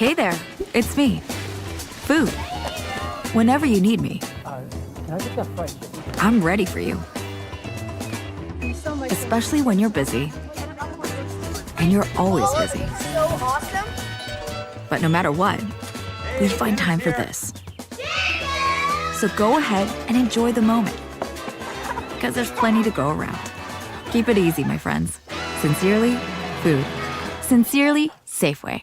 Hey there, it's me. Food. Whenever you need me. Can I get that fried chicken? I'm ready for you. Especially when you're busy. And you're always busy. So awesome. But no matter what, we find time for this. So go ahead and enjoy the moment. Because there's plenty to go around. Keep it easy, my friends. Sincerely, food. Sincerely, Safeway.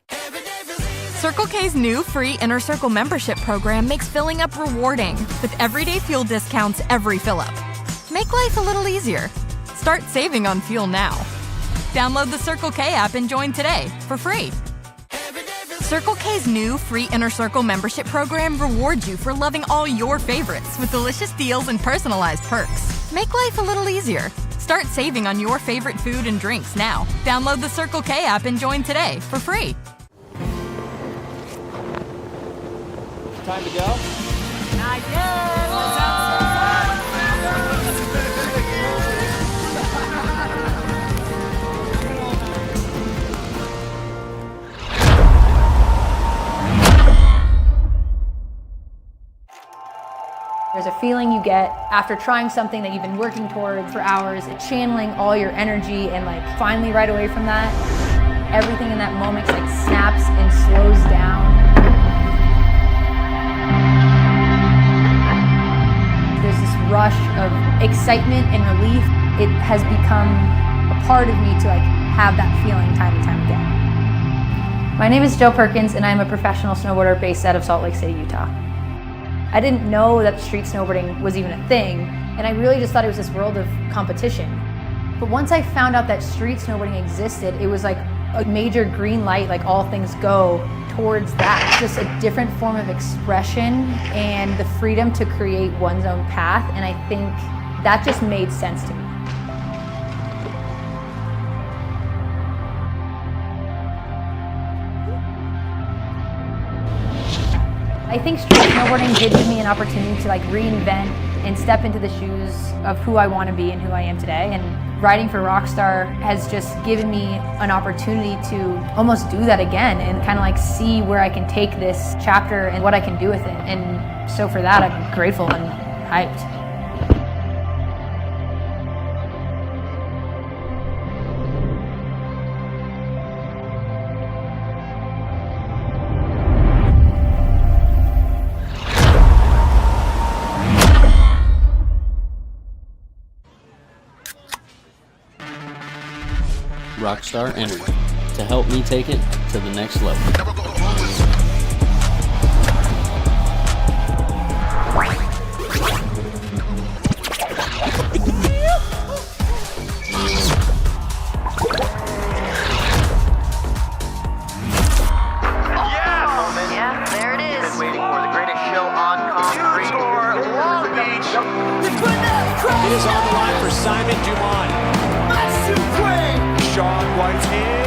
Circle K's new free Inner Circle membership program makes filling up rewarding with everyday fuel discounts every fill-up. Make life a little easier. Start saving on fuel now. Download the Circle K app and join today for free. Circle K's new free Inner Circle membership program rewards you for loving all your favorites with delicious deals and personalized perks. Make life a little easier. Start saving on your favorite food and drinks now. Download the Circle K app and join today for free. Time to go? Not yet. There's a feeling you get after trying something that you've been working towards for hours, channeling all your energy, and like finally right away from that, everything in that moment like snaps and slows down. There's this rush of excitement and relief. It has become a part of me to like have that feeling time and time again. My name is Jo Perkins and I'm a professional snowboarder based out of Salt Lake City, Utah. I didn't know that street snowboarding was even a thing, and I really just thought it was this world of competition. But once I found out that street snowboarding existed, it was like a major green light, like all things go towards that. Just a different form of expression and the freedom to create one's own path, and I think that just made sense to me. I think street snowboarding did give me an opportunity to like reinvent and step into the shoes of who I want to be and who I am today. And riding for Rockstar has just given me an opportunity to almost do that again and kind of like see where I can take this chapter and what I can do with it. And so for that, I'm grateful and hyped. Rockstar Energy to help me take it to the next level. Yeah, there it is. Been waiting for the greatest show on concrete. Long Beach. It is on the line for Simon Dumont. Sean White's in.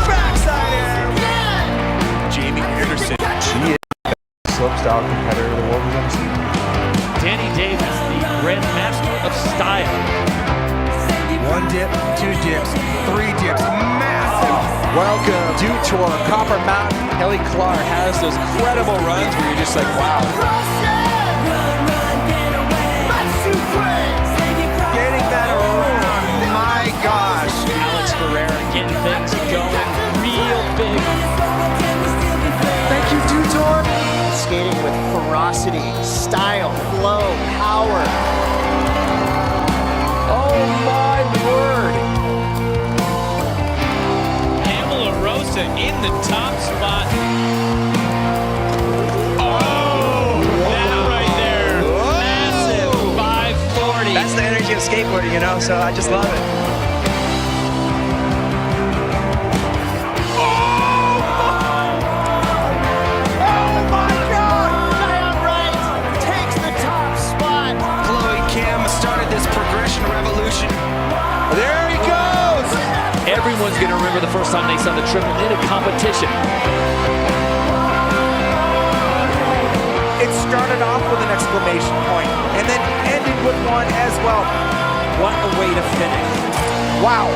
Backside air. Jamie Anderson. She is a slopestyle competitor the world has ever seen. Danny Davis, the grandmaster of style. 1 dip, 2 dips, 3 dips, massive. Welcome to Tour Copper Mountain. Kelly Clark has those incredible runs where you're just like, wow. Getting that around, my gosh. Alex Ferreira getting things going real big. Thank you, Tour. Skating with ferocity, style, flow, power. Oh my word. Pamela Rosa in the top spot. Oh, that right there. Massive 540. That's the energy of skateboarding, you know, so I just love it. Revolution. There he goes! Everyone's going to remember the first time they saw the triple in a competition. It started off with an exclamation point and then ended with one as well. What a way to finish. Wow.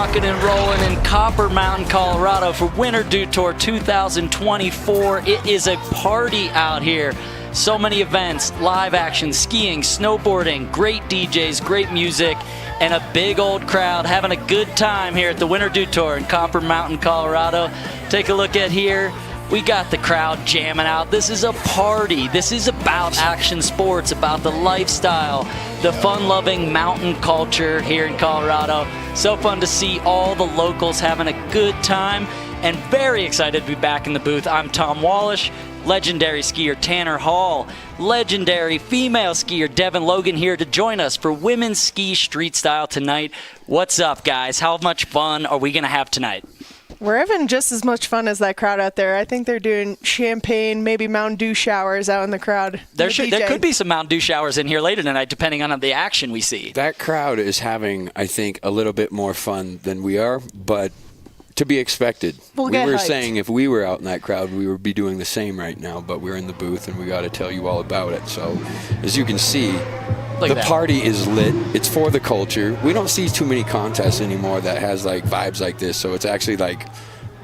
rocking and rolling in Copper Mountain, Colorado for Winter Dew Tour 2024. It is a party out here. So many events, live action, skiing, snowboarding, great DJs, great music, and a big old crowd having a good time here at the Winter Dew Tour in Copper Mountain, Colorado. Take a look at here. We got the crowd jamming out. This is a party. This is about action sports, about the lifestyle, the fun-loving mountain culture here in Colorado. So fun to see all the locals having a good time, and very excited to be back in the booth. I'm Tom Wallish, legendary skier Tanner Hall, legendary female skier Devin Logan here to join us for Women's Ski Street Style tonight. What's up, guys? How much fun are we going to have tonight? We're having just as much fun as that crowd out there. I think they're doing champagne, maybe Mountain Dew showers out in the crowd. There could be some Mountain Dew showers in here later tonight, depending on the action we see. That crowd is having, I think, a little bit more fun than we are, but to be expected. We were hyped. saying if we were out in that crowd, we would be doing the same right now, but we're in the booth, and we got to tell you all about it. So, as you can see, the party is lit. It's for the culture. We don't see too many contests anymore that has like vibes like this, so it's actually like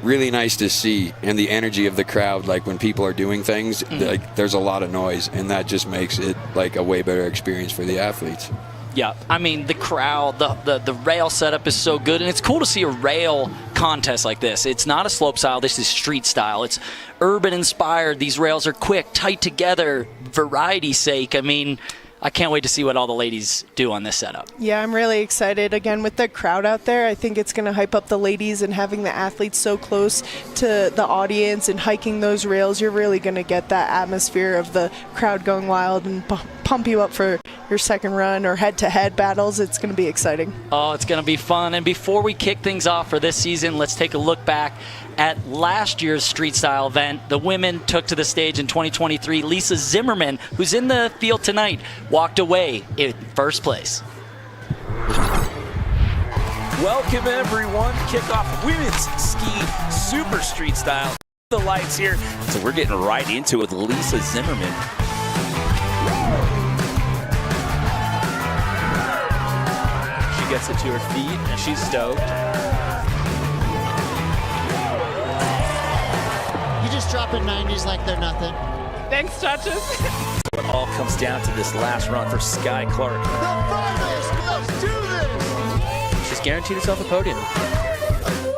really nice to see. And the energy of the crowd, like when people are doing things, like there's a lot of noise, and that just makes it like a way better experience for the athletes. Yeah, I mean, the crowd, the rail setup is so good, and it's cool to see a rail contest like this. It's not a slope style, this is street style. It's urban inspired. These rails are quick, tight together, variety's sake. I mean, I can't wait to see what all the ladies do on this setup. Yeah, I'm really excited. Again, with the crowd out there, I think it's going to hype up the ladies, and having the athletes so close to the audience and hiking those rails, you're really going to get that atmosphere of the crowd going wild and pump you up for your second run or head-to-head battles. It's going to be exciting. Oh, it's going to be fun. And before we kick things off for this season, let's take a look back at last year's street style event. The women took to the stage in 2023. Lisa Zimmermann, who's in the field tonight, walked away in first place. Welcome everyone. Kickoff Women's Ski Super Street Style. The lights here. So we're getting right into it with Lisa Zimmermann. She gets it to her feet and she's stoked. You just dropping 90s like they're nothing. Thanks, Touches. It all comes down to this last run for Sky Clark. The finals, let's do this! She's guaranteed herself a podium.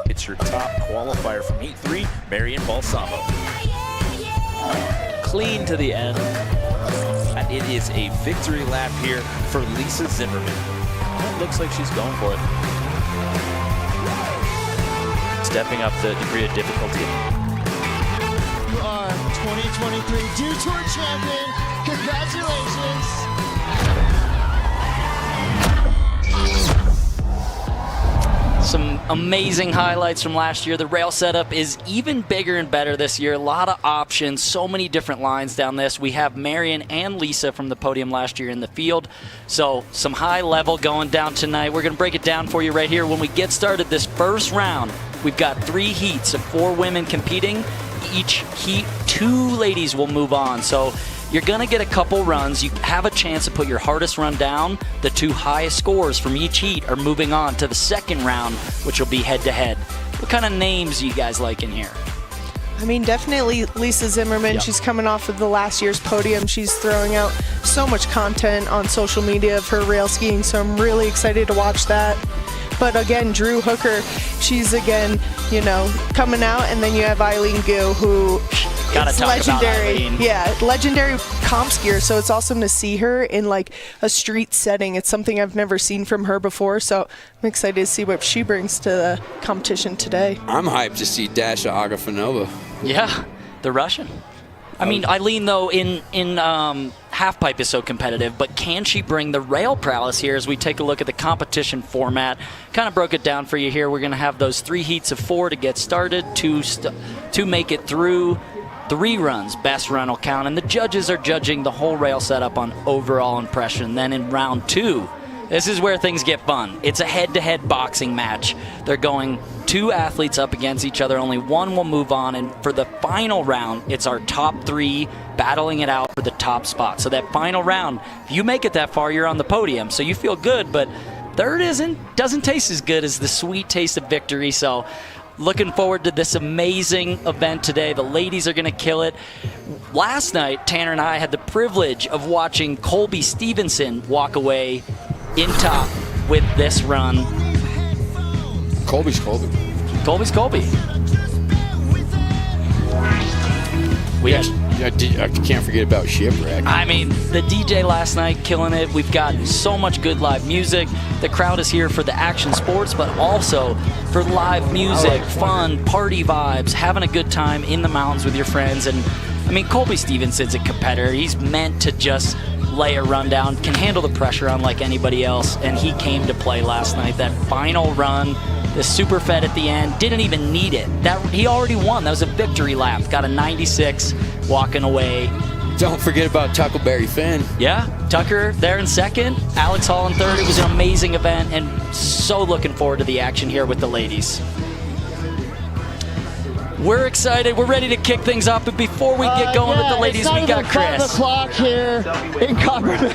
It's her top qualifier from Heat 3, Marion Balsamo. Clean to the end. And it is a victory lap here for Lisa Zimmermann. It looks like she's going for it. Stepping up the degree of difficulty. You are 2023 Dew Tour champion. Congratulations. Some amazing highlights from last year. The rail setup is even bigger and better this year. A lot of options, so many different lines down this. We have Marion and Lisa from the podium last year in the field. So some high level going down tonight. We're going to break it down for you right here. When we get started this first round, we've got 3 heats of 4 women competing. Each heat, 2 ladies will move on. So you're going to get a couple runs. You have a chance to put your hardest run down. The 2 highest scores from each heat are moving on to the second round, which will be head-to-head. What kind of names do you guys like in here? I mean, definitely Lisa Zimmermann. Yep. She's coming off of the last year's podium. She's throwing out so much content on social media of her rail skiing, so I'm really excited to watch that. But again, Drew Hooker, she's again, you know, coming out, and then you have Eileen Gu, who is legendary. Yeah, legendary comp skier. So it's awesome to see her in like a street setting. It's something I've never seen from her before. So I'm excited to see what she brings to the competition today. I'm hyped to see Dasha Agafonova. Yeah, the Russian. I mean, Eileen, though, in halfpipe is so competitive, but can she bring the rail prowess here as we take a look at the competition format? Kind of broke it down for you here. We're going to have those 3 heats of 4 to get started, to make it through. 3 runs, best run will count, and the judges are judging the whole rail setup on overall impression. Then in round 2, this is where things get fun. It's a head-to-head boxing match. They're going 2 athletes up against each other. Only one will move on, and for the final round, it's our top 3 battling it out for the top spot. So that final round, if you make it that far, you're on the podium. So you feel good, but Third doesn't taste as good as the sweet taste of victory. So looking forward to this amazing event today. The ladies are going to kill it. Last night, Tanner and I had the privilege of watching Colby Stevenson walk away in top with this run. Colby's Colby. Colby's Colby. I can't forget about Shipwreck. I mean, the DJ last night killing it. We've got so much good live music. The crowd is here for the action sports, but also for live music, fun, party vibes, having a good time in the mountains with your friends. And I mean, Colby Stevenson's a competitor. He's meant to just lay a run down, can handle the pressure unlike anybody else, and he came to play last night. That final run, the super fed at the end, didn't even need it. He already won. That was a victory lap. Got a 96 walking away. Don't forget about Tuckleberry Finn. Yeah, Tucker there in second, Alex Hall in third. It was an amazing event, and so looking forward to the action here with the ladies. We're excited. We're ready to kick things off, but before we get going with the ladies, we got Chris. It's 5 o'clock here in Coppermount.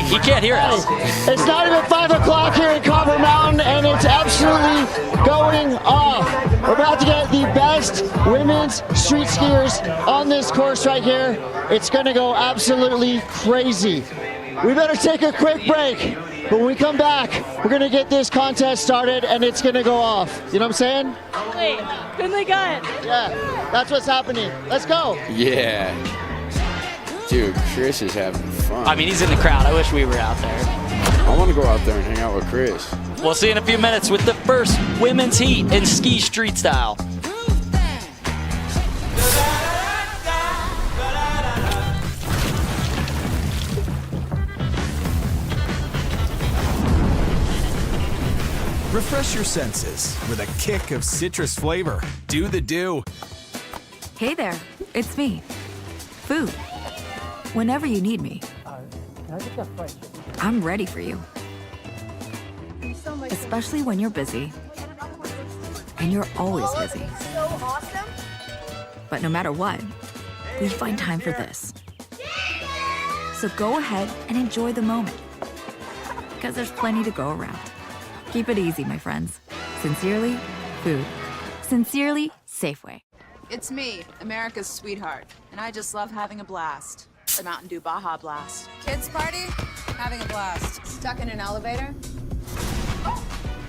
He can't hear us. It's not even 5 o'clock here in Copper Mountain, and it's absolutely going off. We're about to get the best women's street skiers on this course right here. It's going to go absolutely crazy. We better take a quick break. But when we come back, we're going to get this contest started, and it's going to go off. You know what I'm saying? Wait, Finley got it. Yeah, that's what's happening. Let's go. Yeah. Dude, Chris is having fun. I mean, he's in the crowd. I wish we were out there. I want to go out there and hang out with Chris. We'll see you in a few minutes with the first women's heat in ski street style. Refresh your senses with a kick of citrus flavor. Do the do. Hey there, it's me. Food. Whenever you need me, Can I get that fried chicken? I'm ready for you. Especially when you're busy. And you're always busy. So awesome. But no matter what, we find time for this. So go ahead and enjoy the moment. Because there's plenty to go around. Keep it easy, my friends. Sincerely, Food. Sincerely, Safeway. It's me, America's sweetheart, and I just love having a blast. The Mountain Dew Baja Blast. Kids party? Having a blast. Stuck in an elevator?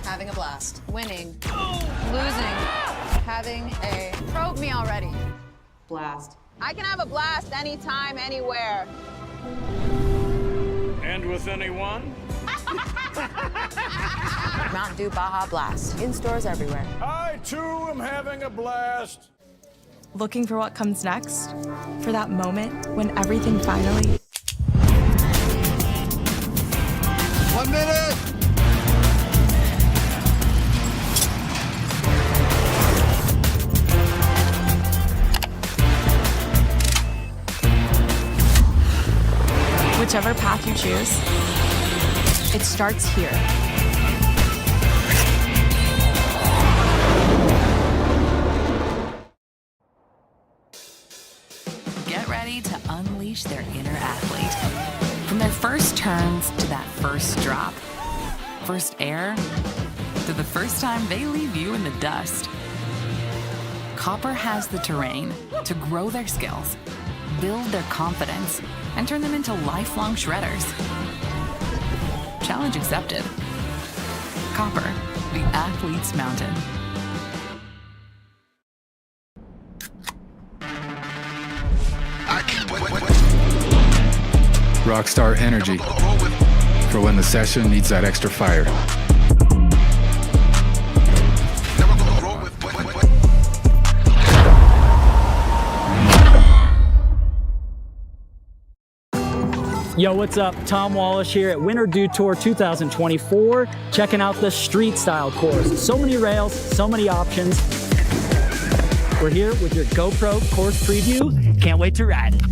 Having a blast. Winning. Losing. Having a... Probe me already. Blast. I can have a blast anytime, anywhere. And with anyone? Mountain Dew Baja Blast. In stores everywhere. I, too, am having a blast. Looking for what comes next? For that moment when everything finally... 1 minute! Whichever path you choose, it starts here. Get ready to unleash their inner athlete. From their first turns to that first drop, first air, to the first time they leave you in the dust. Copper has the terrain to grow their skills, build their confidence, and turn them into lifelong shredders. Challenge accepted. Copper, the athlete's mountain. Rockstar energy for when the session needs that extra fire. Yo, what's up? Tom Wallish here at Winter Dew Tour 2024, checking out the Streetstyle course. So many rails, so many options. We're here with your GoPro course preview. Can't wait to ride it.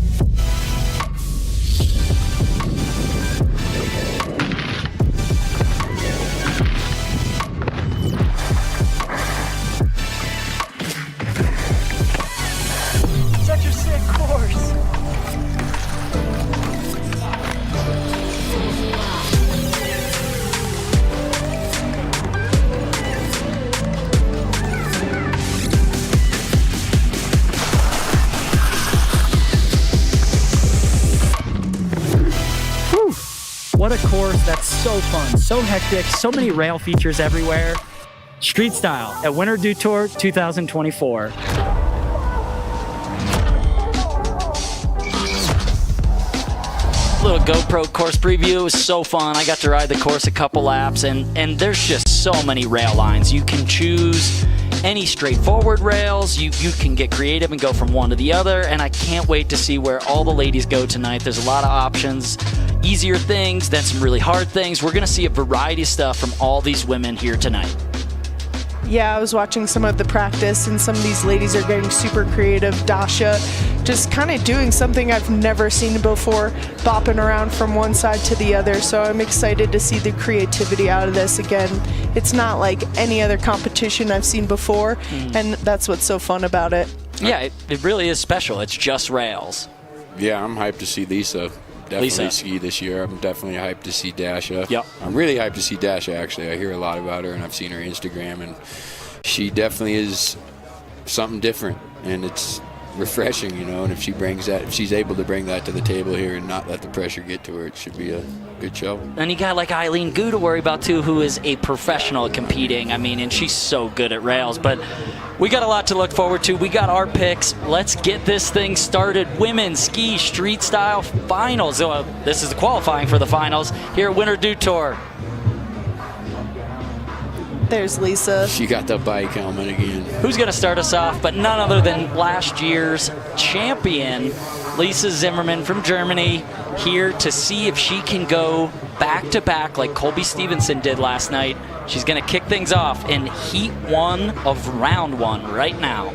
Such a sick course. what a course that's so fun, so hectic, so many rail features everywhere. Street Style at Winter Dew Tour 2024. Little GoPro course preview. It was so fun. I got to ride the course a couple laps, and there's just so many rail lines. You can choose any straightforward rails. You can get creative and go from one to the other, and I can't wait to see where all the ladies go tonight. There's a lot of options, easier things, then some really hard things. We're gonna see a variety of stuff from all these women here tonight. Yeah, I was watching some of the practice, and some of these ladies are getting super creative. Dasha just kind of doing something I've never seen before, bopping around from one side to the other. So I'm excited to see the creativity out of this. Again, it's not like any other competition I've seen before, and that's what's so fun about it. Yeah, it really is special. It's just rails. Yeah, I'm hyped to see Lisa. Definitely ski this year. I'm definitely hyped to see Dasha. Yep. I'm really hyped to see Dasha, actually. I hear a lot about her, and I've seen her Instagram, and she definitely is something different, and it's refreshing, you know, and if she brings that, if she's able to bring that to the table here and not let the pressure get to her, it should be a good show. And you got like Eileen Gu to worry about too, who is a professional at competing. I mean, and she's so good at rails, but we got a lot to look forward to. We got our picks. Let's get this thing started. Women's ski street style finals. This is the qualifying for the finals here at Winter Dew Tour. There's Lisa. She got the bike helmet again. Who's going to start us off but none other than last year's champion, Lisa Zimmermann from Germany, here to see if she can go back-to-back like Colby Stevenson did last night. She's going to kick things off in Heat 1 of Round 1 right now.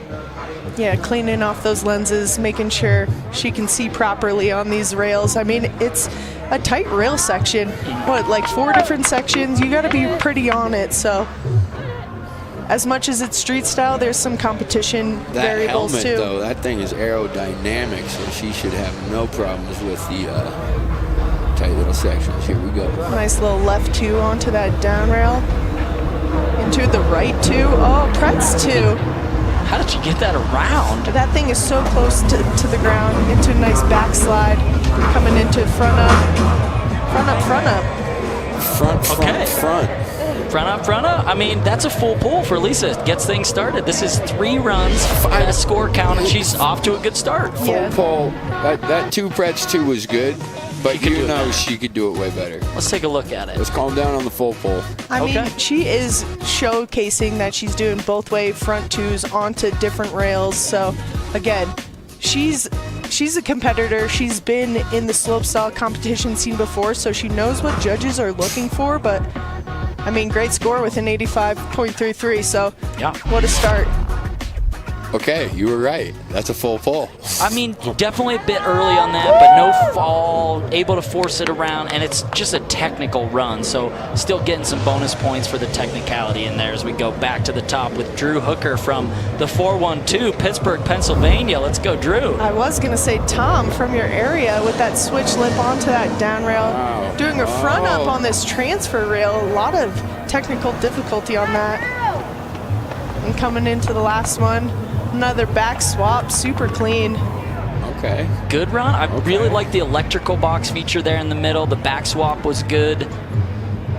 Yeah, cleaning off those lenses, making sure she can see properly on these rails. I mean, it's a tight rail section. What, like 4 different sections? You got to be pretty on it. So as much as it's street style, there's some competition variables helmet, too. Though, that thing is aerodynamic, so she should have no problems with the tight little sections. Here we go. Nice little left 2 onto that down rail. Into the right 2. Oh, Pretz 2. How did you get that around? That thing is so close to the ground. Into a nice backslide. Coming into front up. Front up, front up. Front up. Front up. I mean, that's a full pull for Lisa. Gets things started. This is 3 runs, best score count, and she's off to a good start. Full pull. That 2 Pretz 2 was good, but you know she could do it way better. Let's take a look at it. Let's calm down on the full pull. I mean, she is showcasing that she's doing both way front 2s onto different rails. So again, she's a competitor. She's been in the slopestyle competition scene before, so she knows what judges are looking for. But I mean, great score with an 85.33. So yeah, what a start. Okay, you were right. That's a full pull. I mean, definitely a bit early on that, but no fall, able to force it around, and it's just a technical run, so still getting some bonus points for the technicality in there as we go back to the top with Drew Hooker from the 412, Pittsburgh, Pennsylvania. Let's go, Drew. I was going to say, Tom, from your area with that switch lip onto that down rail, doing a front up on this transfer rail, a lot of technical difficulty on that. And coming into the last one, another back swap, super clean. Okay. Good run. I really like the electrical box feature there in the middle. The back swap was good.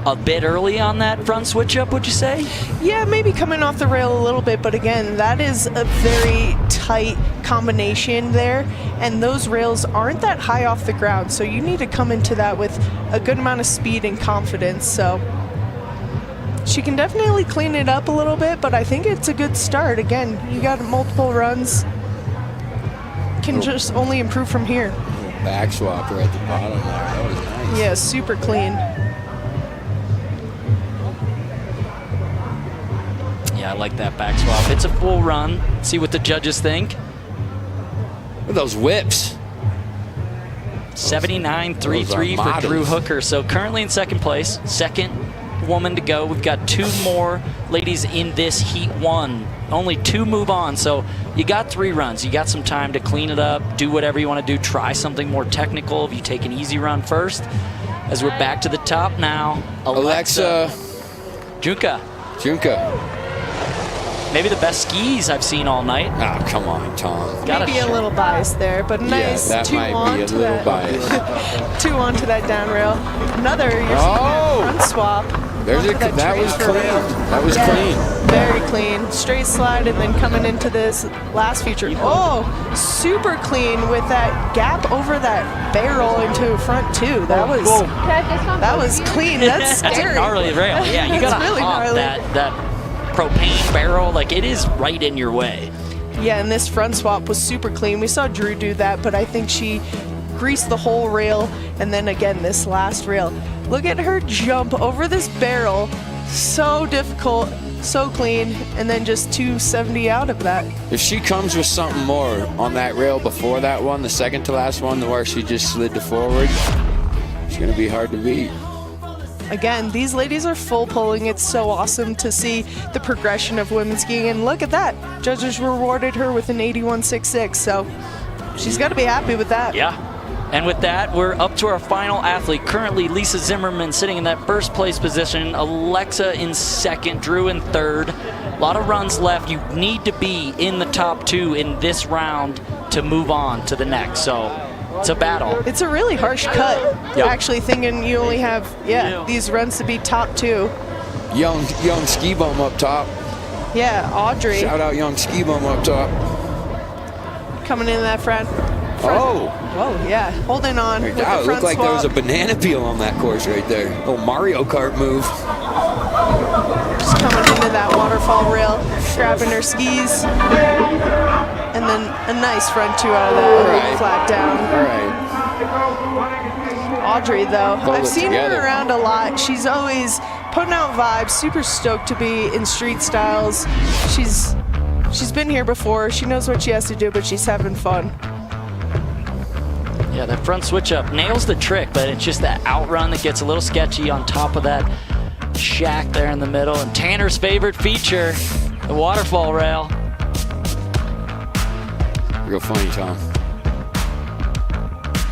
A bit early on that front switch up, would you say? Yeah, maybe coming off the rail a little bit, but again, that is a very tight combination there, and those rails aren't that high off the ground, so you need to come into that with a good amount of speed and confidence. So she can definitely clean it up a little bit, but I think it's a good start. Again, you got multiple runs. Can just only improve from here. Back swapper at the bottom there. That was nice. Yeah, super clean. Yeah, I like that back swap. It's a full run. See what the judges think. Look at those whips. 79.33 for Drew Hooker. So currently in second place. Second woman to go. We've got 2 more ladies in this Heat 1. Only 2 move on, so you got 3 runs. You got some time to clean it up, do whatever you want to do, try something more technical if you take an easy run first. As we're back to the top now, Alexa Juncaj. maybe the best skis I've seen all night. Oh, come on, Tom. Maybe a little biased there, but nice. Yeah, that might be a little biased. 2 onto that down rail. Another, you're seeing that front swap. That was clean. That was clean. Very clean. Straight slide and then coming into this last feature. Oh, super clean with that gap over that barrel into front two. That was clean. That's scary. That's a gnarly rail. Yeah, you gotta really hop that propane barrel. Like, it is right in your way. Yeah, and this front swap was super clean. We saw Drew do that, but I think she greased the whole rail, and then again this last rail. Look at her jump over this barrel. So difficult, so clean, and then just 270 out of that. If she comes with something more on that rail before that one, the second to last one, where she just slid to forward, it's gonna be hard to beat. Again, these ladies are full pulling. It's so awesome to see the progression of women's skiing, and look at that. Judges rewarded her with an 81.66, so she's got to be happy with that. Yeah. And with that, we're up to our final athlete. Currently, Lisa Zimmermann sitting in that first place position, Alexa in second, Drew in third. A lot of runs left. You need to be in the top 2 in this round to move on to the next. So it's a battle. It's a really harsh cut. Yep. Actually thinking you only have, these runs to be top 2. Young Ski Bum up top. Yeah, Audrey. Shout out Young Ski Bum up top. Coming in that front. Oh, yeah, holding on. With the front it looked like swap. there was a banana peel on that course right there. Oh, Mario Kart move. Just coming into that waterfall rail, grabbing her skis, and then a nice front 2 out of that flat down. All right. Audrey, though, I've seen together. her around a lot. She's always putting out vibes, super stoked to be in street styles. She's been here before. She knows what she has to do, but she's having fun. Yeah, that front switch up nails the trick, but it's just that outrun that gets a little sketchy on top of that shack there in the middle. And Tanner's favorite feature, the waterfall rail. Real funny, Tom.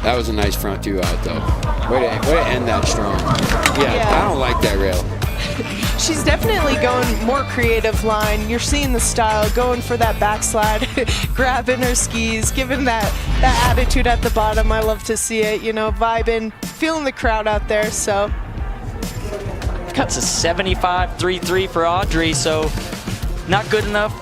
That was a nice front 2 out, though. Way to end that strong. Yeah, I don't like that rail. She's definitely going more creative line. You're seeing the style, going for that backslide, grabbing her skis, giving that attitude at the bottom. I love to see it, vibing, feeling the crowd out there, so. Cuts a 75.33 for Audrey, so not good enough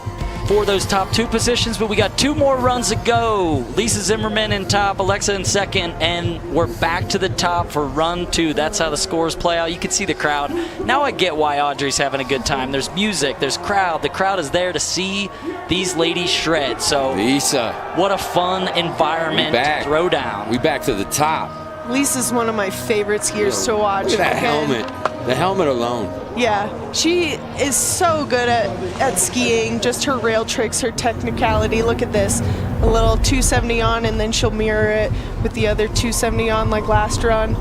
for those top 2 positions, but we got 2 more runs to go. Lisa Zimmermann in top, Alexa in second, and we're back to the top for run 2. That's how the scores play out. You can see the crowd. Now I get why Audrey's having a good time. There's music, there's crowd. The crowd is there to see these ladies shred. So Lisa, what a fun environment to throw down. We back to the top. Lisa's one of my favorite skiers to watch. Look at that helmet. The helmet alone. Yeah, she is so good at skiing, just her rail tricks, her technicality. Look at this, a little 270 on, and then she'll mirror it with the other 270 on like last run.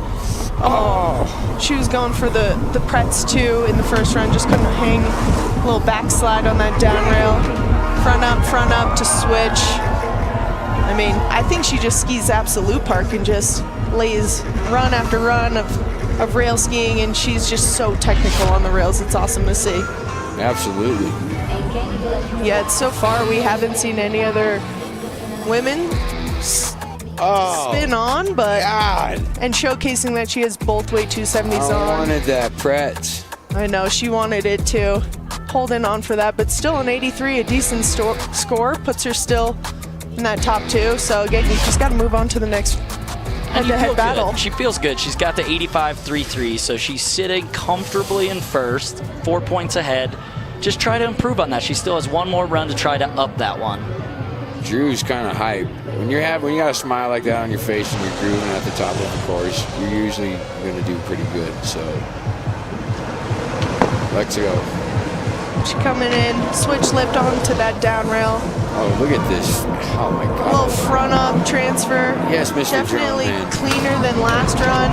Oh, she was going for the Pretz too in the first run, just couldn't hang. A little backslide on that down rail. Front up to switch. I mean, I think she just skis absolute park and just lays run after run of rail skiing, and she's just so technical on the rails. It's awesome to see. Absolutely. Yeah, so far we haven't seen any other women spin on, but and showcasing that she has both weight 270s on. I wanted that Pretz. I know, she wanted it too. Holding on for that, but still an 83, a decent score, puts her still in that top 2. So again, you just got to move on to the next head-to-head battle. She feels good. She's got the 85.33, so she's sitting comfortably in first, 4 points ahead. Just try to improve on that. She still has 1 more run to try to up that one. Drew's kind of hype. When you got a smile like that on your face and you're grooving at the top of the course, you're usually going to do pretty good. So let's go. She coming in, switch lift onto that down rail. Oh, look at this. Oh my God. A little front up transfer. Yes, Mr. Definitely John, man. cleaner than last run.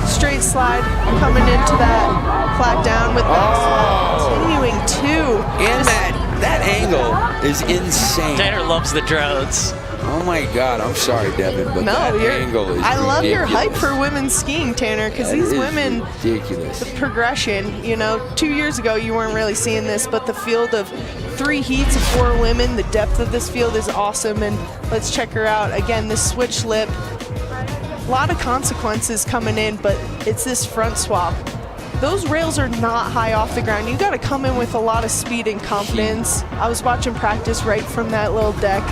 Straight slide coming into that flat down with that continuing 2. And that angle is insane. Tanner loves the drones. Oh my God, I'm sorry, Devin, but that angle is I love your ridiculous. hype for women's skiing, Tanner, because That these is women, ridiculous. the progression, you know, 2 years ago you weren't really seeing this, but the field of 3 heats of 4 women, the depth of this field is awesome, and let's check her out. Again, this switch lip, a lot of consequences coming in, but it's this front swap. Those rails are not high off the ground. You got to come in with a lot of speed and confidence. I was watching practice right from that little deck.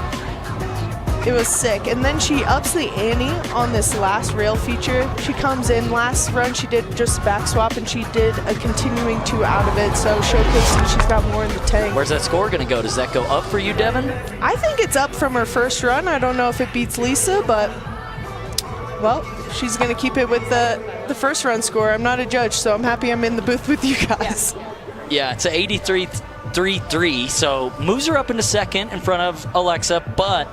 It was sick. And then she ups the ante on this last rail feature. She comes in, last run she did just back swap, and she did a continuing 2 out of it, so showcasing she's got more in the tank. Where's that score going to go? Does that go up for you, Devin? I think it's up from her first run. I don't know if it beats Lisa, but, well, she's going to keep it with the first run score. I'm not a judge, so I'm happy I'm in the booth with you guys. Yeah, it's a 83.33, so moves her up into second in front of Alexa, but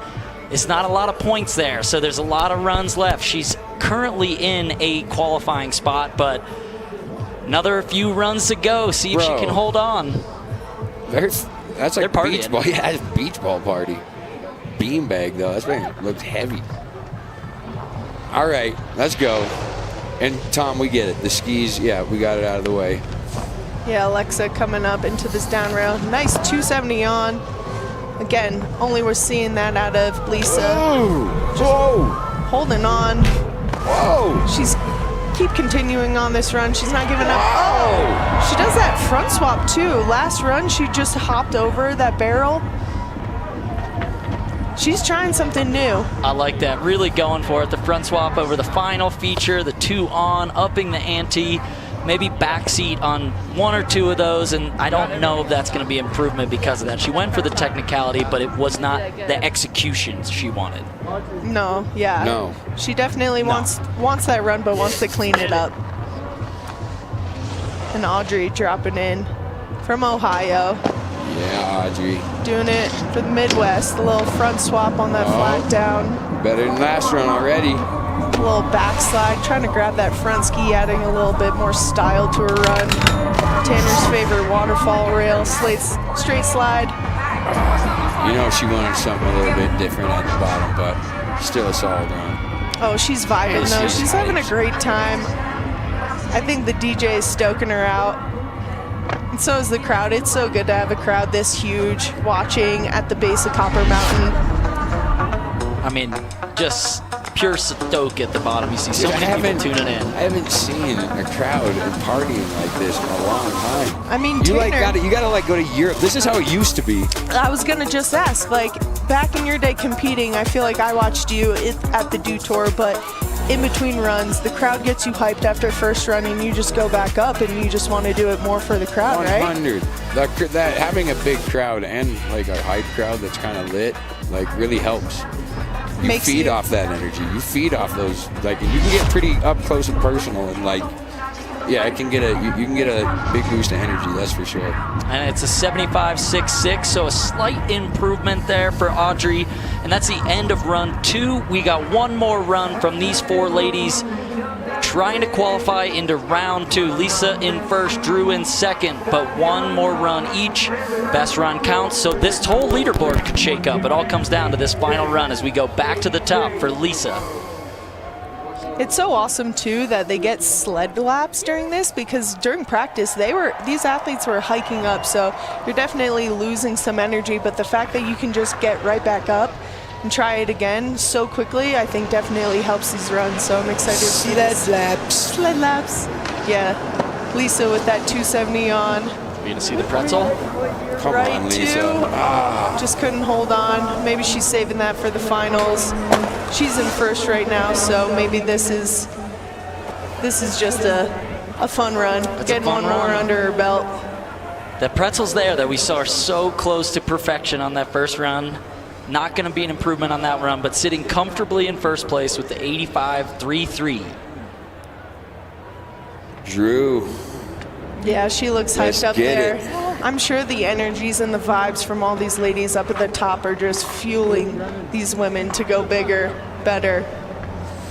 it's not a lot of points there, so there's a lot of runs left. She's currently in a qualifying spot, but another few runs to go. See if she can hold on. That's like beach ball. Yeah, it's beach ball party. Beanbag, though. That's thing looks heavy. All right, let's go. And Tom, we get it. The skis, yeah, we got it out of the way. Yeah, Alexa coming up into this down rail. Nice 270 on. Again, only we're seeing that out of Lisa. Whoa! Holding on. Whoa! She's keep continuing on this run. She's not giving up. Oh! She does that front swap too. Last run, she just hopped over that barrel. She's trying something new. I like that. Really going for it. The front swap over the final feature, the 2 on, upping the ante. Maybe backseat on 1 or 2 of those, and I don't know if that's going to be improvement because of that. She went for the technicality, but it was not the executions she wanted. No, yeah. No. She definitely wants that run, but wants to clean it up. And Audrey dropping in from Ohio. Yeah, Audrey. Doing it for the Midwest. A little front swap on that flat down. Better than last run already. A little backslide, trying to grab that front ski, adding a little bit more style to her run. Tanner's favorite waterfall rail, straight slide. You know she wanted something a little bit different at the bottom, but still a solid run. Oh, she's vibing though. She's having a great time. I think the DJ is stoking her out. And so is the crowd. It's so good to have a crowd this huge watching at the base of Copper Mountain. I mean, just pure stoke at the bottom. You see so many people tuning in. I haven't seen a crowd partying like this in a long time. I mean, you Tanner, you gotta go to Europe. This is how it used to be. I was gonna just ask, like, back in your day competing, I feel like I watched you at the Do Tour, but in between runs, the crowd gets you hyped after first run, and you just go back up, and you just want to do it more for the crowd, 100. right? That having a big crowd and like a hype crowd that's kind of lit, like really helps. You feed off that energy. You feed off those, like, and you can get pretty up close and personal, and like, yeah, it can get you can get a big boost of energy. That's for sure. And it's a 75.66, so a slight improvement there for Audrey. And that's the end of run 2. We got one more run from these 4 ladies trying to qualify into round 2. Lisa in first, Drew in second, but one more run each. Best run counts, so this whole leaderboard could shake up. It all comes down to this final run as we go back to the top for Lisa. It's so awesome too that they get sled laps during this, because during practice these athletes were hiking up, so you're definitely losing some energy, but the fact that you can just get right back up and try it again so quickly, I think definitely helps these runs. So I'm excited to see that. Sled laps. Yeah. Lisa with that 270 on. You gonna see the pretzel? Come on, Lisa. Just couldn't hold on. Maybe she's saving that for the finals. She's in first right now, so maybe this is just a fun run. Getting one more under her belt. The pretzel's there that we saw so close to perfection on that first run. Not going to be an improvement on that run, but sitting comfortably in first place with the 85.33. Drew. Yeah, she looks hyped up there. I'm sure the energies and the vibes from all these ladies up at the top are just fueling these women to go bigger, better,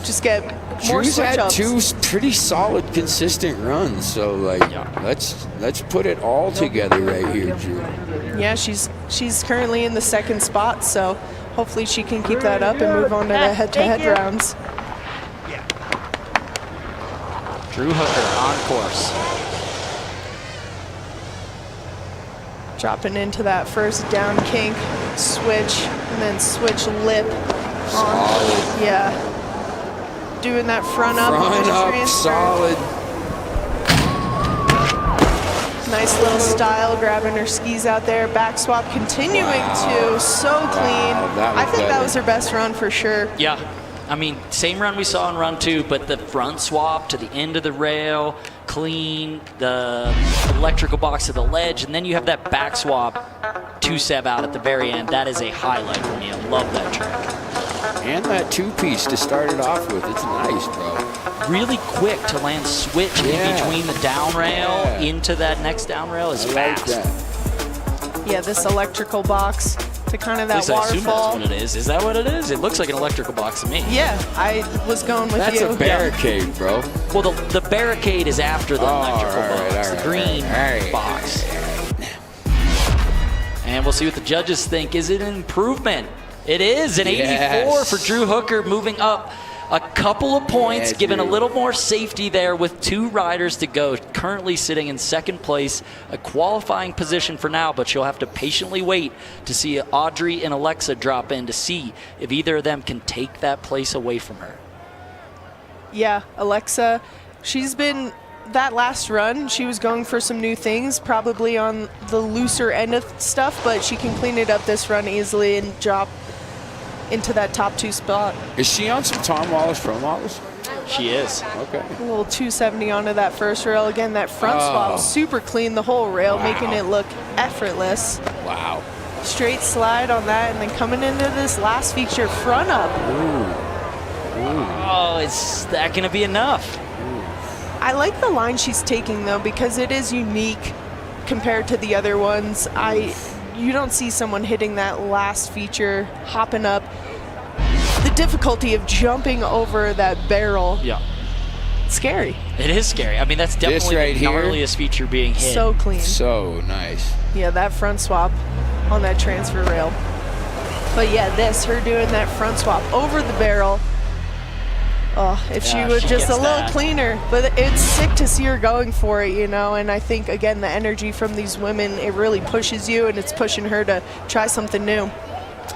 just get more Drew's had switch-ups. 2 pretty solid, consistent runs, so like, let's put it all together right here, Drew. Yeah, she's currently in the second spot, so hopefully she can keep that up and move on to the head-to-head rounds. Drew Hooker on course. Dropping into that first down kink, switch, and then switch lip. Solid. Yeah. Doing that front up. Front up, solid. Nice little style, grabbing her skis out there. Back swap continuing to, so clean. I think that was her best run for sure. Yeah, I mean, same run we saw in run 2, but the front swap to the end of the rail, clean, the electrical box to the ledge, and then you have that back swap 2-7 out at the very end. That is a highlight for me. I love that trick. And that two-piece to start it off with. It's nice, bro. Really quick to land switch in between the down rail into that next down rail is fast. Yeah, this electrical box to kind of that At least I assume waterfall. that's what it is. Is that what it is? It looks like an electrical box to me. Yeah, I was going with you. That's a barricade, bro. Well, the barricade is after the electrical box, the green box. And we'll see what the judges think. Is it an improvement? It is an 84 for Drew Hooker, moving up a couple of points, given a little more safety there with 2 riders to go. Currently sitting in second place, a qualifying position for now, but she'll have to patiently wait to see Audrey and Alexa drop in to see if either of them can take that place away from her. Yeah, Alexa, she's been, that last run, she was going for some new things, probably on the looser end of stuff, but she can clean it up this run easily and drop into that top 2 spot. Is she on some Tom Wallace Pro Models? She is. Okay. A little 270 onto that first rail. Again, that front swap, super clean the whole rail, making it look effortless. Wow. Straight slide on that, and then coming into this last feature, front up. Oh, is that going to be enough? I like the line she's taking, though, because it is unique compared to the other ones. You don't see someone hitting that last feature, hopping up. The difficulty of jumping over that barrel. Yeah. Scary. It is scary. I mean, that's definitely right the here, gnarliest feature being hit. So clean. So nice. Yeah, that front swap on that transfer rail. But yeah, her doing that front swap over the barrel. Oh, if she was just a little cleaner. But it's sick to see her going for it, you know, and I think, again, the energy from these women, it really pushes you, and it's pushing her to try something new.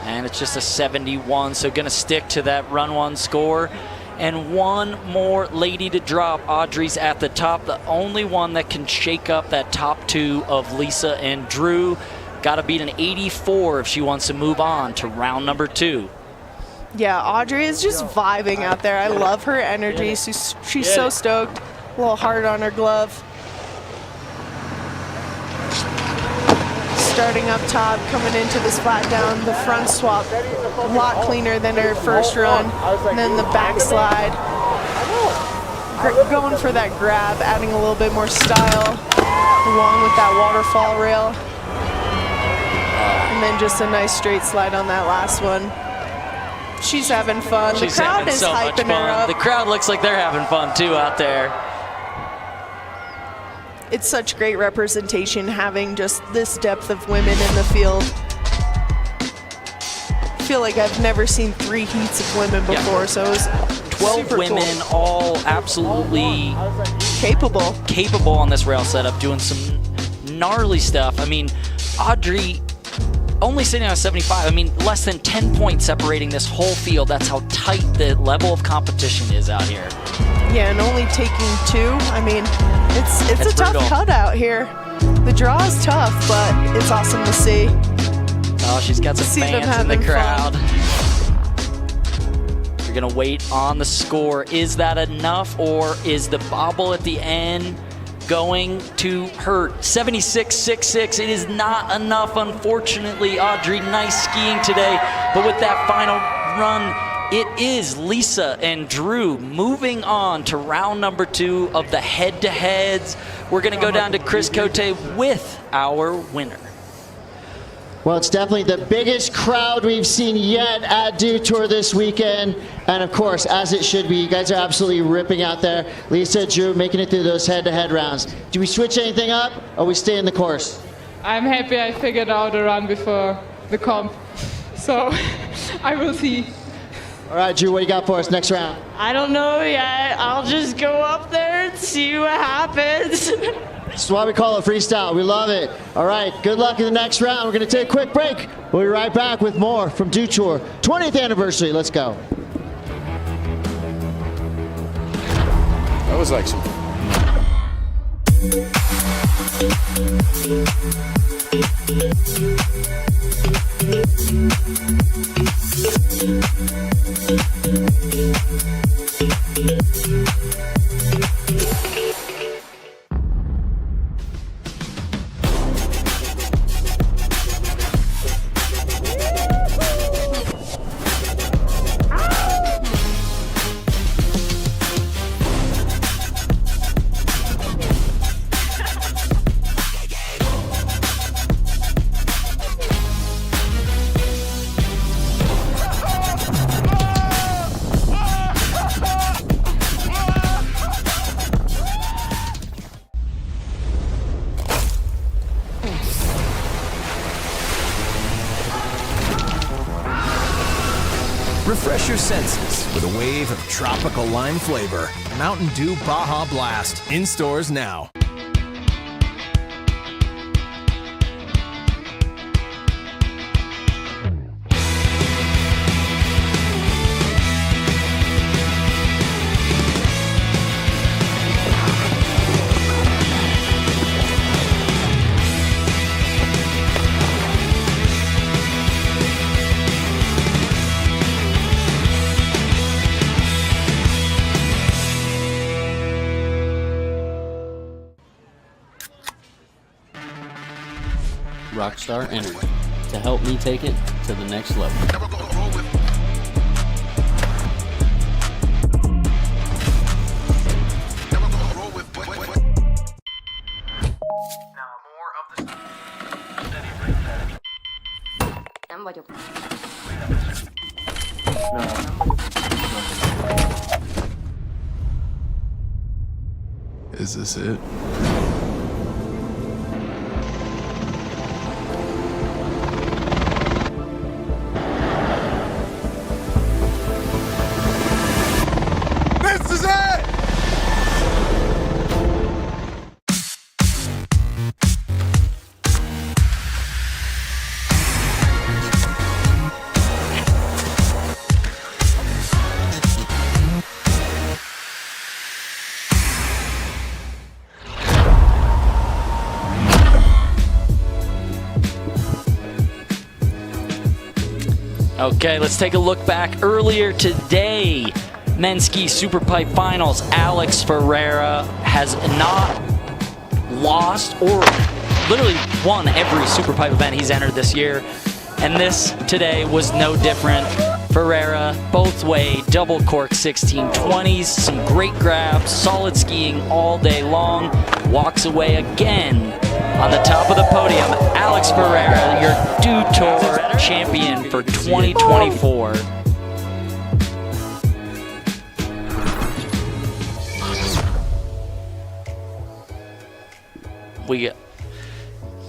And it's just a 71, so going to stick to that run 1 score. And one more lady to drop. Audrey's at the top, the only one that can shake up that top 2 of Lisa and Drew. Got to beat an 84 if she wants to move on to round number 2. Yeah, Audrey is just vibing out there. I love her energy. She's so stoked. A little hard on her glove. Starting up top, coming into this flat down, the front swap, a lot cleaner than her first run. And then the backslide. Going for that grab, adding a little bit more style along with that waterfall rail. And then just a nice straight slide on that last one. She's having fun. She's the crowd having is so hyping much her fun. up. The crowd looks like they're having fun too out there. It's such great representation having just this depth of women in the field. I feel like I've never seen 3 heats of women before, so it was 12 women, cool. all absolutely capable on this rail setup, doing some gnarly stuff. I mean, Audrey only sitting on 75. I mean, less than 10 points separating this whole field. That's how tight the level of competition is out here. Yeah, and only taking 2. I mean, it's a tough cutout here. The draw is tough, but it's awesome to see. Oh, she's got some fans in the crowd. You're gonna wait on the score. Is that enough, or is the bobble at the end going to hurt? 76.66. It is not enough, unfortunately. Audrey, nice skiing today, but with that final run, it is Lisa and Drew moving on to round number 2 of the head-to-heads. We're going to go down to Chris Cote with our winner. Well, it's definitely the biggest crowd we've seen yet at Dew Tour this weekend. And of course, as it should be, you guys are absolutely ripping out there. Lisa, Drew, making it through those head-to-head rounds. Do we switch anything up, or we stay in the course? I'm happy I figured out a run before the comp. So I will see. All right, Drew, what you got for us next round? I don't know yet. I'll just go up there and see what happens. That's why we call it freestyle. We love it. All right, good luck in the next round. We're going to take a quick break. We'll be right back with more from Dew Tour 20th anniversary. Let's go. That was like some... Refresh your senses with a wave of tropical lime flavor. Mountain Dew Baja Blast. In stores now. Rockstar Energy to help me take it to the next level. Is this it? This is it! Okay, let's take a look back earlier today. Men's Ski Superpipe Finals. Alex Ferreira has not lost or literally won every Superpipe event he's entered this year. And this today was no different. Ferreira, both way, double cork 1620s, some great grabs, solid skiing all day long. Walks away again on the top of the podium. Alex Ferreira, your Dew Tour champion for 2024. We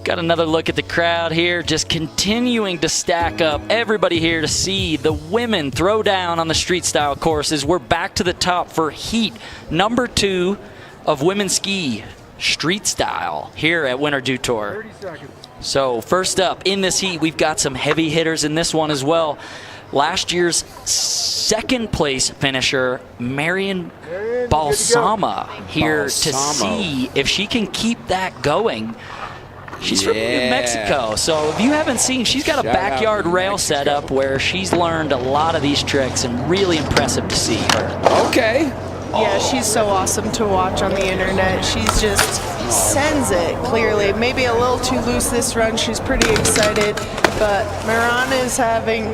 got another look at the crowd here, just continuing to stack up. Everybody here to see the women throw down on the street style courses. We're back to the top for heat number 2 of women's ski street style here at Winter Dew Tour. 30 seconds. So first up in this heat, we've got some heavy hitters in this one as well. Last year's second place finisher, Marion Balsamo, here to see if she can keep that going. She's from New Mexico, so if you haven't seen, she's got a backyard rail setup where she's learned a lot of these tricks, and really impressive to see her. Okay. Yeah, she's so awesome to watch on the internet. She's just sends it clearly. Maybe a little too loose this run. She's pretty excited, but Marion is having,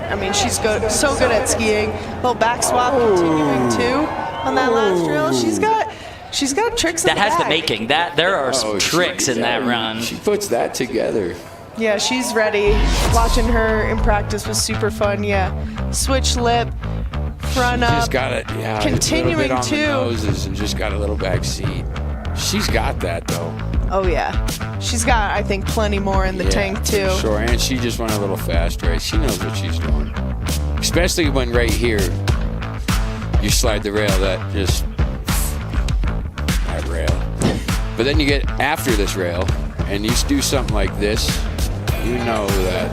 I mean, she's good, so good at skiing. Little back swap continuing too on that last drill. She's got tricks in that the has bag. the making. There are some tricks in that run. She puts that together. Yeah, she's ready. Watching her in practice was super fun. Yeah, switch lip, front up. Just got it. Yeah, continuing a little bit on too. the noses and just got a little back seat. She's got that though. Oh yeah, she's got, I think, plenty more in the tank too. Sure, and she just went a little fast, right? She knows what she's doing. especially when right here you slide the rail, that rail. But then you get after this rail and you do something like this, you know that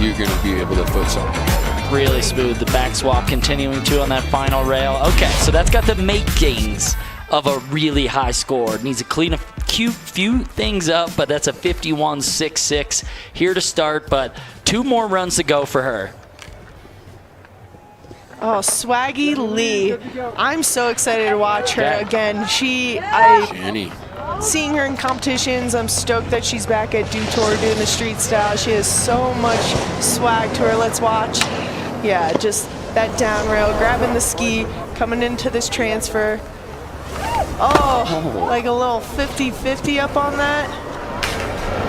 you're going to be able to put something. Really smooth. The back swap continuing to on that final rail. Okay, so that's got the makings of a really high score. Needs to clean a few things up, but that's a 51.66 here to start, but 2 more runs to go for her. Oh, Swaggy Lee. I'm so excited to watch her again. Jenny. Seeing her in competitions, I'm stoked that she's back at Dew Tour doing the street style. She has so much swag to her. Let's watch. Yeah, just that down rail, grabbing the ski, coming into this transfer. Oh, like a little 50-50 up on that.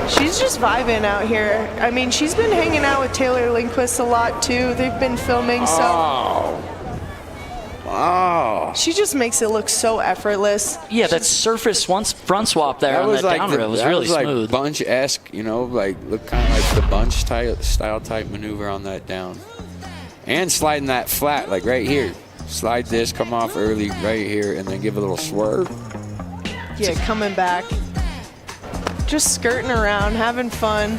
She's just vibing out here. I mean, she's been hanging out with Taylor Lundquist a lot too. They've been filming, so. Wow. She just makes it look so effortless. Yeah, that surface front swap there on that down rail was really smooth. Like bunch-esque, you know, like look kind of like the bunch style type maneuver on that down. And sliding that flat, like right here. Slide this, come off early right here, and then give a little swerve. Yeah, coming back. Just skirting around, having fun.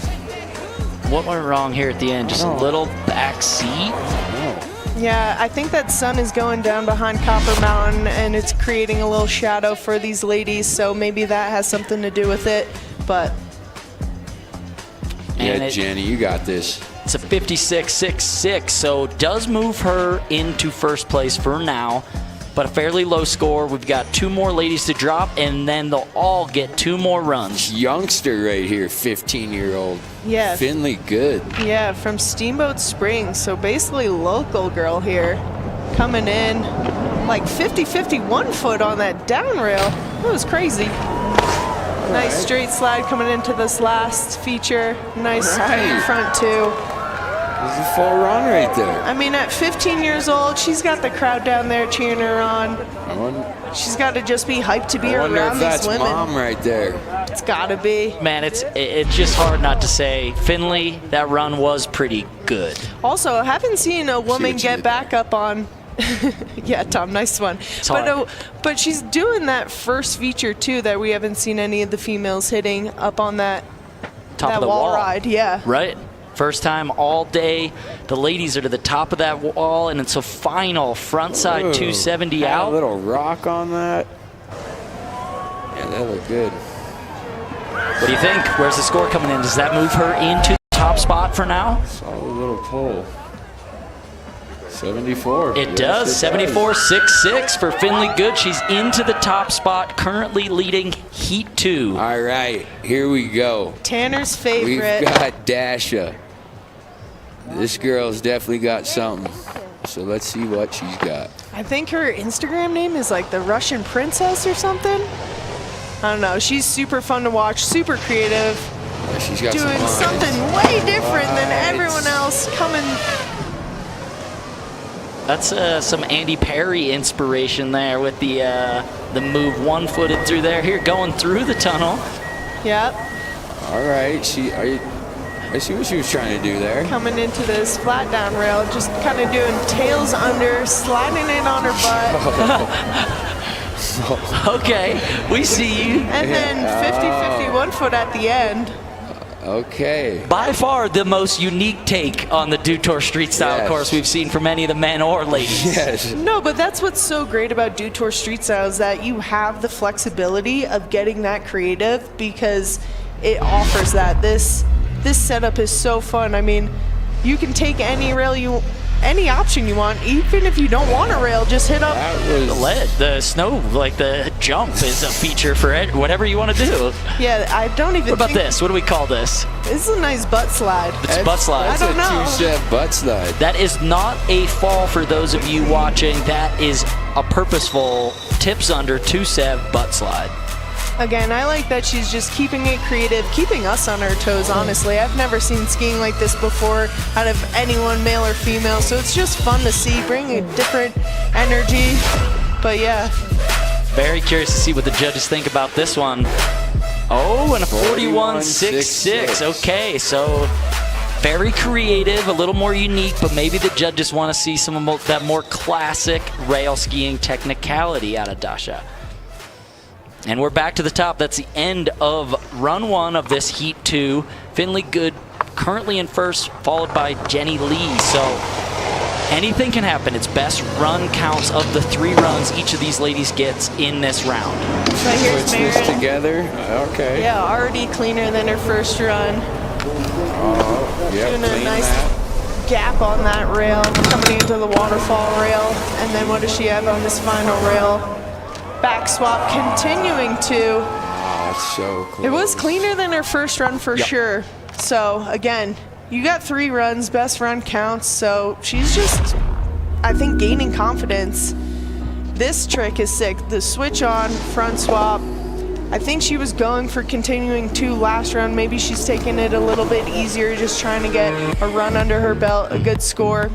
What went wrong here at the end? Just a little back seat? Yeah, I think that sun is going down behind Copper Mountain, and it's creating a little shadow for these ladies, so maybe that has something to do with it, but. Yeah, Jenny, you got this. It's a 56.66, so does move her into first place for now, but a fairly low score. We've got 2 more ladies to drop, and then they'll all get 2 more runs. Youngster right here, 15-year-old. Yeah. Finley Good. Yeah, from Steamboat Springs, so basically local girl here. Coming in, like 50-50 1 foot on that down rail. That was crazy. Nice straight slide coming into this last feature. Nice speed front two. This is a full run right there. I mean, at 15 years old, she's got the crowd down there cheering her on. She's got to just be hyped to be around these women. I wonder if that's Mom right there. It's got to be. Man, it's just hard not to say. Finley, that run was pretty good. Also, I haven't seen a woman get back up on. Yeah, Tom, nice one. But she's doing that first feature too that we haven't seen any of the females hitting up on that top of the wall ride. Yeah. Right. First time all day. The ladies are to the top of that wall, and it's a final front side 270 out. A little rock on that. Yeah, that looked good. What do you think? Where's the score coming in? Does that move her into the top spot for now? Solid little pull. 74. It does. 74.66 for Finley Good. She's into the top spot, currently leading Heat 2. All right, here we go. Tanner's favorite. We've got Dasha. This girl's definitely got something. So let's see what she's got. I think her Instagram name is like the Russian Princess or something. I don't know. She's super fun to watch, super creative. Yeah, she's got doing something way different than everyone else coming. That's some Andy Perry inspiration there with the move one-footed through there. Here, going through the tunnel. Yep. All right. I see what she was trying to do there. Coming into this flat down rail, just kind of doing tails under, sliding it on her butt. Okay, we see you. And then 50-50 1 foot at the end. Okay. By far the most unique take on the Dew Tour Street Style course we've seen from any of the men or ladies. Yes. No, but that's what's so great about Dew Tour Street Style is that you have the flexibility of getting that creative because it offers that. This setup is so fun. I mean, you can take any rail any option you want, even if you don't want a rail, just hit up the lead, the snow, like the jump is a feature for it, whatever you want to do. Yeah, I don't even. What about this? What do we call this? This is a nice butt slide. It's a butt slide. I don't know. It's a two-step butt slide. That is not a fall for those of you watching. That is a purposeful tips under 2-step butt slide. Again, I like that she's just keeping it creative, keeping us on our toes, honestly. I've never seen skiing like this before out of anyone, male or female, so it's just fun to see, bring a different energy, but yeah. Very curious to see what the judges think about this one. Oh, and a 41.66. Okay, so Very creative, a little more unique, but maybe the judges want to see some of that more classic rail skiing technicality out of Dasha. And we're back to the top. That's the end of run 1 of this Heat 2. Finley Good currently in first, followed by Jenny Lee. So anything can happen. It's best run counts of the 3 runs each of these ladies gets in this round. So here's Switch this Marion. together. Okay. Yeah, already cleaner than her first run. Oh, yeah, Doing a clean nice that. gap on that rail, coming into the waterfall rail, and then what does she have on this final rail? Back swap, continuing to. Oh, it's so close. It was cleaner than her first run for sure. So again, you got 3 runs, best run counts, so she's just, I think, gaining confidence. This trick is sick. The switch on, front swap. I think she was going for continuing 2 last round. Maybe she's taking it a little bit easier, just trying to get a run under her belt, a good score.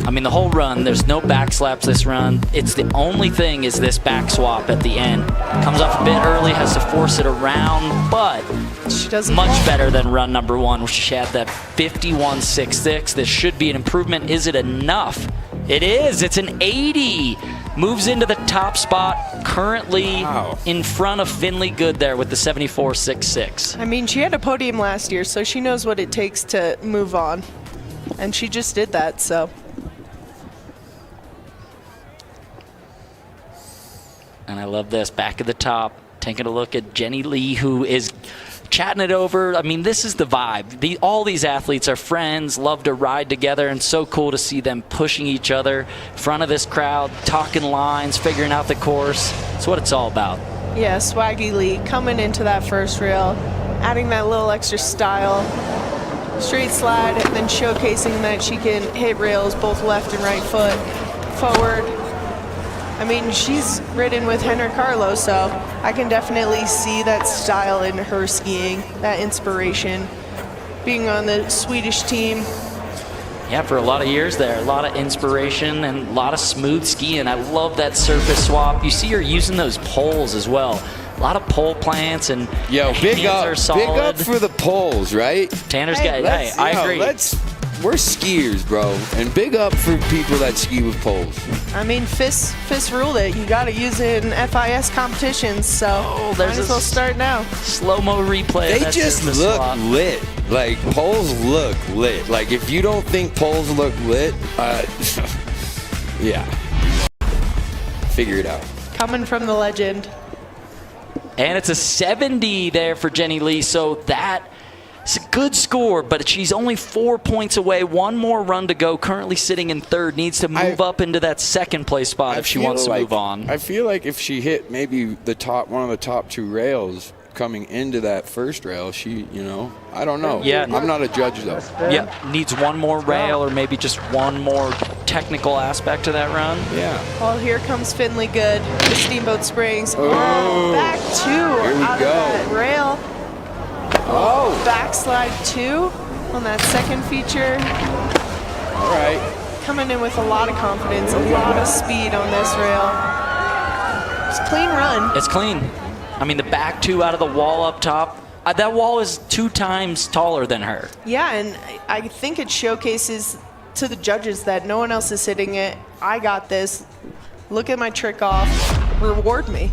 I mean, the whole run, there's no back slaps this run. It's the only thing is this back swap at the end. Comes off a bit early, has to force it around, but she doesn't much better than run number 1, where she had that 51.66. This should be an improvement. Is it enough? It is. It's an 80. Moves into the top spot, currently in front of Finley Good there with the 74.66. I mean, she had a podium last year, so she knows what it takes to move on. And she just did that, so. And I love this, back at the top, taking a look at Jenny Lee, who is chatting it over. I mean, this is the vibe. All these athletes are friends, love to ride together, and so cool to see them pushing each other in front of this crowd, talking lines, figuring out the course. That's what it's all about. Yeah, Swaggy Lee coming into that first rail, adding that little extra style. Straight slide, and then showcasing that she can hit rails both left and right foot forward. I mean, she's ridden with Henrik Carlo, so I can definitely see that style in her skiing, that inspiration. Being on the Swedish team. Yeah, for a lot of years there, a lot of inspiration and a lot of smooth skiing. I love that surface swap. You see her using those poles as well. A lot of pole plants and big up for the poles, right? Tanner's got. Hey, I agree. We're skiers, bro, and big up for people that ski with poles. I mean, FIS ruled it. You got to use it in FIS competitions, so might as well start now. Slow-mo replay. They just look lit. Like, poles look lit. Like, if you don't think poles look lit, yeah, figure it out. Coming from the legend. And it's a 70 there for Jenny Lee, so that's a good score, but she's only 4 points away. One more run to go, currently sitting in third, needs to move up into that second place spot if she wants to move on. I feel like if she hit maybe one of the top 2 rails coming into that first rail, I don't know. Yeah, I'm not a judge though. Yeah, needs one more rail or maybe just one more technical aspect to that run. Yeah. Well, here comes Finley Good, the Steamboat Springs. Oh, back 2 out of that rail. Oh, backslide 2 on that second feature. All right. Coming in with a lot of confidence, a lot of speed on this rail. It's a clean run. It's clean. I mean, the back 2 out of the wall up top, that wall is 2 times taller than her. Yeah, and I think it showcases to the judges that no one else is hitting it. I got this. Look at my trick off. Reward me.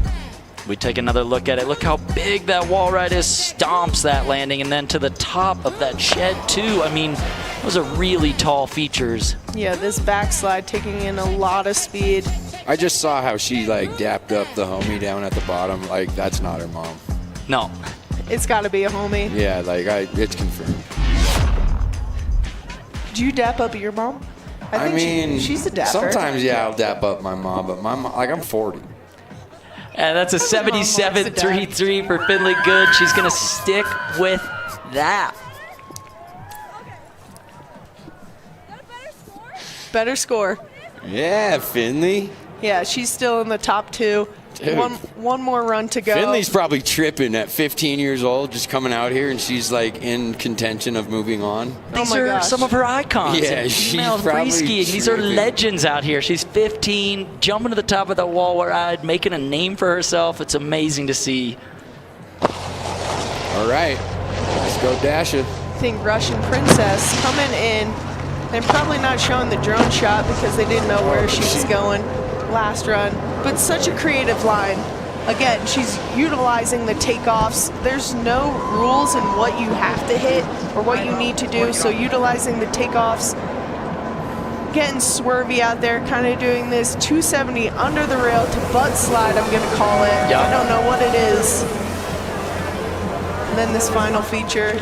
We take another look at it. Look how big that wall ride is. Stomps that landing, and then to the top of that shed too. I mean, those are really tall features. Yeah, this backslide taking in a lot of speed. I just saw how she dapped up the homie down at the bottom. Like, that's not her mom. No. It's got to be a homie. Yeah, it's confirmed. Do you dap up your mom? I mean, she's a dapper. Sometimes, yeah, I'll dap up my mom, but my mom, I'm 40. And that's a 77.33 for Finley Good. She's going to stick with that. Better score. Yeah, Finley. Yeah, she's still in the top 2. Dude. One more run to go. Finley's probably tripping at 15 years old, just coming out here, and she's in contention of moving on. These are some of her icons. Yeah, she's probably free skiing. These are legends out here. She's 15, jumping to the top of that wall ride, making a name for herself. It's amazing to see. All right, let's go Dasha. I think Russian Princess coming in and probably not showing the drone shot because they didn't know where she was going last run, but such a creative line. Again, she's utilizing the takeoffs. There's no rules in what you have to hit or what you need to do, so utilizing the takeoffs, getting swervy out there, kind of doing this 270 under the rail to butt slide, I'm gonna call it. Yep. I don't know what it is. And then this final feature,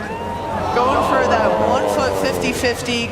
going for that 1 foot 50-50.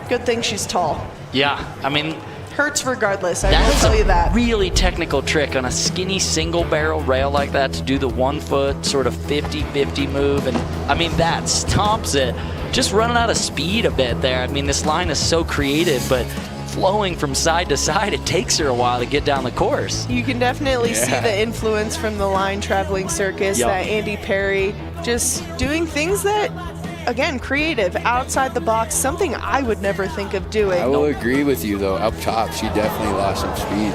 Good thing she's tall. Yeah, I mean, hurts regardless, I will tell you that. Really technical trick on a skinny single barrel rail like that to do the 1 foot sort of 50-50 move. And I mean, that stomps it. Just running out of speed a bit there. I mean, this line is so creative, but flowing from side to side, it takes her a while to get down the course. You can definitely see the influence from the line traveling circus, that Andy Perry, just doing things that, again, creative, outside the box, something I would never think of doing. I will agree with you, though. Up top, she definitely lost some speed.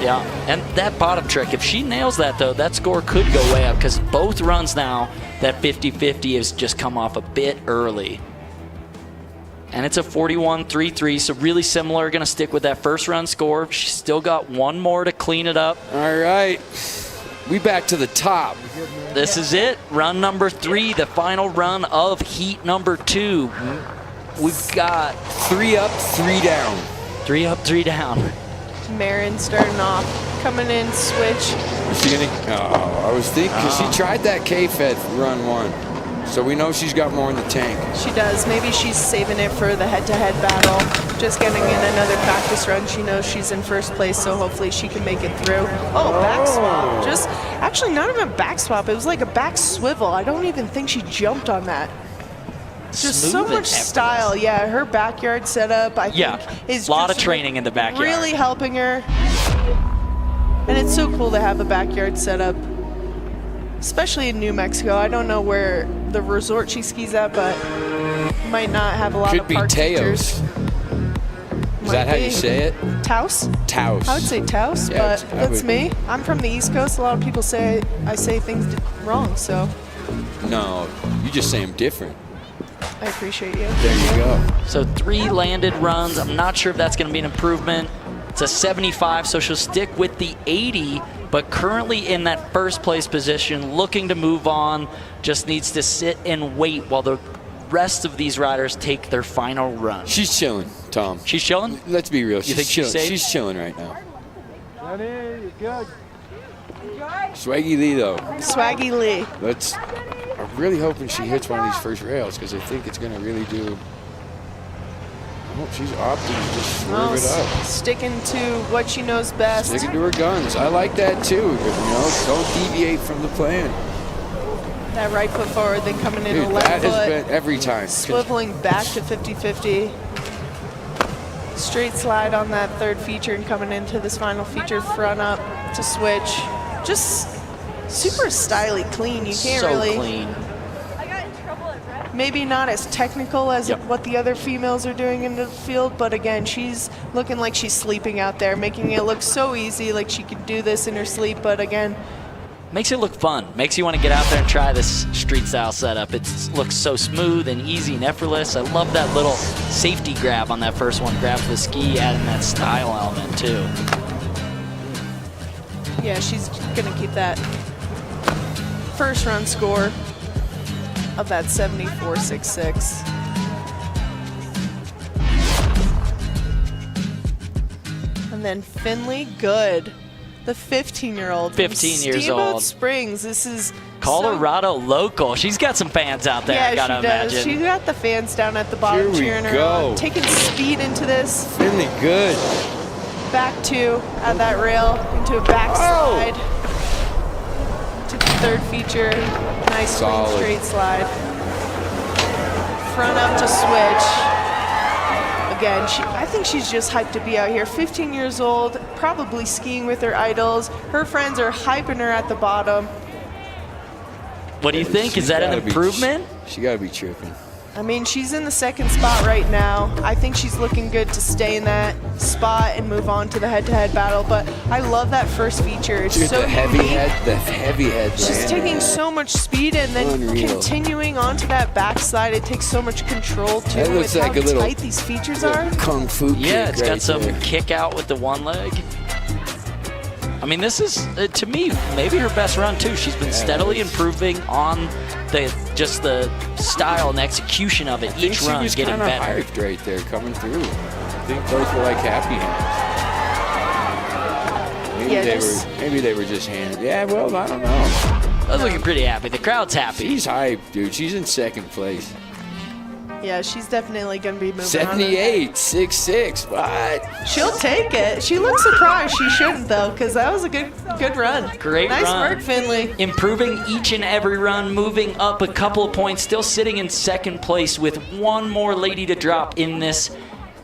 Yeah, and that bottom trick, if she nails that, though, that score could go way up because both runs now, that 50-50 has just come off a bit early. And it's a 41-3-3, so really similar. Going to stick with that first run score. She's still got one more to clean it up. All right. We back to the top. This is it. Run number 3, the final run of heat number 2. We've got 3 up, 3 down. 3 up, 3 down. Marion starting off, coming in, switch. Is she gonna? Oh, I was thinking, because she tried that K-Fed run 1. So we know she's got more in the tank. She does. Maybe she's saving it for the head-to-head battle. Just getting in another practice run. She knows she's in first place, so hopefully she can make it through. Oh, back swap. Just, actually not even back swap. It was like a back swivel. I don't even think she jumped on that. Just Smooth so much style. Yeah, her backyard setup, I think, is a lot of just training in the backyard. really helping her. And it's so cool to have a backyard setup, especially in New Mexico. I don't know where the resort she skis at, but might not have a lot of park features. Is that how you say it? Taos? Taos. I would say Taos, Yeah, but that's me. I'm from the East Coast. A lot of people say I say things wrong, so. No, you just say them different. I appreciate you. There you go. So 3 landed runs. I'm not sure if that's going to be an improvement. It's a 75, so she'll stick with the 80, but currently in that first place position, looking to move on, just needs to sit and wait while the rest of these riders take their final run. She's chilling, Tom. She's chilling? Let's be real. You think she's safe? She's chilling right now. Johnny, you're good. Swaggy Lee, though. Swaggy Lee. I'm really hoping she hits one of these first rails because I think it's going to really do. Oh, she's opting to just swerve it up. Sticking to what she knows best. Sticking to her guns. I like that too. You know, don't deviate from the plan. That right foot forward, then coming in Dude, 11 that foot. has been every time. Swiveling back to 50-50. Straight slide on that third feature and coming into this final feature, front up to switch. Just super stylish, clean. You can't really. So clean. Maybe not as technical as what the other females are doing in the field, but again, she's looking like she's sleeping out there, making it look so easy, like she could do this in her sleep, but again. Makes it look fun. Makes you want to get out there and try this street style setup. It looks so smooth and easy and effortless. I love that little safety grab on that first one. Grab the ski, adding that style element too. Yeah, she's gonna keep that first run score of that 74.66. And then Finley Good, the 15-year-old. 15 years Steamboat old. Springs. This is Colorado local. She's got some fans out there, yeah, I gotta she does. imagine. She's got the fans down at the bottom Here we cheering her go. on. Taking speed into this. Finley Good. Back 2 at that rail into a backslide. To the third feature. Nice clean straight slide. Front up to switch. Again, I think she's just hyped to be out here. 15 years old, probably skiing with her idols. Her friends are hyping her at the bottom. What do you think? Is that an improvement? She got to be tripping. I mean, she's in the second spot right now. I think she's looking good to stay in that spot and move on to the head-to-head battle, but I love that first feature. It's Dude, so the heavy head. She's taking so much speed and then continuing onto that backside. It takes so much control too. That looks with like how a little tight these features are. Kung fu kick. Yeah, it's got right some there. kick out with the one leg. I mean, this is, to me, maybe her best run, too. She's been steadily improving on the style and execution of it. Each run is getting better. Hyped right there, coming through. I think those were like happy hands. Maybe they were just hands. Yeah, well, I don't know. I was looking pretty happy. The crowd's happy. She's hyped, dude. She's in second place. Yeah, she's definitely going to be moving 78, 6'6", what? She'll take it. She looks surprised. She shouldn't, though, because that was a good run. Great nice run. work, Finley. Improving each and every run, moving up a couple of points, still sitting in second place with one more lady to drop in this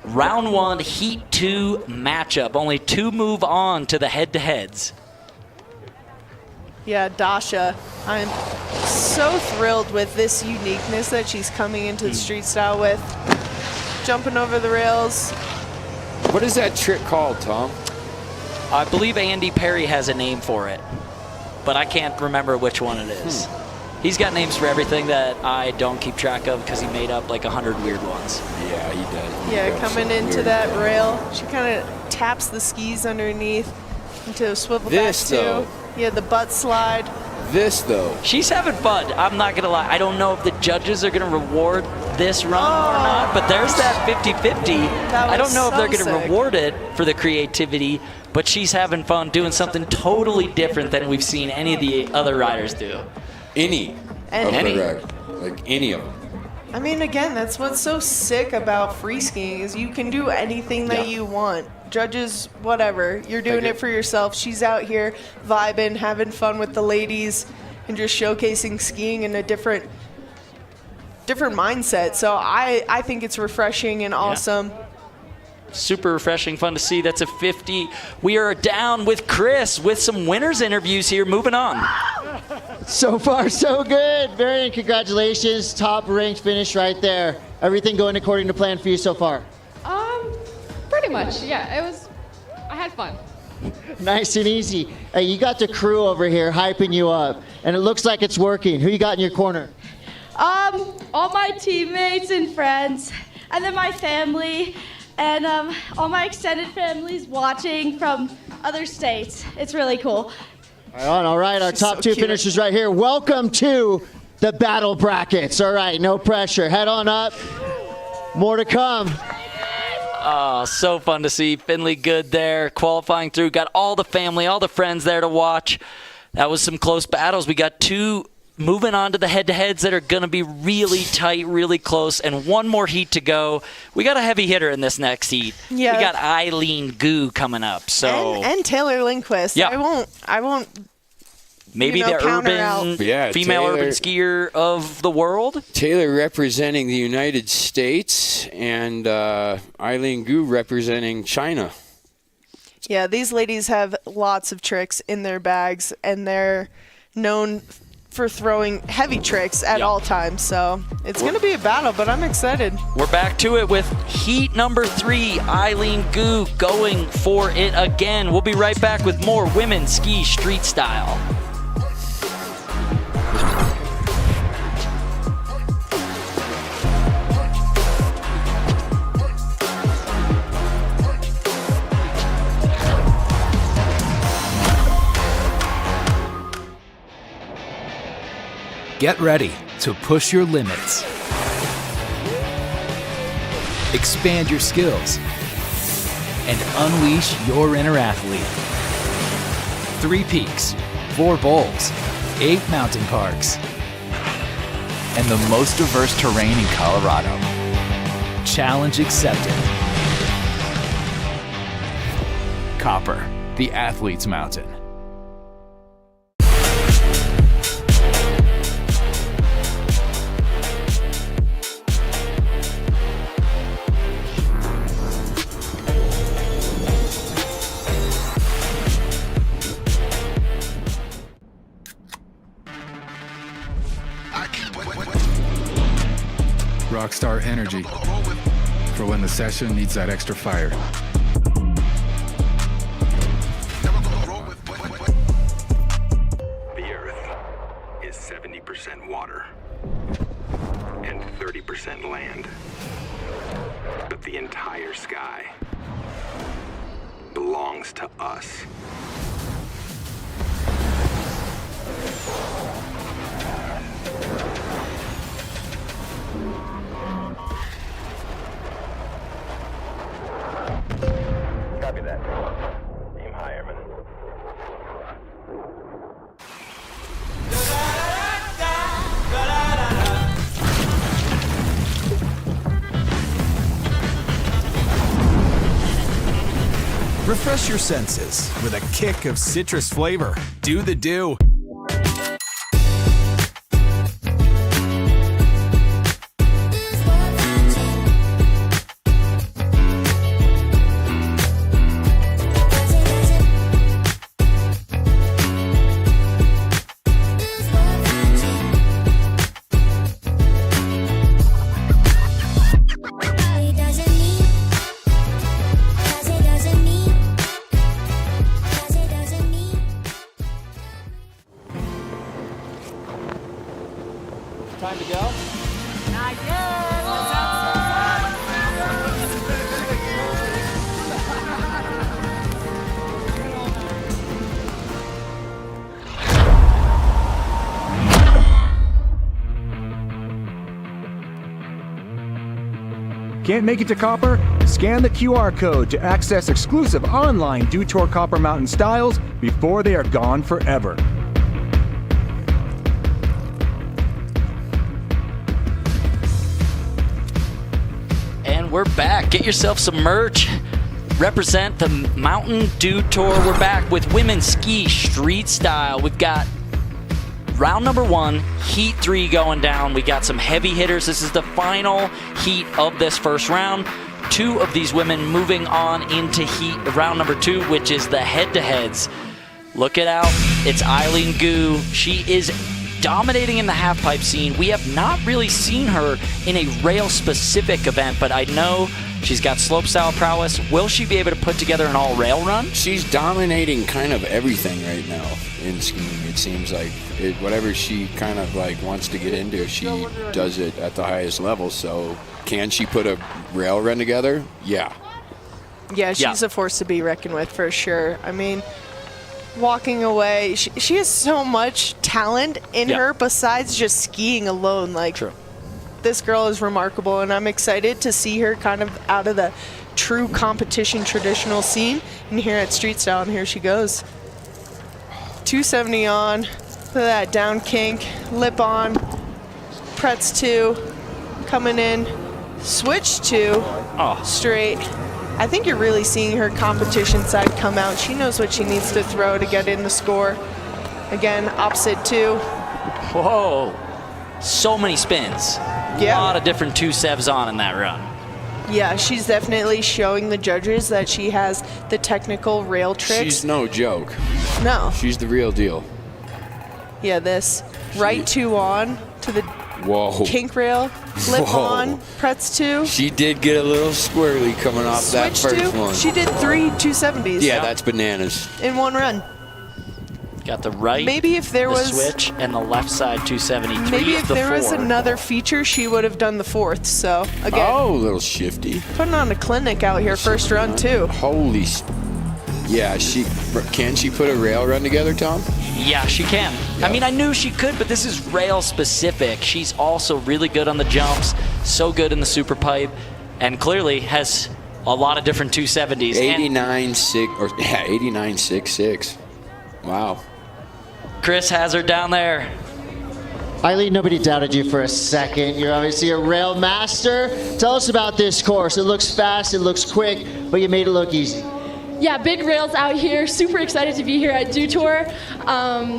round 1 Heat 2 matchup. Only 2 move on to the head-to-heads. Yeah, Dasha. I'm so thrilled with this uniqueness that she's coming into the street style with. Jumping over the rails. What is that trick called, Tom? I believe Andy Perry has a name for it, but I can't remember which one it is. He's got names for everything that I don't keep track of because he made up like 100 weird ones. Yeah, he does. Yeah, coming into that rail. She kind of taps the skis underneath into a swivel back too. Yeah, the butt slide. This, though. She's having fun. I'm not going to lie. I don't know if the judges are going to reward this run or not, but there's that 50-50. I don't know if they're going to reward it for the creativity, but she's having fun doing something totally different than we've seen any of the other riders do. Any of them. I mean, again, that's what's so sick about free skiing is you can do anything that you want. Judges, whatever. You're doing it for yourself. She's out here vibing, having fun with the ladies, and just showcasing skiing in a different mindset. So I think it's refreshing and awesome. Super refreshing, fun to see. That's a 50. We are down with Chris with some winners interviews here. Moving on. So far, so good. Marion, congratulations. Top ranked finish right there. Everything going according to plan for you so far? Pretty much, yeah. I had fun. Nice and easy. Hey, you got the crew over here hyping you up, and it looks like it's working. Who you got in your corner? All my teammates and friends, and then my family, and all my extended families watching from other states. It's really cool. All right, our top two finishers right here. Welcome to the battle brackets. All right, no pressure. Head on up. More to come. Oh, so fun to see. Finley good there, qualifying through. Got all the family, all the friends there to watch. That was some close battles. We got 2 moving on to the head-to-heads that are going to be really tight, really close, and 1 more heat to go. We got a heavy hitter in this next heat. Yeah. We got Eileen Gu coming up. So and Taylor Lundquist. Yeah. I won't. Maybe the urban, female urban skier of the world. Taylor representing the United States and Eileen Gu representing China. Yeah, these ladies have lots of tricks in their bags, and they're known for throwing heavy tricks at all times. So it's going to be a battle, but I'm excited. We're back to it with heat number 3, Eileen Gu going for it again. We'll be right back with more women's ski street style. Get ready to push your limits. Expand your skills and unleash your inner athlete. 3 peaks, 4 bowls, 8 mountain parks, and the most diverse terrain in Colorado. Challenge accepted. Copper, the athlete's mountain. Rockstar energy for when the session needs that extra fire. The Earth is 70% water and 30% land. But the entire sky belongs to us. Copy that. Aim high, Airman. Refresh your senses with a kick of citrus flavor. Do the do. Time to go? Not yet. Can't make it to Copper? Scan the QR code to access exclusive online Dew Tour Copper Mountain styles before they are gone forever. And we're back. Get yourself some merch. Represent the Mountain Dew Tour. We're back with women's ski street style. We've got round number 1, heat 3 going down. We got some heavy hitters. This is the final heat of this first round. 2 of these women moving on into heat round number 2, which is the head-to-heads. Look it out. It's Eileen Gu. She is dominating in the half-pipe scene. We have not really seen her in a rail-specific event, but I know she's got slopestyle prowess. Will she be able to put together an all-rail run? She's dominating kind of everything right now in skiing. It seems like whatever she kind of like wants to get into, she does it at the highest level. So can she put a rail run together? Yeah. Yeah, she's a force to be reckoned with for sure. I mean, walking away, she has so much talent in her besides just skiing alone. Like, this girl is remarkable, and I'm excited to see her kind of out of the true competition traditional scene and here at Street Style, and here she goes. 270 on, look at that down kink, lip on, Pretz 2, coming in, switch 2, straight. I think you're really seeing her competition side come out. She knows what she needs to throw to get in the score. Again, opposite 2. Whoa, so many spins. Yeah. A lot of different 2-sevs on in that run. Yeah, she's definitely showing the judges that she has the technical rail tricks. She's no joke. No. She's the real deal. Yeah, this right 2 on to the kink rail, flip on, Pretz 2. She did get a little squirrely coming off that Switch first 2. one. She did 3 270s. Yeah, that's bananas. In one run. Got the right, maybe if there was switch, and the left side 273. Maybe if there was 4. another feature, she would have done the 4th. So again, a little shifty. Putting on a clinic out here, first run too. Holy, yeah. Can she put a rail run together, Tom? Yeah, she can. Yep. I mean, I knew she could, but this is rail specific. She's also really good on the jumps, so good in the super pipe, and clearly has a lot of different 270s. 89.66. Wow. Chris has her down there. Eileen, nobody doubted you for a second. You're obviously a rail master. Tell us about this course. It looks fast, it looks quick, but you made it look easy. Yeah, big rails out here. Super excited to be here at Dew Tour. Yeah,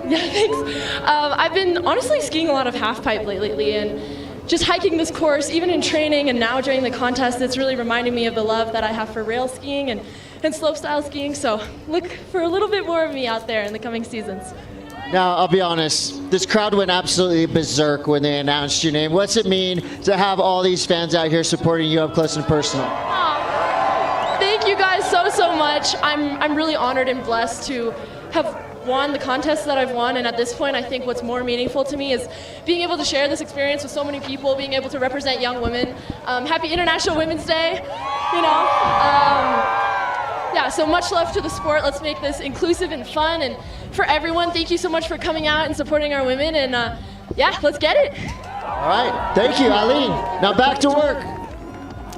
thanks. I've been honestly skiing a lot of half pipe lately, and just hiking this course, even in training and now during the contest, it's really reminding me of the love that I have for rail skiing and slopestyle skiing. So look for a little bit more of me out there in the coming seasons. Now, I'll be honest, this crowd went absolutely berserk when they announced your name. What's it mean to have all these fans out here supporting you up close and personal? Thank you guys so much. I'm really honored and blessed to have won the contest that I've won, and at this point I think what's more meaningful to me is being able to share this experience with so many people, being able to represent young women. Happy International Women's Day, you know. Yeah, so much love to the sport. Let's make this inclusive and fun, and for everyone, thank you so much for coming out and supporting our women, and yeah, let's get it. All right, thank you, Eileen. Now back to work.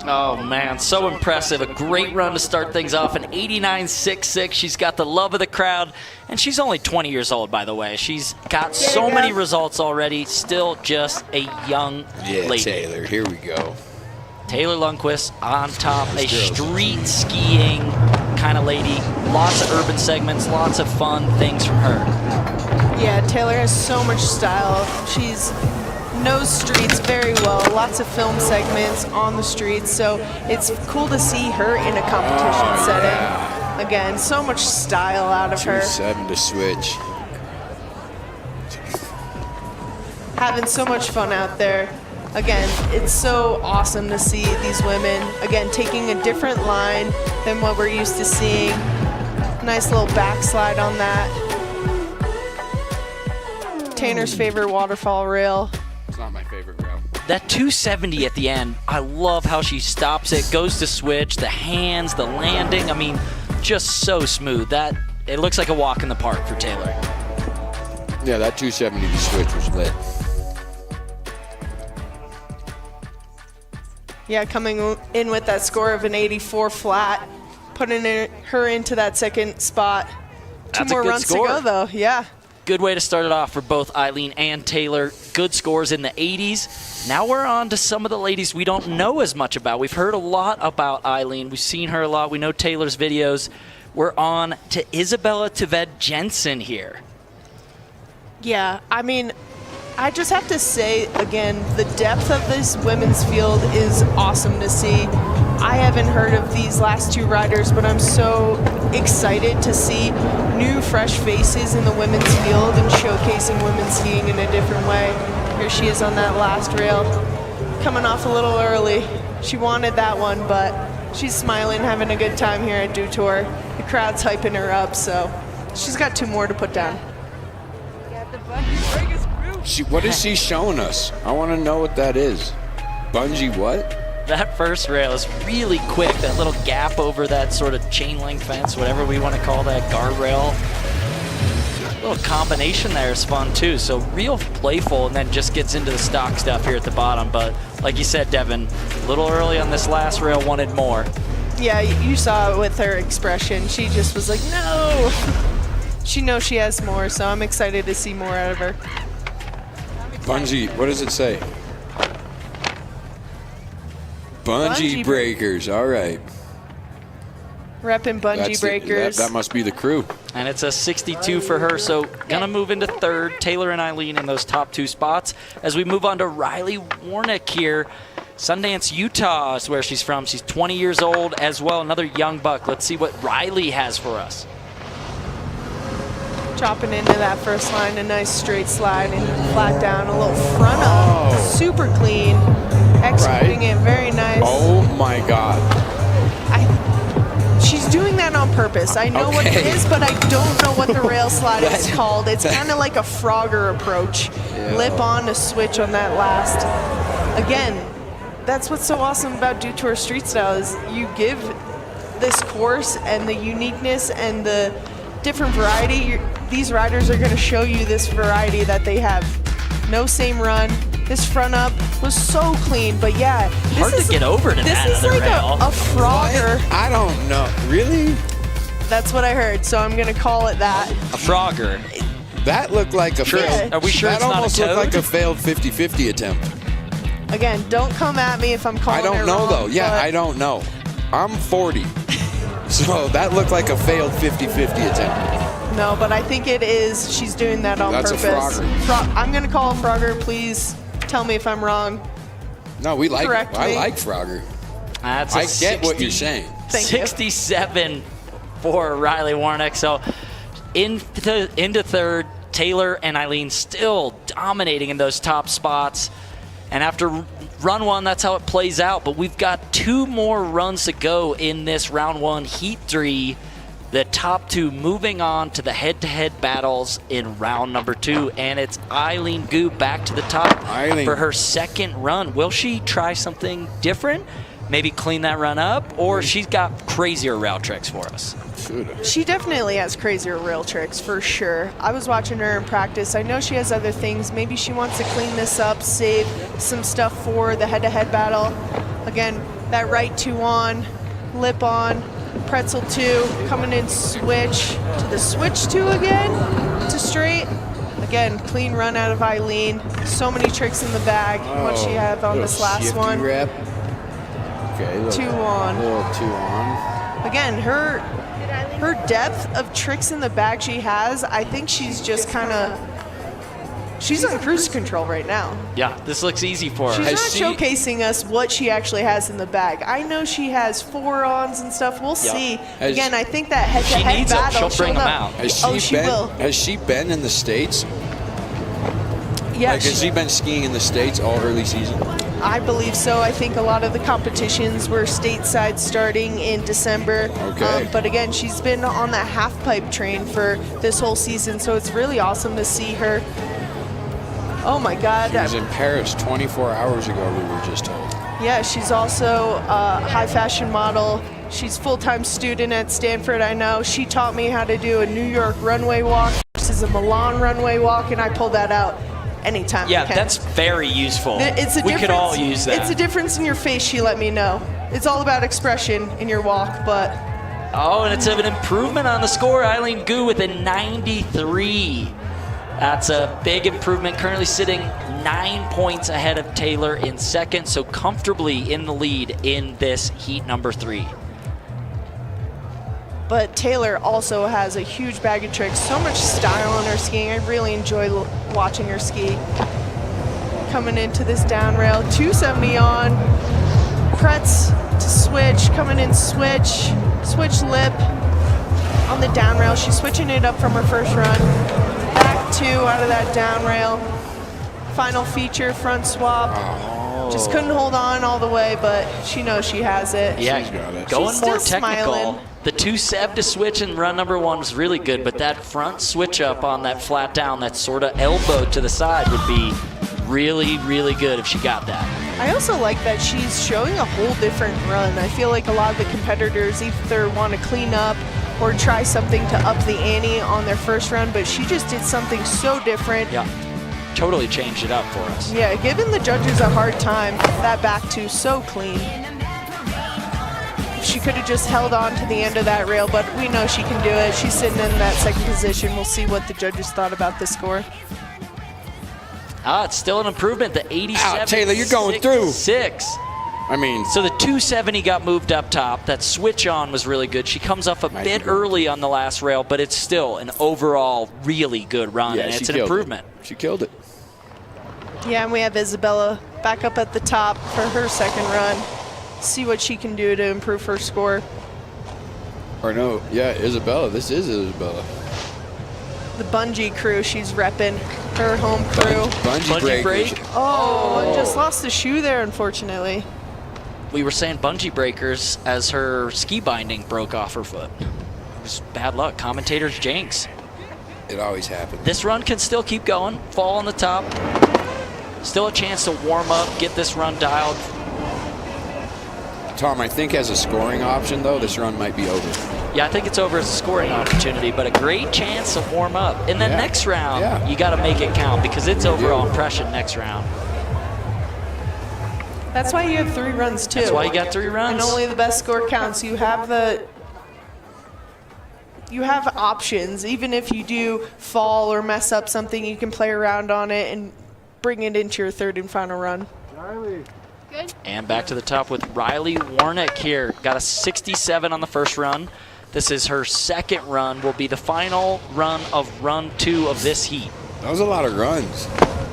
Oh man, so impressive. A great run to start things off, an 89.66. She's got the love of the crowd, and she's only 20 years old, by the way. She's got so many results already, still just a young lady. Taylor, here we go. Taylor Lundquist on top, a street skiing kind of lady. Lots of urban segments, lots of fun things from her. Yeah, Taylor has so much style. She's knows streets very well, lots of film segments on the streets, so it's cool to see her in a competition setting. Yeah. Again, so much style out of her. 2.7 to switch. Having so much fun out there. Again, it's so awesome to see these women, again, taking a different line than what we're used to seeing. Nice little backslide on that. Tanner's favorite waterfall rail. It's not my favorite rail. That 270 at the end, I love how she stops it, goes to switch, the hands, the landing, I mean, just so smooth. It looks like a walk in the park for Taylor. Yeah, that 270 to switch was lit. Yeah, coming in with that score of an 84 flat, putting her into that second spot. Two more runs to go, though. Yeah. Good way to start it off for both Eileen and Taylor. Good scores in the 80s. Now we're on to some of the ladies we don't know as much about. We've heard a lot about Eileen. We've seen her a lot. We know Taylor's videos. We're on to Isabella Tved Jensen here. Yeah, I mean, I just have to say, again, the depth of this women's field is awesome to see. I haven't heard of these last two riders, but I'm so excited to see new, fresh faces in the women's field and showcasing women's skiing in a different way. Here she is on that last rail, coming off a little early. She wanted that one, but she's smiling, having a good time here at Dew Tour. The crowd's hyping her up, so she's got two more to put down. What is she showing us? I want to know what that is. Bungee what? That first rail is really quick. That little gap over that sort of chain link fence, whatever we want to call that, guardrail. A little combination there is fun too. So real playful, and then just gets into the stock stuff here at the bottom. But like you said, Devin, a little early on this last rail, wanted more. Yeah, you saw it with her expression. She just was like, no. She knows she has more, so I'm excited to see more out of her. Bungee, what does it say? Bungee breakers, all right. Repping bungee breakers. That must be the crew. And it's a 62 for her, so gonna move into third. Taylor and Eileen in those top two spots. As we move on to Riley Warnick here. Sundance, Utah is where she's from. She's 20 years old as well, another young buck. Let's see what Riley has for us. Chopping into that first line, a nice straight slide and flat down, a little front up, super clean, executing it very nice. Oh my God. She's doing that on purpose. I know what it is, but I don't know what the rail slide is called. It's kind of like a Frogger approach. Lip on to switch on that last. Again, that's what's so awesome about Dew Tour Street Style is you give this course and the uniqueness and the different variety. These riders are going to show you this variety that they have. No same run. This front up was so clean, but yeah. Hard to get over to that This is like a Frogger. What? I don't know. Really? That's what I heard, so I'm going to call it that. A Frogger. That looked like a failed. Are we sure it's not a toad? That almost looked like a failed 50-50 attempt. Again, don't come at me if I'm calling it wrong. I don't know, though. Yeah, I don't know. I'm 40. So that looked like a failed 50-50 attempt. No, but I think it is. She's doing that on purpose. That's a Frogger. I'm going to call it Frogger. Please tell me if I'm wrong. No, I like Frogger. That's I get what you're saying. 67 for Riley Warnick. So into third, Taylor and Eileen still dominating in those top spots. And after run one, that's how it plays out. But we've got 2 more runs to go in this round 1 heat 3. The top 2 moving on to the head-to-head battles in round number 2. And it's Eileen Gu back to the top for her second run. Will she try something different? Maybe clean that run up? Or she's got crazier rail tricks for us? She definitely has crazier rail tricks, for sure. I was watching her in practice. I know she has other things. Maybe she wants to clean this up, save some stuff for the head-to-head battle. Again, that right 2 on, lip on, pretzel 2, coming in switch to the switch 2 again, to straight. Again, clean run out of Eileen. So many tricks in the bag. What she had on this last one. Rep. Okay, little, 2 on. Little 2 on. Again, her depth of tricks in the bag she has, I think she's just kind of, she's on cruise control right now. Yeah, this looks easy for her. She's not showcasing us what she actually has in the bag. I know she has 4-ons and stuff. We'll see. Again, I think that head-to-head battle, she'll bring them out. Has she been in the States? Yeah. Like, has she been skiing in the States all early season? I believe so. I think a lot of the competitions were stateside starting in December. Okay. But again, she's been on that half pipe train for this whole season, so it's really awesome to see her. Oh my God. She was in Paris 24 hours ago, we were just told. Yeah, she's also a high fashion model. She's full-time student at Stanford, I know. She taught me how to do a New York runway walk versus a Milan runway walk, and I pulled that out anytime I can. That's very useful. We could all use that. It's a difference in your face, she let me know. It's all about expression in your walk, but... Oh, and it's an improvement on the score. Eileen Gu with a 93. That's a big improvement. Currently sitting 9 points ahead of Taylor in second, so comfortably in the lead in this heat number 3. But Taylor also has a huge bag of tricks, so much style in her skiing. I really enjoy watching her ski. Coming into this down rail, 270 on, pretz to switch, coming in switch lip on the down rail. She's switching it up from her first run. Back 2 out of that down rail. Final feature, front swap. Just couldn't hold on all the way, but she knows she has it. Yeah, She's got it. Going She's more still technical. smiling. The 2-7 to switch in run number 1 was really good, but that front switch up on that flat down, that sort of elbow to the side would be really, really good if she got that. I also like that she's showing a whole different run. I feel like a lot of the competitors either want to clean up or try something to up the ante on their first run, but she just did something so different. Yeah, totally changed it up for us. Yeah, giving the judges a hard time. That back 2 so clean. She could have just held on to the end of that rail, but we know she can do it. She's sitting in that second position. We'll see what the judges thought about this score. It's still an improvement. The 87. Taylor, you're going through. 6. I mean, so the 270 got moved up top. That switch on was really good. She comes off a bit early on the last rail, but it's still an overall really good run, and it's an improvement. She killed it. Yeah, and we have Isabella back up at the top for her second run. See what she can do to improve her score. Or no, yeah, Isabella. This is Isabella. The bungee crew, she's repping her home crew. Bungee break. Oh, just lost the shoe there, unfortunately. We were saying bungee breakers as her ski binding broke off her foot. It was bad luck. Commentators jinx. It always happens. This run can still keep going. Fall on the top. Still a chance to warm up, get this run dialed. Tom, I think as a scoring option, though, this run might be over. Yeah, I think it's over as a scoring opportunity, but a great chance to warm up. And then next round, you got to make it count because it's overall impression next round. That's why you have 3 runs, too. That's why you got 3 runs. And only the best score counts. You have options. Even if you do fall or mess up something, you can play around on it and bring it into your third and final run. Good. And back to the top with Riley Warnick here. Got a 67 on the first run. This is her second run. Will be the final run of run 2 of this heat. That was a lot of runs.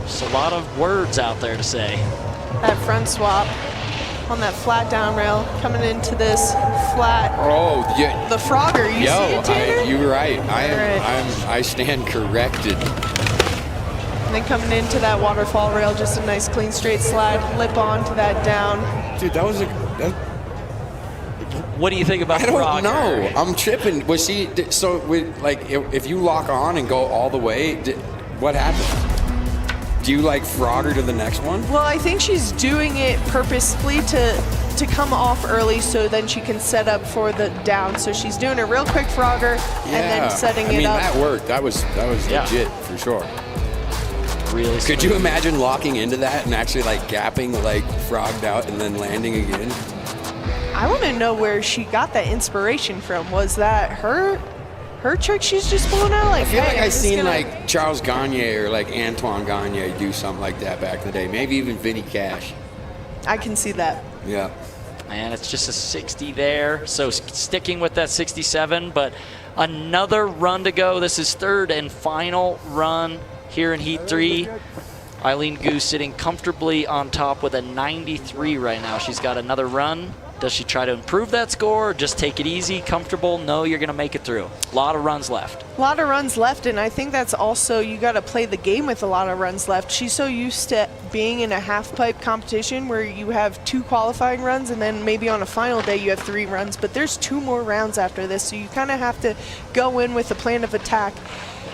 Just a lot of words out there to say. That front swap. on that flat down rail, coming into this flat. Oh, yeah. The Frogger, you see it, Tanner? You're right. I stand corrected. And then coming into that waterfall rail, just a nice clean straight slide, lip on to that down. Dude, that was What do you think about I don't Frogger? know. I'm tripping. Was she, so like if you lock on and go all the way, what happens? Do you like Frogger to the next one? Well, I think she's doing it purposefully to come off early so then she can set up for the down. So she's doing a real quick Frogger and then setting it up. that worked. That was legit for sure. Really Could you imagine locking into that and actually like gapping, like frogged out and then landing again? I want to know where she got that inspiration from. Was that her trick she's just pulling out? Like, I feel like I'm I've seen gonna... like Charles Gagne or like Antoine Gagne do something like that back in the day. Maybe even Vinny Cash. I can see that. Yeah. And it's just a 60 there, so sticking with that 67, but another run to go. This is third and final run here in Heat 3. Eileen Gu sitting comfortably on top with a 93 right now. She's got another run. Does she try to improve that score or just take it easy, comfortable? No, you're going to make it through. A lot of runs left. A lot of runs left, and I think that's also, you got to play the game with a lot of runs left. She's so used to being in a half-pipe competition where you have 2 qualifying runs, and then maybe on a final day you have 3 runs, but there's 2 more rounds after this, so you kind of have to go in with a plan of attack.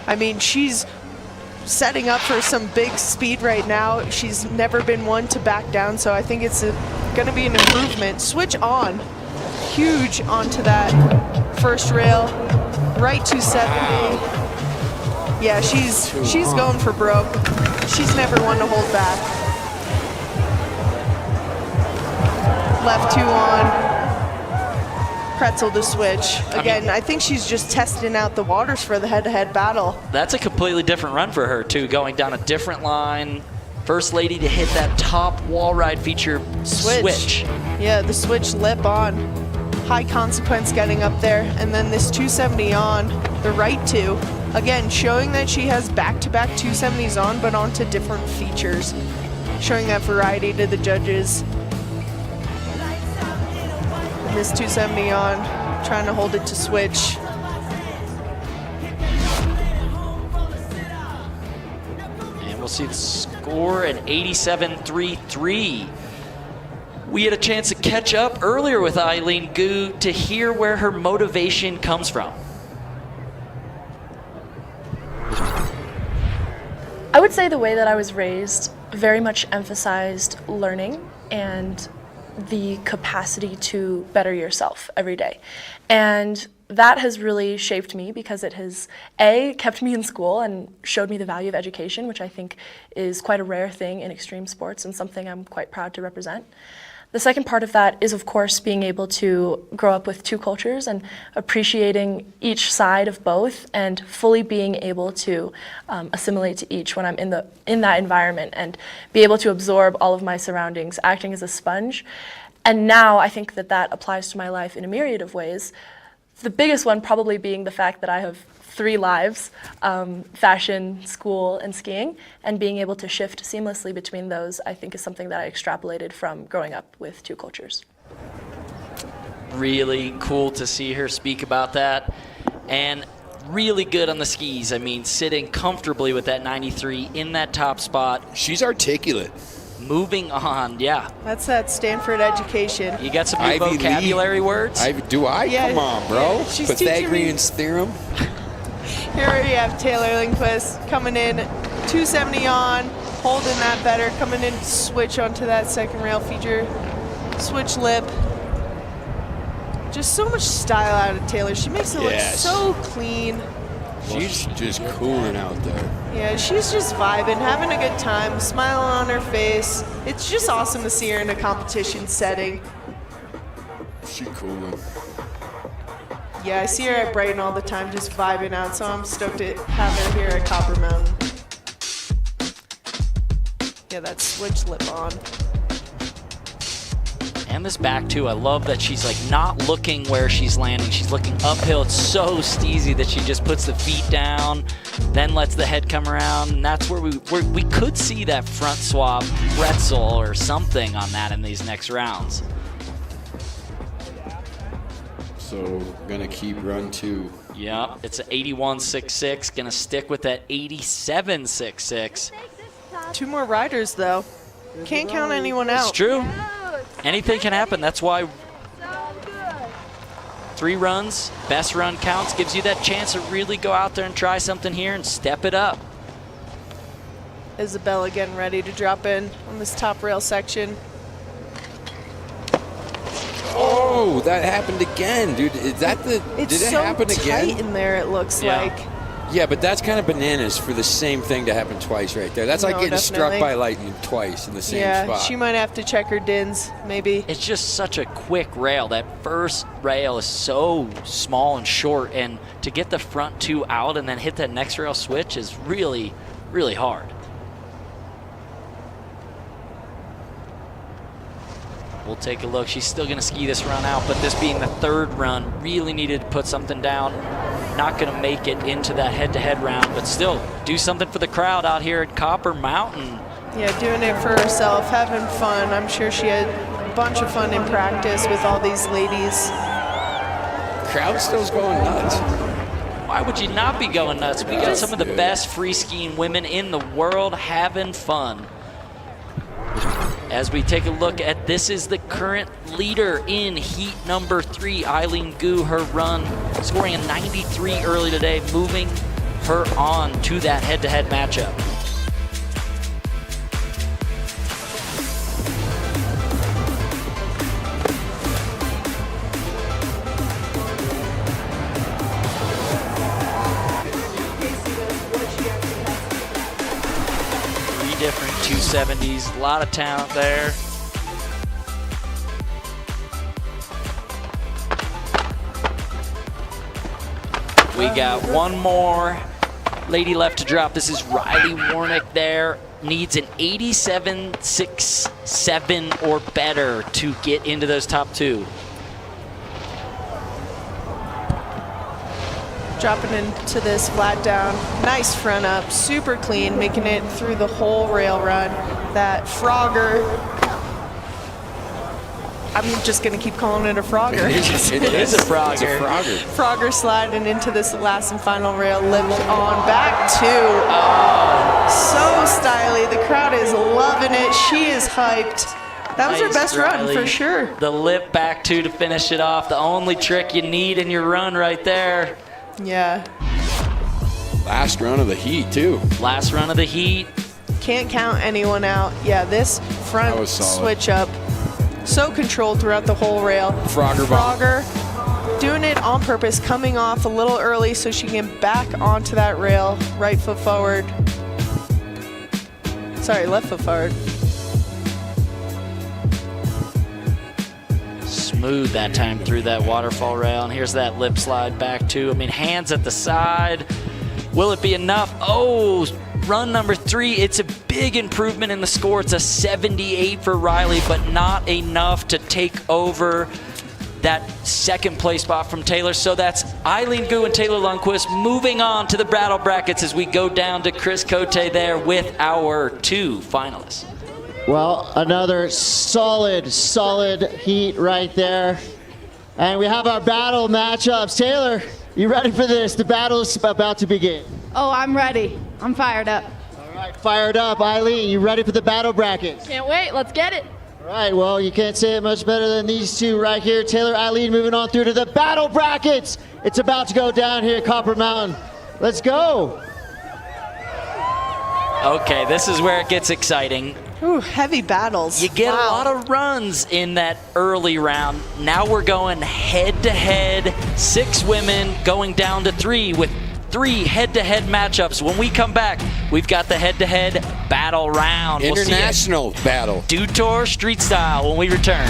I mean, she's setting up for some big speed right now. She's never been one to back down, so I think it's going to be an improvement. Switch on, huge onto that first rail, right 270. Yeah, she's going for broke. She's never one to hold back. Left 2 on. Pretzel to switch. Again, I think she's just testing out the waters for the head-to-head battle. That's a completely different run for her, too, going down a different line. First lady to hit that top wall ride feature switch. Yeah, the switch lip on. High consequence getting up there. And then this 270 on, the right 2. Again, showing that she has back-to-back 270s on, but onto different features. Showing that variety to the judges. This 270 on, trying to hold it to switch. And we'll see the score at 87.33. We had a chance to catch up earlier with Eileen Gu to hear where her motivation comes from. I would say the way that I was raised very much emphasized learning and the capacity to better yourself every day. And that has really shaped me because it has, A, kept me in school and showed me the value of education, which I think is quite a rare thing in extreme sports and something I'm quite proud to represent. The second part of that is, of course, being able to grow up with 2 cultures and appreciating each side of both and fully being able to assimilate to each when I'm in that environment and be able to absorb all of my surroundings, acting as a sponge. And now I think that applies to my life in a myriad of ways. The biggest one probably being the fact that I have 3 lives, fashion, school, and skiing, and being able to shift seamlessly between those, I think is something that I extrapolated from growing up with 2 cultures. Really cool to see her speak about that. And really good on the skis. I mean, sitting comfortably with that 93 in that top spot. She's articulate. Moving on, yeah. That's that Stanford education. You got some new vocabulary words? Do I? Yeah, come on, bro. yeah, she's Pythagorean's theorem. Here we have Taylor Lundquist coming in, 270 on, holding that better, coming in to switch onto that second rail feature, switch lip. Just so much style out of Taylor. She makes it look so clean. She's just cooling out there. Yeah, she's just vibing, having a good time, smiling on her face. It's just awesome to see her in a competition setting. She's cooling. Yeah, I see her at Brighton all the time, just vibing out, so I'm stoked to have her here at Copper Mountain. Yeah, that switch lip on. And this back too, I love that she's like not looking where she's landing. She's looking uphill. It's so steezy that she just puts the feet down, then lets the head come around. And that's where we could see that front swap pretzel or something on that in these next rounds. So gonna keep run 2. Yeah, it's an 81.66. Gonna stick with that 87.66. 2 more riders though. Can't count anyone out. It's true. Anything can happen. That's why 3 runs, best run counts, gives you that chance to really go out there and try something here and step it up. Isabella getting ready to drop in on this top rail section. Oh, that happened again, dude. Is that the? It's did it so happen again? tight in there. It looks like. Yeah, but that's kind of bananas for the same thing to happen twice right there. That's like getting struck by lightning twice in the same spot. Yeah, she might have to check her DINs, maybe. It's just such a quick rail. That first rail is so small and short, and to get the front 2 out and then hit that next rail switch is really, really hard. We'll take a look. She's still going to ski this run out, but this being the 3rd run, really needed to put something down. Not going to make it into that head-to-head round, but still do something for the crowd out here at Copper Mountain. Yeah, doing it for herself, having fun. I'm sure she had a bunch of fun in practice with all these ladies. Crowd still's going nuts. Why would you not be going nuts? We got some of the best free skiing women in the world having fun. As we take a look at, this is the current leader in heat number 3, Eileen Gu, her run, scoring a 93 early today, moving her on to that head-to-head matchup. Different 270s, a lot of talent there. We got one more lady left to drop. This is Riley Warnick there. Needs an 87.67 or better to get into those top 2. Dropping into this flat down, nice front up, super clean, making it through the whole rail run. That Frogger, I'm just gonna keep calling it a Frogger. It is a Frogger. It's a Frogger. Frogger sliding into this last and final rail, lift on back 2. So stylish, the crowd is loving it. She is hyped. That was her best run for sure. The lip back 2 to finish it off. The only trick you need in your run right there. Yeah. Last run of the heat, too. Last run of the heat. Can't count anyone out. Yeah, this front switch up, so controlled throughout the whole rail. Frogger doing it on purpose, coming off a little early so she can get back onto that rail. Right foot forward. Sorry, left foot forward. Smooth that time through that waterfall rail, and here's that lip slide back 2. I mean, hands at the side. Will it be enough? Oh, run number 3. It's a big improvement in the score. It's a 78 for Riley, but not enough to take over that 2nd place spot from Taylor. So that's Eileen Gu and Taylor Lundquist moving on to the battle brackets as we go down to Chris Cote there with our 2 finalists. Well, another solid heat right there. And we have our battle matchups. Taylor, you ready for this? The battle is about to begin. Oh, I'm ready. I'm fired up. All right, fired up. Eileen, you ready for the battle brackets? Can't wait. Let's get it. All right, well, you can't say it much better than these 2 right here. Taylor, Eileen, moving on through to the battle brackets. It's about to go down here at Copper Mountain. Let's go. Okay, this is where it gets exciting. Ooh, heavy battles. You get a lot of runs in that early round. Now we're going head-to-head, 6 women going down to 3 with 3 head-to-head matchups. When we come back, we've got the head-to-head battle round. International battle. Dew Tour Street Style when we return.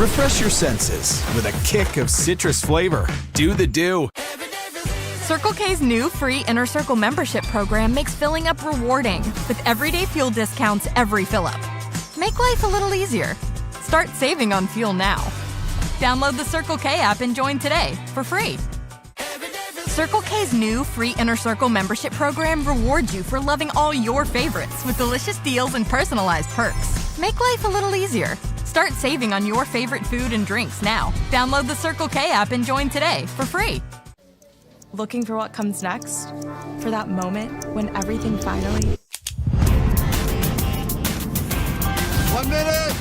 Refresh your senses with a kick of citrus flavor. Do the do. Circle K's new free Inner Circle membership program makes filling up rewarding with everyday fuel discounts every fill-up. Make life a little easier. Start saving on fuel now. Download the Circle K app and join today for free. Circle K's new free Inner Circle membership program rewards you for loving all your favorites with delicious deals and personalized perks. Make life a little easier. Start saving on your favorite food and drinks now. Download the Circle K app and join today for free. Looking for what comes next? For that moment when everything finally... 1 minute!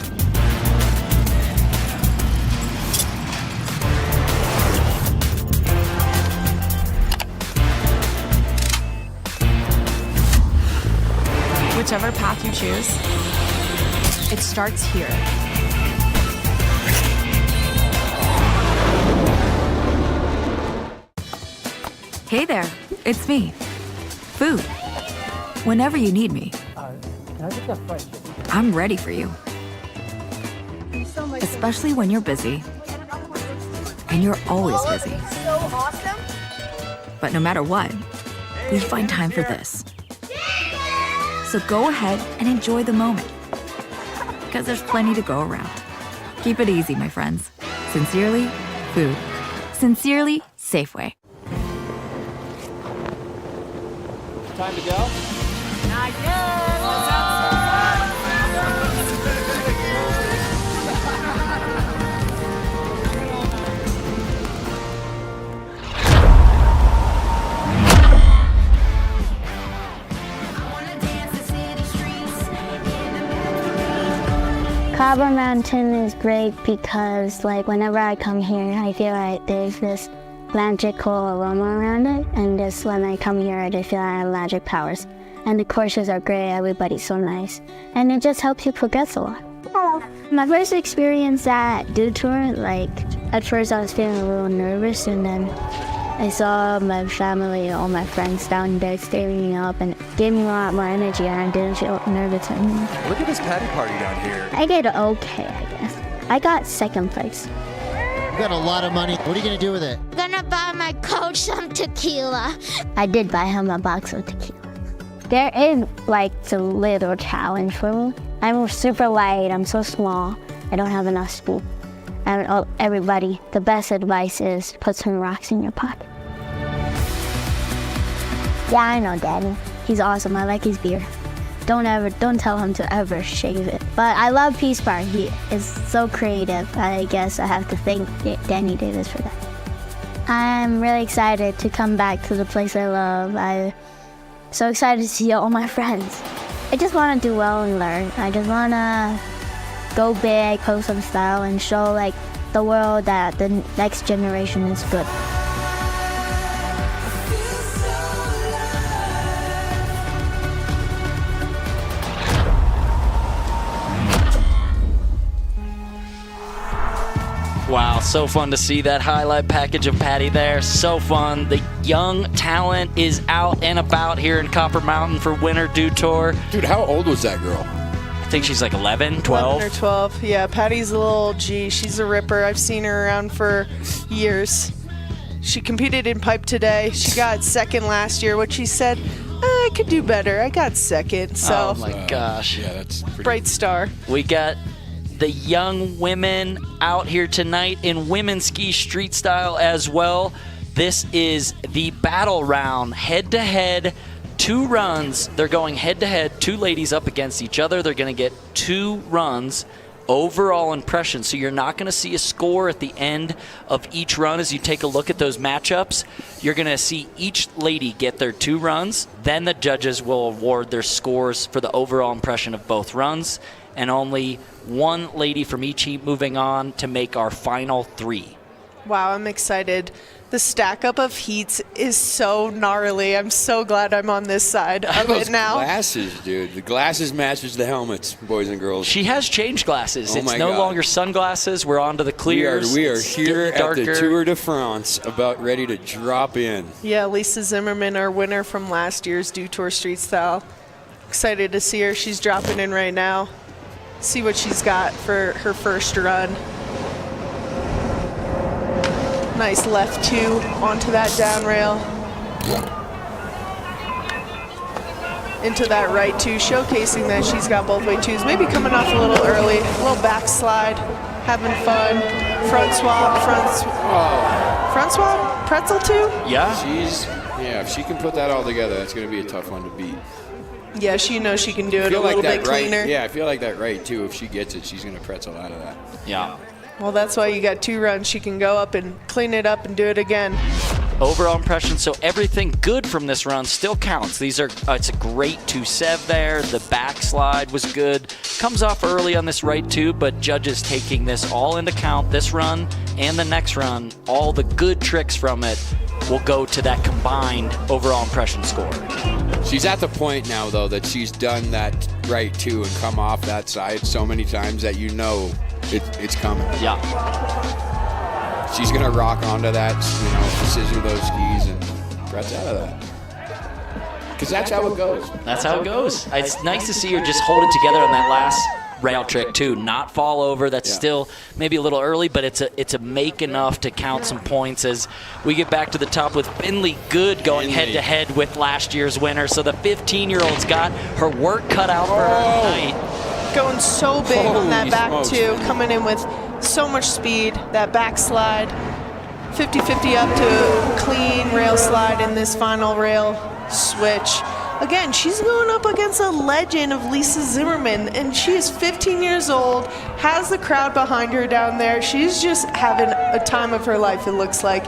Whichever path you choose, it starts here. Hey there, it's me. Food. Whenever you need me, Can I get that fried chicken? I'm ready for you. Especially when you're busy. And you're always busy. So awesome. But no matter what, we find time for this. So go ahead and enjoy the moment. Because there's plenty to go around. Keep it easy, my friends. Sincerely, Food. Sincerely, Safeway. Time to go? Not yet. Cobble Mountain is great because, like, whenever I come here, I feel like there's this magical aroma around it, and just when I come here, I just feel I have magic powers. And the courses are great, everybody's so nice, and it just helps you progress a lot. Hello. My first experience at Dew Tour, like, at first I was feeling a little nervous, and then I saw my family, all my friends down there staring me up, and it gave me a lot more energy, and I didn't feel nervous anymore. Look at this patty party down here. I did okay, I guess. I got second place. You got a lot of money. What are you going to do with it? I'm gonna buy my coach some tequila. I did buy him a box of tequila. There is, like, a little challenge for me. I'm super light, I'm so small, I don't have enough spoon. And everybody, the best advice is put some rocks in your pocket. Yeah, I know Daddy. He's awesome. I like his beard. Don't tell him to ever shave it. But I love Peace Bar. He is so creative. I guess I have to thank Danny Davis for that. I'm really excited to come back to the place I love. I'm so excited to see all my friends. I just want to do well and learn. I just want to go big, post some style, and show, like, the world that the next generation is good. Wow, so fun to see that highlight package of Patty there. So fun. The young talent is out and about here in Copper Mountain for Winter Dew Tour. Dude, how old was that girl? I think she's like 11, 12. 11 or 12. Yeah, Patty's a little G. She's a ripper. I've seen her around for years. She competed in pipe today. She got second last year, which she said, I could do better. I got second. So, oh my gosh. Yeah, that's pretty bright star. We got the young women out here tonight in women's ski street style as well. This is the battle round, head-to-head. 2 runs. They're going head-to-head, 2 ladies up against each other. They're going to get 2 runs, overall impression. So you're not going to see a score at the end of each run as you take a look at those matchups. You're going to see each lady get their 2 runs. Then the judges will award their scores for the overall impression of both runs. And only 1 lady from each heat moving on to make our final 3. Wow, I'm excited. The stack up of heats is so gnarly. I'm so glad I'm on this side of it now. Glasses, dude. The glasses matches the helmets, boys and girls. She has changed glasses. Oh it's my no God. longer sunglasses. We're on to the clears. We are It's here getting at the darker. Tour de France, about ready to drop in. Yeah, Lisa Zimmermann, our winner from last year's Dew Tour Street Style. Excited to see her. She's dropping in right now. See what she's got for her first run. Nice left 2 onto that down rail. Into that right 2, showcasing that she's got both way 2s. Maybe coming off a little early, a little backslide, having fun. Front swap, front swap, pretzel 2? Yeah. If she can put that all together, that's going to be a tough one to beat. Yeah, she knows she can do it a little bit cleaner. Yeah, I feel like that right, too. If she gets it, she's going to pretzel out of that. Yeah. Well, that's why you got 2 runs. She can go up and clean it up and do it again. Overall impression, so everything good from this run still counts. These are, it's a great 2-7 there. The backslide was good. Comes off early on this right 2, but judges taking this all into account, this run and the next run, all the good tricks from it will go to that combined overall impression score. She's at the point now, though, that she's done that right 2 and come off that side so many times that you know it's coming. Yeah. She's going to rock onto that, scissor those skis and press out of that. Because that's how it goes. That's how it goes. It's nice to see her just hold it together on that last rail trick, too. Not fall over. That's still maybe a little early, but it's a make enough to count some points as we get back to the top with Finley Good going head-to-head with last year's winner. So the 15-year-old's got her work cut out for her tonight. Going so big on that back 2, coming in with so much speed, that backslide, 50-50 up to clean rail slide in this final rail switch. Again, she's going up against a legend of Lisa Zimmermann, and she is 15 years old, has the crowd behind her down there. She's just having a time of her life, it looks like.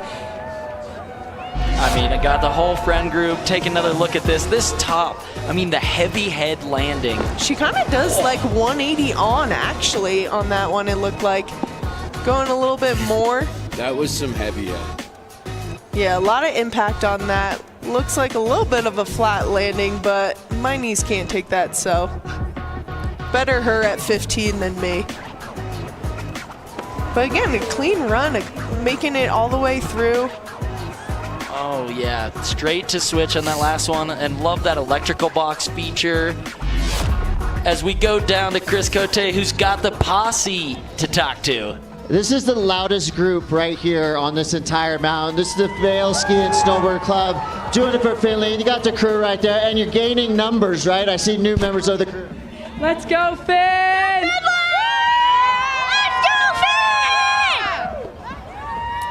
I mean, I got the whole friend group. Take another look at this. This top, I mean, the heavy head landing. She kind of does like 180 on, actually, on that one, it looked like. Going a little bit more. That was some heavy head. Yeah, a lot of impact on that. Looks like a little bit of a flat landing, but my knees can't take that, so better her at 15 than me. But again, a clean run, making it all the way through. Oh yeah, straight to switch on that last one, and love that electrical box feature. As we go down to Chris Cote, who's got the posse to talk to. This is the loudest group right here on this entire mountain. This is the Vail Ski and Snowboard Club. Doing it for Finley. You got the crew right there, and you're gaining numbers, right? I see new members of the crew. Let's go, Finn!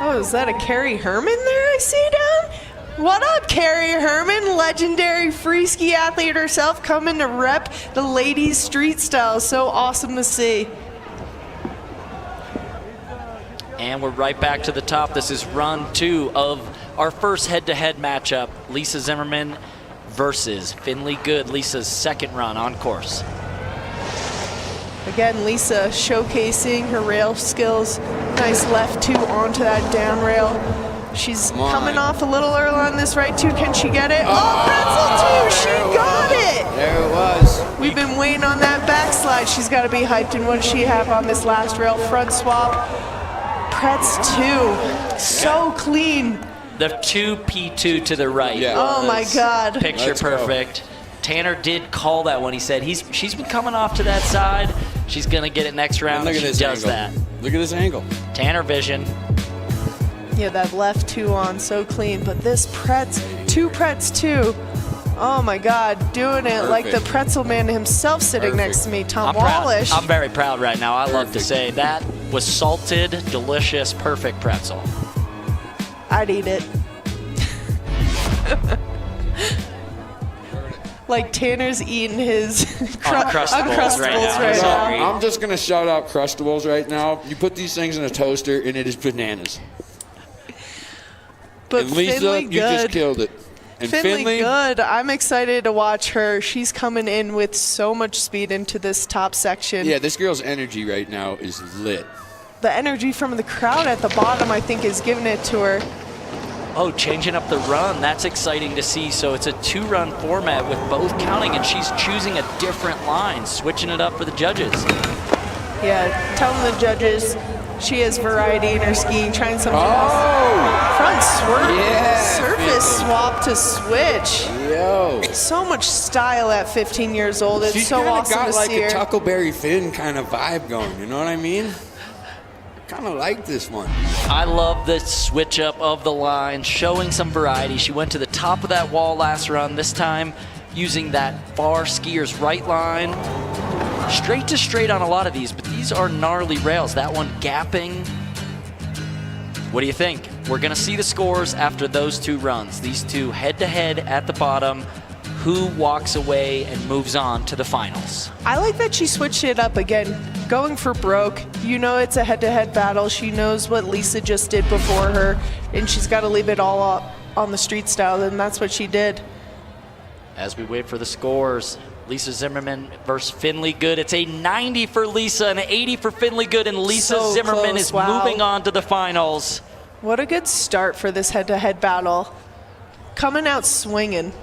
Oh, is that a Carrie Herman there I see down? What up, Carrie Herman, legendary free ski athlete herself, coming to rep the ladies street style. So awesome to see. And we're right back to the top. This is run 2 of our first head-to-head matchup. Lisa Zimmermann versus Finley Good, Lisa's second run on course. Again, Lisa showcasing her rail skills. Nice left 2 onto that down rail. She's coming off a little early on this right 2. Can she get it? Oh, pretzel 2, she got it! There it was. We've been waiting on that backslide. She's got to be hyped. And what does she have on this last rail? Front swap. Pretz 2, so clean. The 2P2 to the right. Yeah. Oh my God. Picture perfect. Tanner did call that one. He said she's been coming off to that side. She's gonna get it next round. Look at this does angle. that. Look at this angle. Tanner vision. Yeah, that left 2 on, so clean. But this Pretz, 2 Pretz 2. Oh my God, doing it like the pretzel man himself sitting next to me, Tom Wallish. I'm very proud right now. I love to say that was salted, delicious, perfect pretzel. I'd eat it. Like Tanner's eating his Uncrustables right now. I'm just gonna shout out Crustables right now. You put these things in a toaster and it is bananas. But and Lisa, Finley you just killed it. And Finley Good, I'm excited to watch her. She's coming in with so much speed into this top section. Yeah, this girl's energy right now is lit. The energy from the crowd at the bottom, I think, is giving it to her. Oh, changing up the run. That's exciting to see. So it's a 2-run format with both counting, and she's choosing a different line, switching it up for the judges. Yeah, telling the judges she has variety in her skiing, trying something else. Front swerve, surface swap to switch. Yo. So much style at 15 years old. It's She's so awesome got to like see her. a Tackleberry Finn kind of vibe going, you know what I mean? kind of like this one. I love the switch up of the line, showing some variety. She went to the top of that wall last run, this time using that far skier's right line. Straight to straight on a lot of these, but these are gnarly rails. That one gapping. What do you think? We're gonna see the scores after those two runs. These two head to head at the bottom. Who walks away and moves on to the finals? I like that she switched it up again, going for broke. You know it's a head-to-head battle. She knows what Lisa just did before her, and she's got to leave it all up on the street style, and that's what she did. As we wait for the scores, Lisa Zimmermann versus Finley Good. It's a 90 for Lisa and an 80 for Finley Good, and Lisa So Zimmermann close, is wow. moving on to the finals. What a good start for this head-to-head battle. Coming out swinging.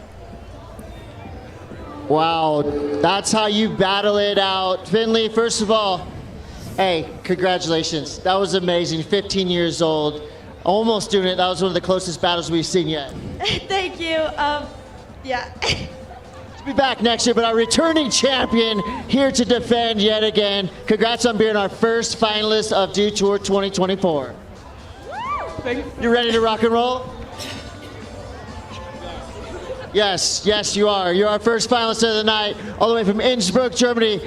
Wow, that's how you battle it out. Finley, first of all, hey, congratulations. That was amazing, 15 years old. Almost doing it. That was one of the closest battles we've seen yet. Thank you. Yeah. To be back next year, but our returning champion here to defend yet again. Congrats on being our first finalist of Dew Tour 2024. You ready to rock and roll? Yes, yes, you are. You're our first finalist of the night, all the way from Innsbruck, Germany.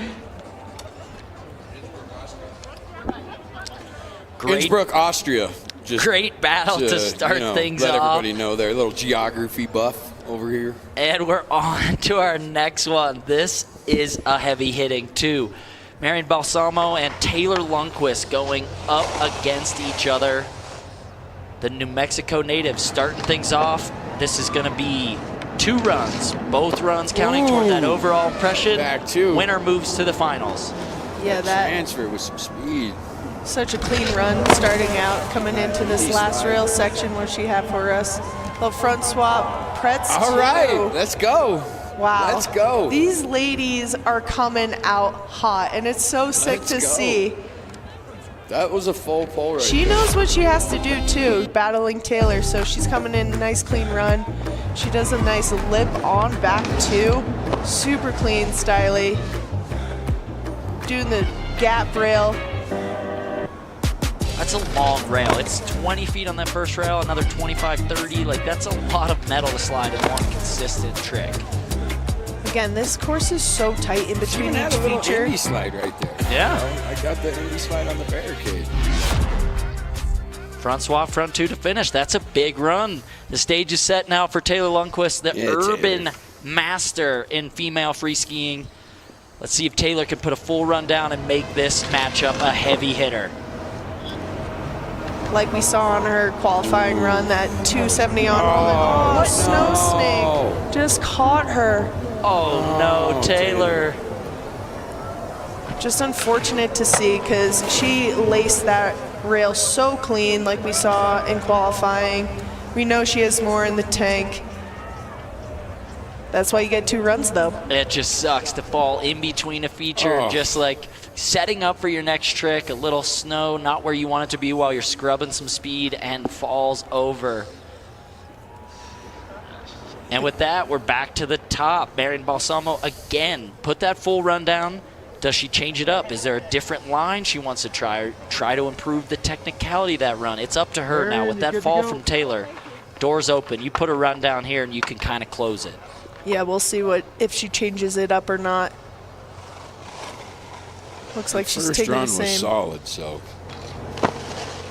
Innsbruck, Austria. Just great battle to start things let off. Let everybody know they're a little geography buff over here. And we're on to our next one. This is a heavy hitting too. Marion Balsamo and Taylor Lundquist going up against each other. The New Mexico natives starting things off. This is going to be 2 runs, both runs counting toward that overall impression. Back 2. Winner moves to the finals. Yeah, that transfer with some speed. Such a clean run starting out, coming into this last rail section. What she had for us? Little front swap, Pretz. All right, let's go. Wow. Let's go. These ladies are coming out hot, and it's so sick to see. That was a full pull right She there. knows what she has to do too, battling Taylor, so she's coming in a nice clean run. She does a nice lip on back too. Super clean, styly. Doing the gap rail. That's a long rail. It's 20 feet on that first rail, another 25, 30. Like, that's a lot of metal to slide in one consistent trick. Again, this course is so tight in between She each had a little feature. indie slide right there. Yeah. You know, I got the indie slide on the barricade. Front swap, front 2 to finish. That's a big run. The stage is set now for Taylor Lundquist, the urban master in female free skiing. Let's see if Taylor can put a full run down and make this matchup a heavy hitter. Like we saw on her qualifying run, that 270 on roll. Oh, snow snake just caught her. Oh no, Taylor. Just unfortunate to see, because she laced that rail so clean like we saw in qualifying. We know she has more in the tank. That's why you get 2 runs though. It just sucks to fall in between a feature, just like setting up for your next trick, a little snow, not where you want it to be while you're scrubbing some speed, and falls over. And with that, we're back to the top. Marion Balsamo again, put that full run down. Does she change it up? Is there a different line she wants to try to improve the technicality of that run? It's up to her now. With that fall from Taylor, doors open. You put a run down here and you can kind of close it. Yeah, we'll see if she changes it up or not. Looks like she's taking the same. First run was solid, so.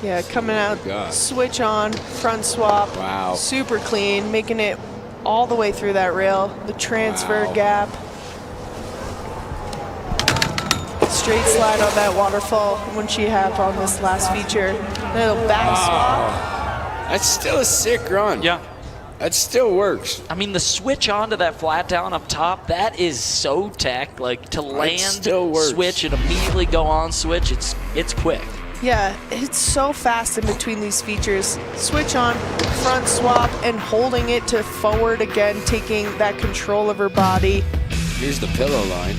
Yeah, coming out, switch on, front swap. Wow. Super clean, making it all the way through that rail. The transfer gap. Straight slide on that waterfall when she have on this last feature. Little back swap. That's still a sick run. Yeah. That still works. I mean, the switch onto that flat down up top, that is so tech. Like, to land, switch, and immediately go on switch, it's quick. Yeah, it's so fast in between these features. Switch on, front swap, and holding it to forward again, taking that control of her body. Here's the pillow line.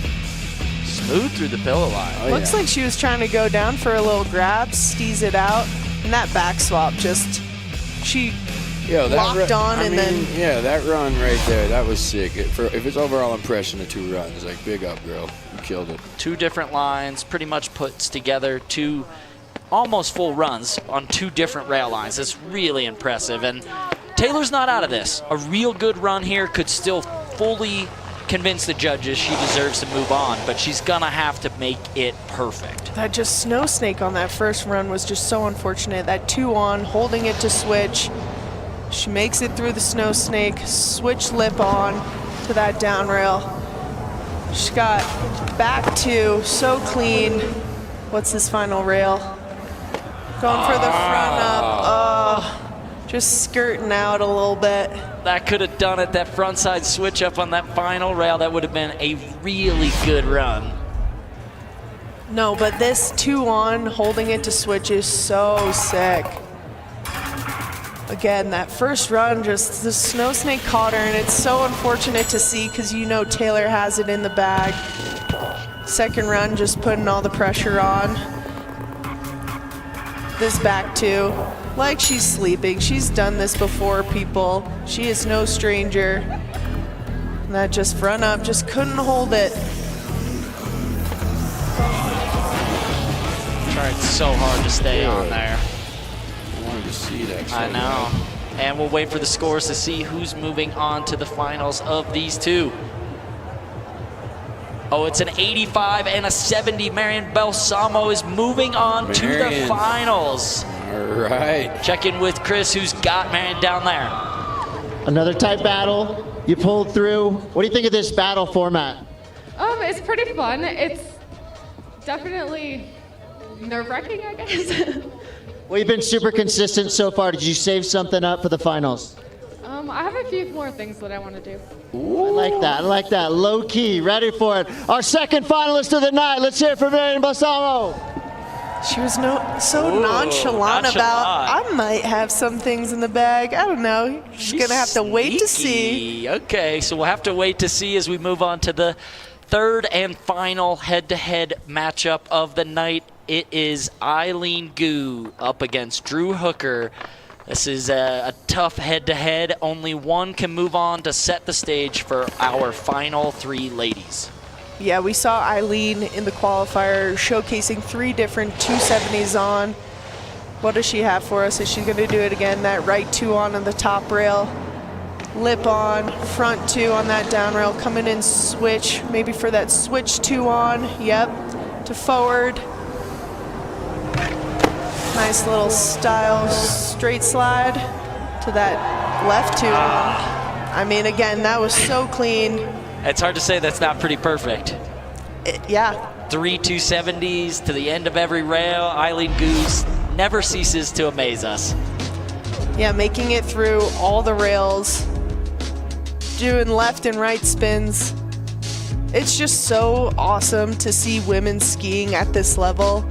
Smooth through the pillow line. Looks like she was trying to go down for a little grab, stees it out, and that back swap just, she locked on and then. Yeah, that run right there, that was sick. If it's overall impression of 2 runs, like, big up, girl. You killed it. 2 different lines, pretty much puts together 2 almost full runs on 2 different rail lines. It's really impressive. And Taylor's not out of this. A real good run here could still fully convince the judges she deserves to move on, but she's gonna have to make it perfect. That just snow snake on that first run was just so unfortunate. That 2-on, holding it to switch. She makes it through the snow snake, switch lip on to that down rail. She got back 2, so clean. What's this final rail? Going for the front up. Oh, just skirting out a little bit. That could have done it, that front side switch up on that final rail. That would have been a really good run. No, but this 2-on, holding it to switch is so sick. Again, that first run, just the snow snake caught her, and it's so unfortunate to see because you know Taylor has it in the bag. Second run, just putting all the pressure on. This back 2, like she's sleeping. She's done this before, people. She is no stranger. And that just front up, just couldn't hold it. Tried so hard to stay on there. I wanted to see that. I know. And we'll wait for the scores to see who's moving on to the finals of these 2. Oh, it's an 85 and a 70. Marion Balsamo is moving on to the finals. All right. Check in with Chris, who's got Marion down there. Another tight battle. You pulled through. What do you think of this battle format? It's pretty fun. It's definitely nerve-wracking, I guess. Well, you've been super consistent so far. Did you save something up for the finals? I have a few more things that I want to do. Ooh. I like that. I like that. Low key. Ready for it. Our second finalist of the night. Let's hear it for Marion Balsamo. She was so nonchalant about, I might have some things in the bag. I don't know. She's going to have to wait to see. Okay, so we'll have to wait to see as we move on to the third and final head-to-head matchup of the night. It is Eileen Gu up against Drew Hooker. This is a tough head-to-head. Only one can move on to set the stage for our final 3 ladies. Yeah, we saw Eileen in the qualifier showcasing 3 different 270s on. What does she have for us? Is she going to do it again? That right 2-on the top rail, lip on, front 2 on that down rail, coming in switch, maybe for that switch 2-on, yep, to forward. Nice little style straight slide to that left 2-on. I mean, again, that was so clean. It's hard to say that's not pretty perfect. Yeah. 3 270s to the end of every rail. Eileen Goose never ceases to amaze us. Yeah, making it through all the rails, doing left and right spins. It's just so awesome to see women skiing at this level.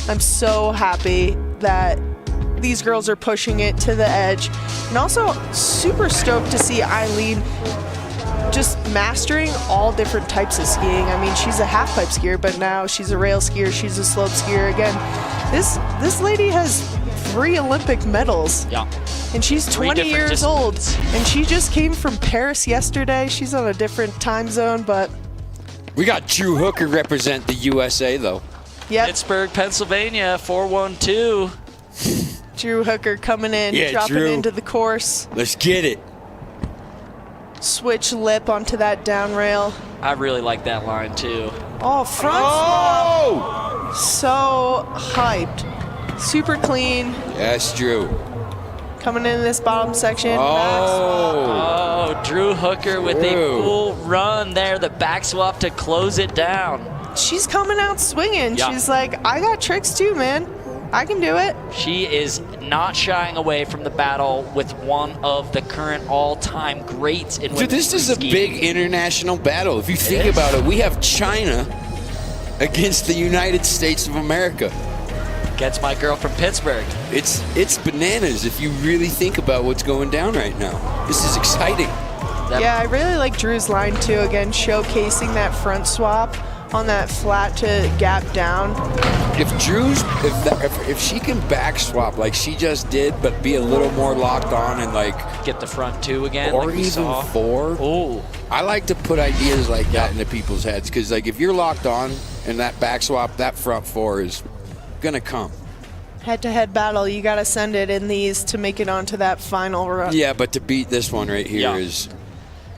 I'm so happy that these girls are pushing it to the edge. And also super stoked to see Eileen just mastering all different types of skiing. I mean, she's a half-pipe skier, but now she's a rail skier, she's a slope skier. Again, this lady has 3 Olympic medals. Yeah. And she's 20 years old. And she just came from Paris yesterday. She's on a different time zone, but... We got Drew Hooker represent the USA, though. Yep. Pittsburgh, Pennsylvania, 412. Drew Hooker coming in, dropping into the course. Let's get it. Switch lip onto that down rail. I really like that line too. Oh, front swap. So hyped. Super clean. Yes, Drew. Coming in this bottom section. Oh, Drew Hooker with a full run there. The back swap to close it down. She's coming out swinging. Yeah. She's like, I got tricks too, man. I can do it. She is not shying away from the battle with one of the current all-time greats in women's Dude, this is a big international battle. If you think about it, we have China against the United States of America. Gets my girl from Pittsburgh. It's bananas if you really think about what's going down right now. This is exciting. Yeah, I really like Drew's line too. Again, showcasing that front swap on that flat to gap down. If she can back swap like she just did, but be a little more locked on and like get the front 2 again, or like we even saw. 4. Oh, I like to put ideas like that into people's heads because like if you're locked on and that back swap, that front 4 is gonna come. Head-to-head battle, you got to send it in these to make it onto that final run. Yeah, but to beat this one right here is...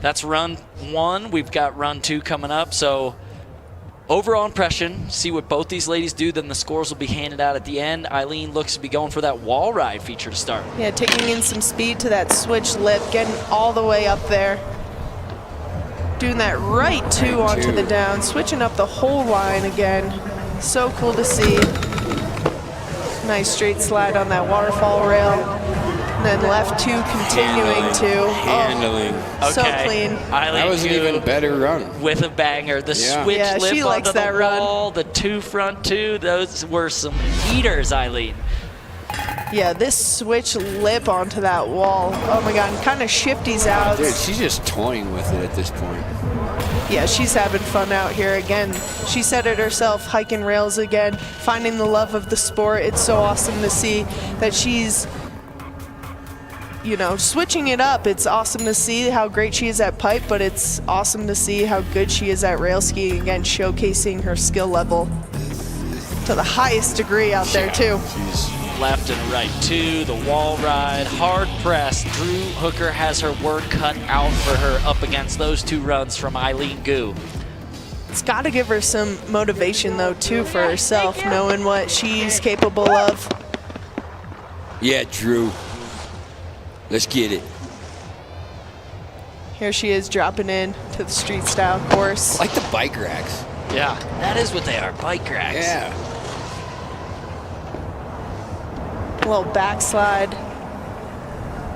That's run 1. We've got run 2 coming up. So overall impression, see what both these ladies do, then the scores will be handed out at the end. Eileen looks to be going for that wall ride feature to start. Yeah, taking in some speed to that switch lip, getting all the way up there. Doing that right 2 onto the down, switching up the whole line again. So cool to see. Nice straight slide on that waterfall rail. And then left 2 continuing to. Handling. So clean. Eileen, that was an even better run. With a banger. The switch lip she likes onto that the wall, the 2 front 2, those were some heaters, Eileen. Yeah, this switch lip onto that wall. Oh my God, kind of shifties out. Dude, she's just toying with it at this point. Yeah, she's having fun out here again. She said it herself, hiking rails again, finding the love of the sport. It's so awesome to see that she's, you know, switching it up. It's awesome to see how great she is at pipe, but it's awesome to see how good she is at rail skiing again, showcasing her skill level to the highest degree out there too. Left and right 2, the wall ride, hard press. Drew Hooker has her work cut out for her up against those 2 runs from Eileen Gu. It's got to give her some motivation though too for herself, knowing what she's capable of. Yeah, Drew. Let's get it. Here she is dropping in to the street style course. I like the bike racks. Yeah, that is what they are, bike racks. Yeah. A little backslide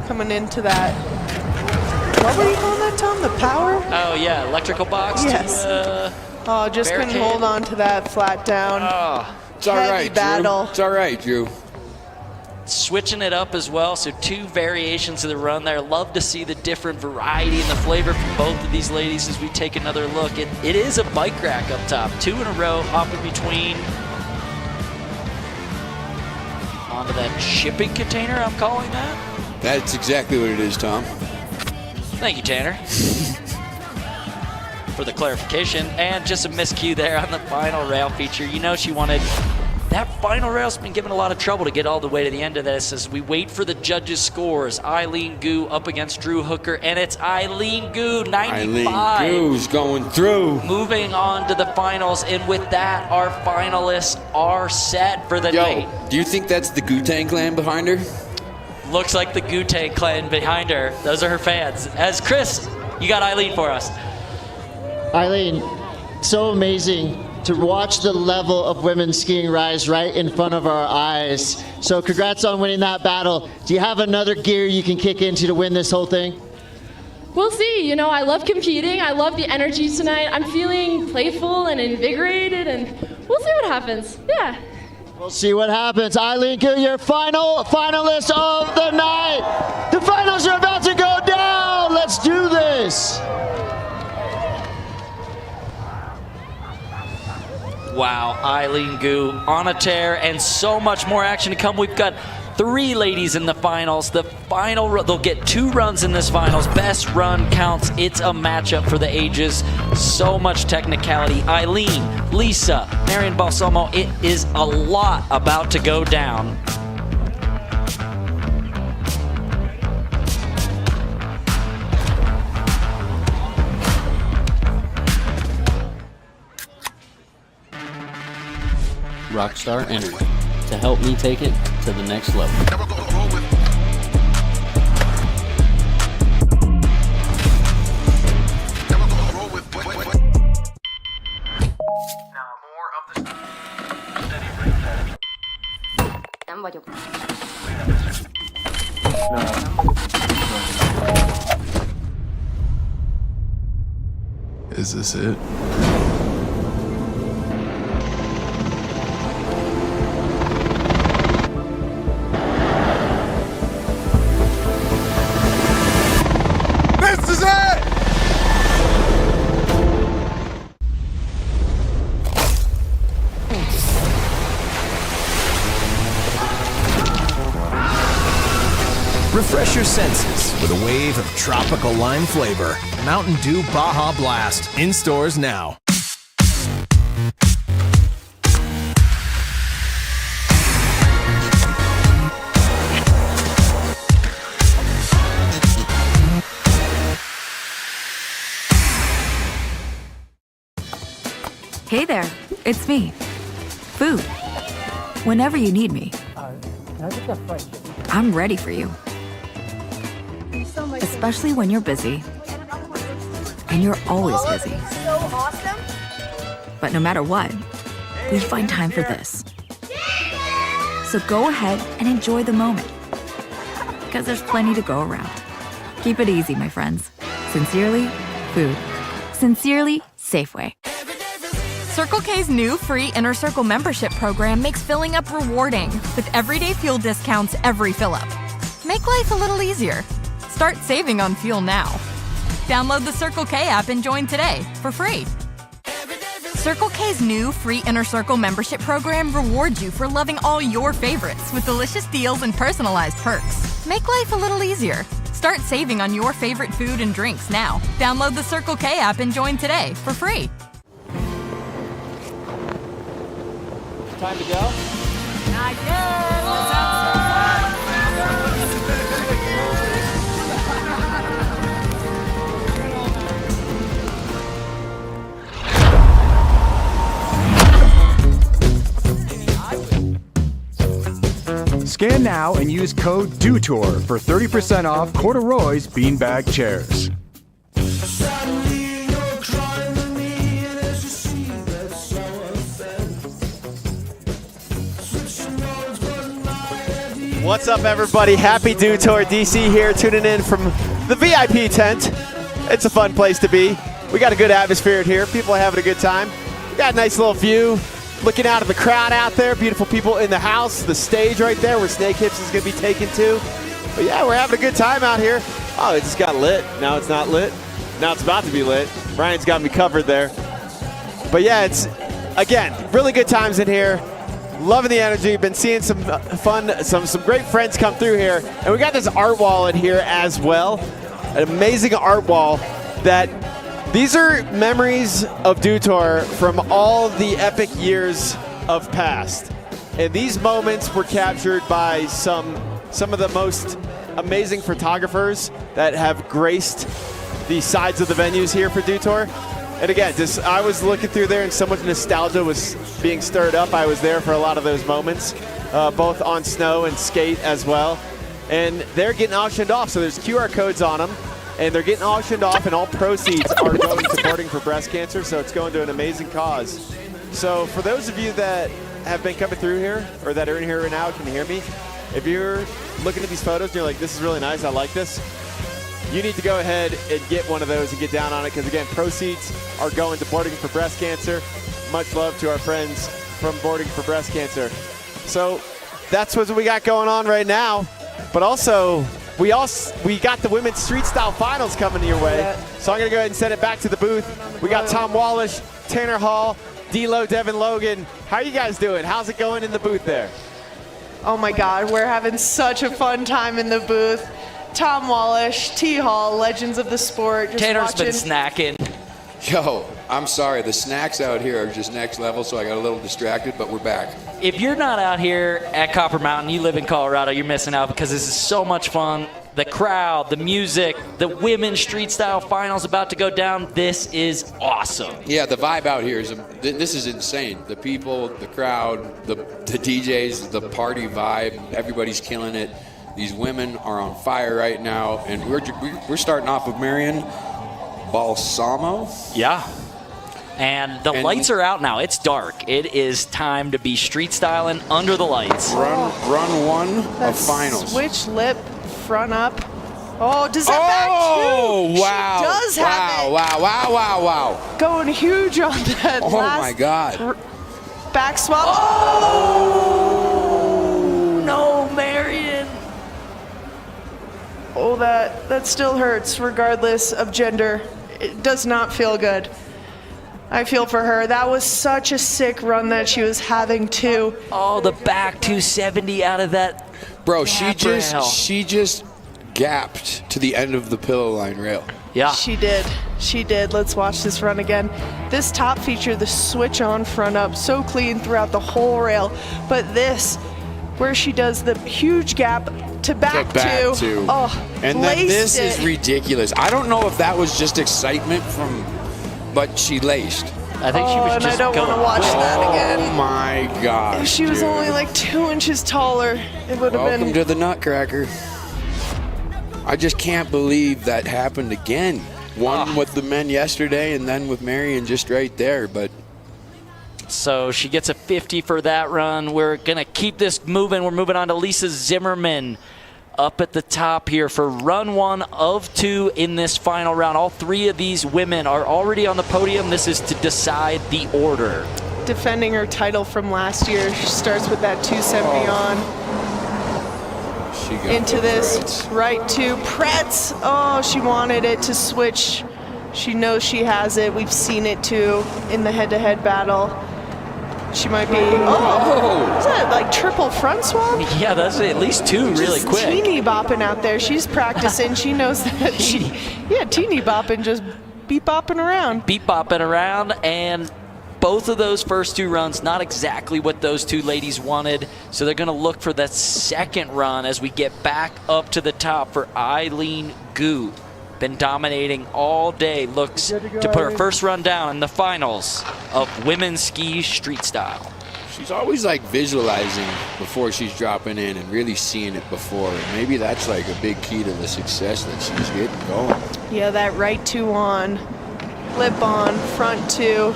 coming into that. What were you calling that, Tom? The power? Oh yeah, electrical box. Yes. Oh, just couldn't barricade. hold on to that flat down. It's all right, battle. Drew. It's all right, Drew. Switching it up as well, so 2 variations of the run there. Love to see the different variety and the flavor from both of these ladies as we take another look. It is a bike rack up top, 2 in a row, hopping between. Onto that shipping container, I'm calling that. That's exactly what it is, Tom. Thank you, Tanner, for the clarification. And just a miscue there on the final rail feature. You know she wanted... That final rail's been given a lot of trouble to get all the way to the end of this as we wait for the judges' scores. Eileen Gu up against Drew Hooker, and it's Eileen Gu, 95. Eileen Gu's going through. Moving on to the finals, and with that, our finalists are set for the night. Do you think that's the Gu-Tang clan behind her? Looks like the Gu-Tang clan behind her. Those are her fans. As Chris, you got Eileen for us. Eileen, so amazing to watch the level of women's skiing rise right in front of our eyes. So congrats on winning that battle. Do you have another gear you can kick into to win this whole thing? We'll see. You know, I love competing. I love the energy tonight. I'm feeling playful and invigorated, and we'll see what happens. Yeah. We'll see what happens. Eileen Gu, your final finalist of the night. The finals are about to go down. Let's do this. Wow, Eileen Gu on a tear, and so much more action to come. We've got 3 ladies in the finals. The final, they'll get 2 runs in this finals. Best run counts. It's a matchup for the ages. So much technicality. Eileen, Lisa, Marion Balsamo, it is a lot about to go down. Rockstar Energy to help me take it to the next level. Is this it? This is it! Refresh your senses with a wave of tropical lime flavor. Mountain Dew Baja Blast. In stores now. Hey there, it's me. Food. Whenever you need me, Can I get that fried chicken? I'm ready for you. Especially when you're busy. And you're always busy. So awesome. But no matter what, we find time for this. So go ahead and enjoy the moment. Because there's plenty to go around. Keep it easy, my friends. Sincerely, Food. Sincerely, Safeway. Circle K's new free Inner Circle membership program makes filling up rewarding with everyday fuel discounts every fill-up. Make life a little easier. Start saving on fuel now. Download the Circle K app and join today for free. Circle K's new free Inner Circle membership program rewards you for loving all your favorites with delicious deals and personalized perks. Make life a little easier. Start saving on your favorite food and drinks now. Download the Circle K app and join today for free. Time to go? Not yet. Scan now and use code DEWTOUR for 30% off corduroy's beanbag chairs. What's up, everybody? Happy Dew Tour. DC here, tuning in from the VIP tent. It's a fun place to be. We got a good atmosphere here. People are having a good time. We got a nice little view. Looking out at the crowd out there, beautiful people in the house, the stage right there where Snake Hips is going to be taken to. But yeah, we're having a good time out here. Oh, it just got lit. Now it's not lit. Now it's about to be lit. Brian's got me covered there. But yeah, it's, again, really good times in here. Loving the energy. Been seeing some fun, some great friends come through here. And we got this art wall in here as well. An amazing art wall that these are memories of Dew Tour from all the epic years of past. And these moments were captured by some of the most amazing photographers that have graced the sides of the venues here for Dew Tour. And again, just I was looking through there and so much nostalgia was being stirred up. I was there for a lot of those moments, both on snow and skate as well. And they're getting auctioned off, so there's QR codes on them. And they're getting auctioned off, and all proceeds are going to Boarding for Breast Cancer, so it's going to an amazing cause. So for those of you that have been coming through here, or that are in here right now, can you hear me? If you're looking at these photos and you're like, this is really nice, I like this, you need to go ahead and get one of those and get down on it, because again, proceeds are going to Boarding for Breast Cancer. Much love to our friends from Boarding for Breast Cancer. So that's what we got going on right now, but also, we got the women's street style finals coming your way. So I'm gonna go ahead and send it back to the booth. We got Tom Wallish, Tanner Hall, D-Lo, Devin Logan. How are you guys doing? How's it going in the booth there? Oh my God, we're having such a fun time in the booth. Tom Wallish, T Hall, legends of the sport. Just Tanner's watching. been snacking. Yo, I'm sorry, the snacks out here are just next level, so I got a little distracted, but we're back. If you're not out here at Copper Mountain, you live in Colorado, you're missing out because this is so much fun. The crowd, the music, the women's street style finals about to go down. This is awesome. Yeah, the vibe out here is, this is insane. The people, the crowd, the DJs, the party vibe, everybody's killing it. These women are on fire right now, and we're starting off with Marion Balsamo. Yeah. And the lights are out now. It's dark. It is time to be street styling under the lights. Run one That of finals. Switch lip, front up. Oh, does that back too? Wow. She does have it. Wow. Going huge on that Oh last my God. back swap. Oh, no, Marion. Oh, that still hurts regardless of gender. It does not feel good. I feel for her. That was such a sick run that she was having too. Oh, the back 270 out of that. Bro, she just gapped to the end of the pillow line rail. Yeah. She did. Let's watch this run again. This top feature, the switch on front up, so clean throughout the whole rail. But this, where she does the huge gap to back two. Oh, and then this is ridiculous. I don't know if that was just excitement but she laced. I think she was and just I don't want to going watch that Oh again. my gosh. If she was dude. only like 2 inches taller, it would have Welcome been. to the Nutcracker. I just can't believe that happened again. One with the men yesterday and then with Marion just right there, but So she gets a 50 for that run. We're going to keep this moving. We're moving on to Lisa Zimmermann up at the top here for run 1 of 2 in this final round. All 3 of these women are already on the podium. This is to decide the order. Defending her title from last year. She starts with that 270 on. she got Into the this Fritz. right to Pretz. Oh, she wanted it to switch. She knows she has it. We've seen it too in the head-to-head battle. She might be. Oh, is that like triple front swap? Yeah, that's at least 2 really Just quick. teeny bopping out there. She's practicing. She knows that. Teeny bopping, just beep bopping around. Beep bopping around, and both of those first 2 runs, not exactly what those 2 ladies wanted. So they're going to look for that second run as we get back up to the top for Eileen Gu. Been dominating all day. Looks to put her first run down in the finals of women's ski street style. She's always like visualizing before she's dropping in and really seeing it before. And maybe that's like a big key to the success that she's getting going. Yeah, that right 2 on, lip on, front 2.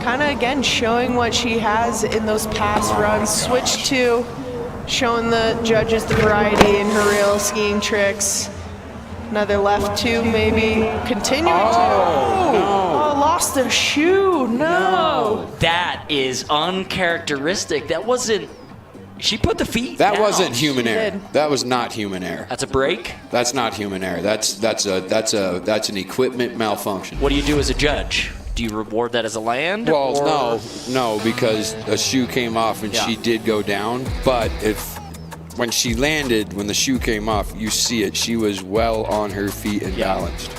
Kind of again showing what she has in those past runs. Switch 2, showing the judges the variety in her real skiing tricks. Another left 2, maybe. Continuing no. Lost the shoe. No. That is uncharacteristic. That wasn't. She put the feet That down. wasn't human She error. did. That was not human error. That's a break. That's not human error. That's an equipment malfunction. What do you do as a judge? Do you reward that as a land? Well, or? no, because a shoe came off and she did go down. But when she landed, when the shoe came off, you see it. She was well on her feet and balanced.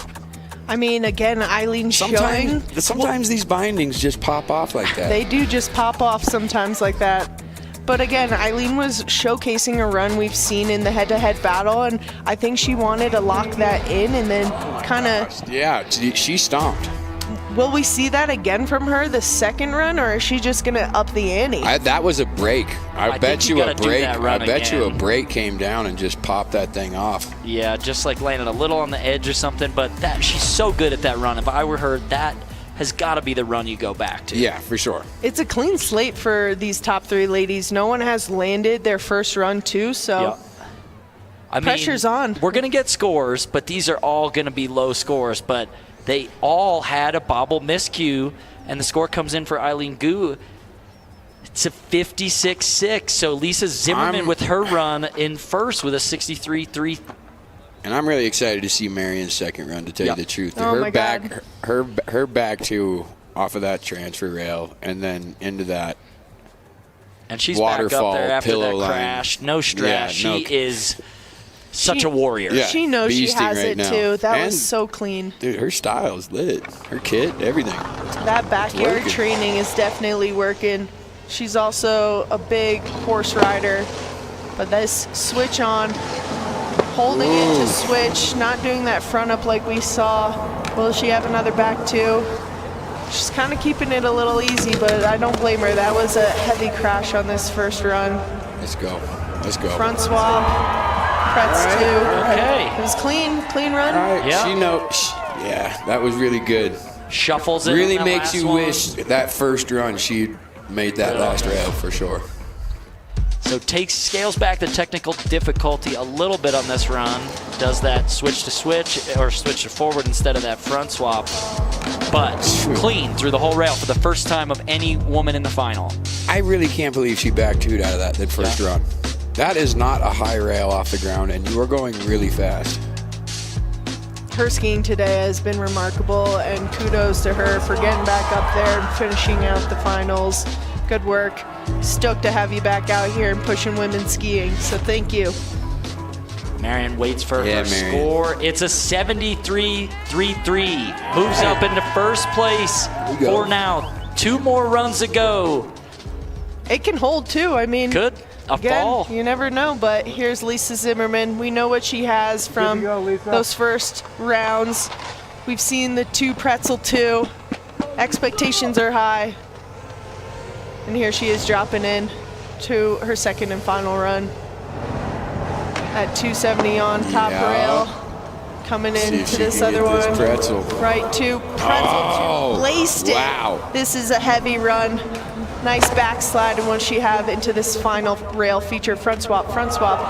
I mean, again, Eileen showing. Sometimes these bindings just pop off like that. They do just pop off sometimes like that. But again, Eileen was showcasing a run we've seen in the head-to-head battle, and I think she wanted to lock that in and then kind of. Yeah, she stomped. Will we see that again from her the second run, or is she just gonna up the ante? That was a break. I bet you a break. I bet you a again. break came down and just popped that thing off. Yeah, just like landing a little on the edge or something. But that she's so good at that run. If I were her, that has got to be the run you go back to. Yeah, for sure. It's a clean slate for these top 3 ladies. No one has landed their first run too, so pressure's on. We're gonna get scores, but these are all gonna be low scores. But they all had a bobble miscue, and the score comes in for Eileen Gu. It's a 56-6. So Lisa Zimmermann with her run in first with a 63-3. And I'm really excited to see Marion's second run, to tell you the truth. Oh my back, God. her back too, off of that transfer rail, and then into that. And she's waterfall, back up there after pillow that line. crash. No stress. Yeah, She is such a warrior. Yeah, She knows she beasting has right it now. too. That And, was so clean. Dude, her style is lit. Her kit, everything. That backyard working. training is definitely working. She's also a big horse rider. But this switch on, holding it to switch, not doing that front up like we saw. Will she have another back two? She's kind of keeping it a little easy, but I don't blame her. That was a heavy crash on this first run. Let's go. Let's go. Front swap, Pretz All right, two. okay. It was clean run. All right, yeah, that was really good. Shuffles it. Really on that makes last you one. wish that first run she'd made that last rail for sure. So scales back the technical difficulty a little bit on this run. Does that switch to switch or switch to forward instead of that front swap. But clean through the whole rail for the first time of any woman in the final. I really can't believe she back two'd out of that first run. That is not a high rail off the ground, and you are going really fast. Her skiing today has been remarkable, and kudos to her for getting back up there and finishing out the finals. Good work. Stoked to have you back out here and pushing women's skiing, so thank you. Marion waits for her score. It's a 73-3-3. Moves up into first place for now. 2 more runs to go. It can hold too. I mean, Could. Again, fall. you never know, but here's Lisa Zimmermann. We know what she has from those first rounds. We've seen the 2 pretzel 2. Expectations are high. And here she is dropping in to her second and final run. At 270 on top rail. Coming into this other one. Pretzel. Right to pretzel to laced it. Wow. This is a heavy run. Nice backslide, and what she have into this final rail feature front swap, front swap.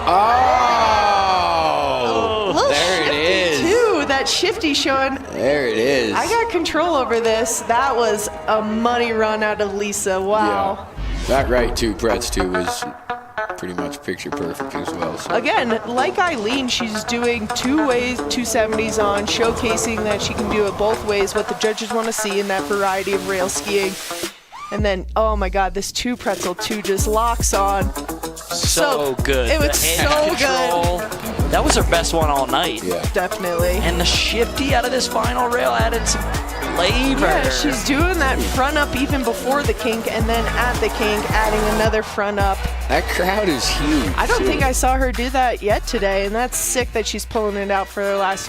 Oh, there it is. Too, that shifty showing. There it is. I got control over this. That was a money run out of Lisa. Wow. Yeah. That right two pretz too was pretty much picture perfect as well. So. Again, like Eileen, she's doing 2 ways, 270s on, showcasing that she can do it both ways, what the judges want to see in that variety of rail skiing. And then, oh my God, this 2 pretzel 2 just locks on. So good. It was so good. That was her best one all night. Yeah. Definitely. And the shifty out of this final rail added some flavor. Yeah, she's doing that front up even before the kink, and then at the kink adding another front up. That crowd is huge. I don't think I saw her do that yet today, and that's sick that she's pulling it out for her last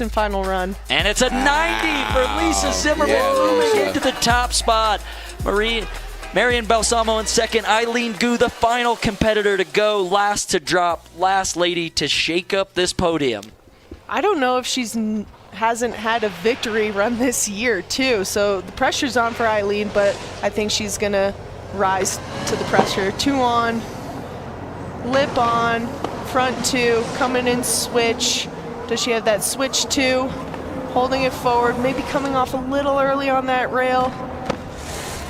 and final run. And it's a 90 for Lisa Zimmermann, moving into the top spot. Marion Balsamo in second, Eileen Gu, the final competitor to go, last to drop, last lady to shake up this podium. I don't know if she's hasn't had a victory run this year too, so the pressure's on for Eileen, but I think she's gonna rise to the pressure. 2 on, lip on, front 2, coming in switch. Does she have that switch 2? Holding it forward, maybe coming off a little early on that rail.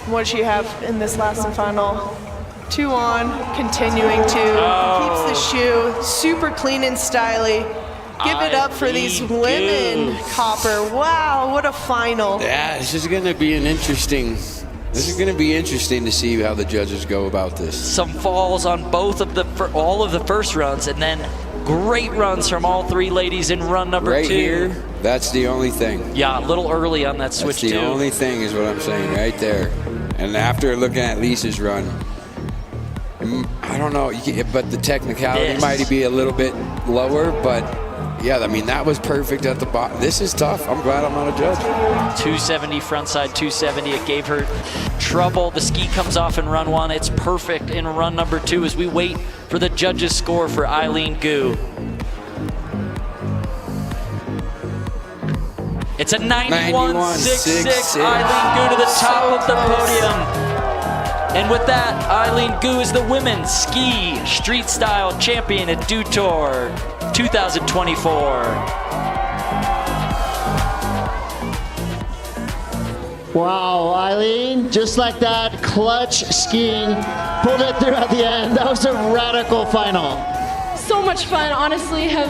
What does she have in this last and final? 2 on, continuing to, keeps the shoe, super clean and styly. Give it up for these women, Copper. Wow, what a final. Yeah, this is going to be interesting to see how the judges go about this. Some falls on all of the first runs, and then great runs from all 3 ladies in run number 2. Right here, that's the only thing. Yeah, a little early on that switch too. That's the only thing is what I'm saying right there. And after looking at Lisa's run, I don't know, but the technicality might be a little bit lower, but yeah, I mean, that was perfect at the bottom. This is tough. I'm glad I'm not a judge. 270 frontside 270. It gave her trouble. The ski comes off in run 1. It's perfect in run number 2 as we wait for the judges' score for Eileen Gu. It's a 91.66. Eileen Gu to the top of the podium. And with that, Eileen Gu is the women's ski street style champion at Dew Tour 2024. Wow, Eileen, just like that, clutch skiing, pulled it through at the end. That was a radical final. So much fun, honestly, have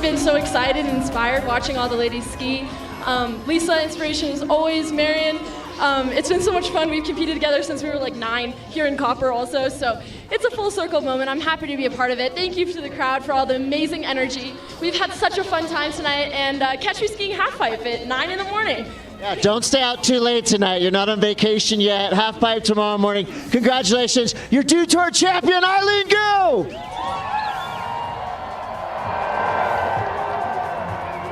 been so excited and inspired watching all the ladies ski. Lisa, inspiration is always Marion. It's been so much fun. We've competed together since we were like 9 here in Copper also, so it's a full circle moment. I'm happy to be a part of it. Thank you to the crowd for all the amazing energy. We've had such a fun time tonight, and catch me skiing half pipe at 9 in the morning. Yeah, don't stay out too late tonight. You're not on vacation yet. Half pipe tomorrow morning. Congratulations, your Dew Tour champion, Eileen Gu!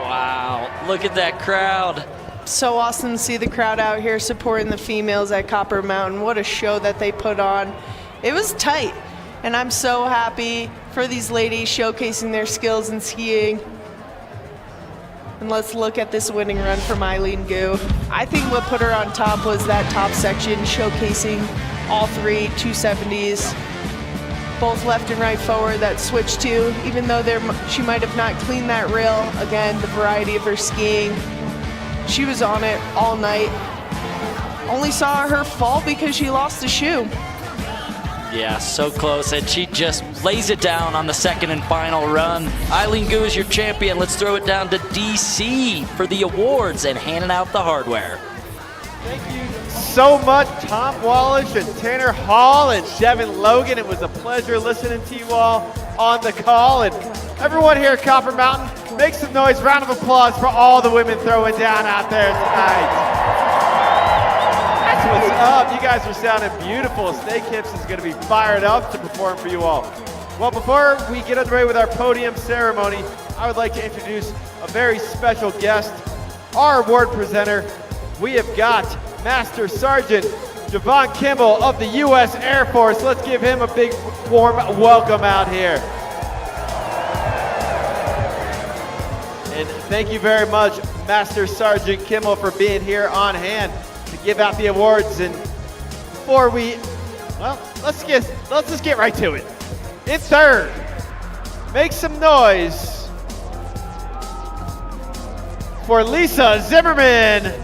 Wow, look at that crowd. So awesome to see the crowd out here supporting the females at Copper Mountain. What a show that they put on. It was tight, and I'm so happy for these ladies showcasing their skills in skiing. And let's look at this winning run from Eileen Gu. I think what put her on top was that top section showcasing all 3 270s, both left and right forward, that switch 2, even though she might have not cleaned that rail. Again, the variety of her skiing. She was on it all night. Only saw her fall because she lost the shoe. Yeah, so close, and she just lays it down on the second and final run. Eileen Gu is your champion. Let's throw it down to DC for the awards and handing out the hardware. Thank you so much, Tom Wallish and Tanner Hall and Devin Logan. It was a pleasure listening to you all on the call. And everyone here at Copper Mountain, make some noise, round of applause for all the women throwing down out there tonight. That's what's up. You guys are sounding beautiful. Snake Hips is going to be fired up to perform for you all. Well, before we get underway with our podium ceremony, I would like to introduce a very special guest, our award presenter. We have got Master Sergeant Javon Kimball of the U.S. Air Force. Let's give him a big warm welcome out here. And thank you very much, Master Sergeant Kimball, for being here on hand to give out the awards. And before we, well, let's just get right to it. In third, make some noise for Lisa Zimmermann.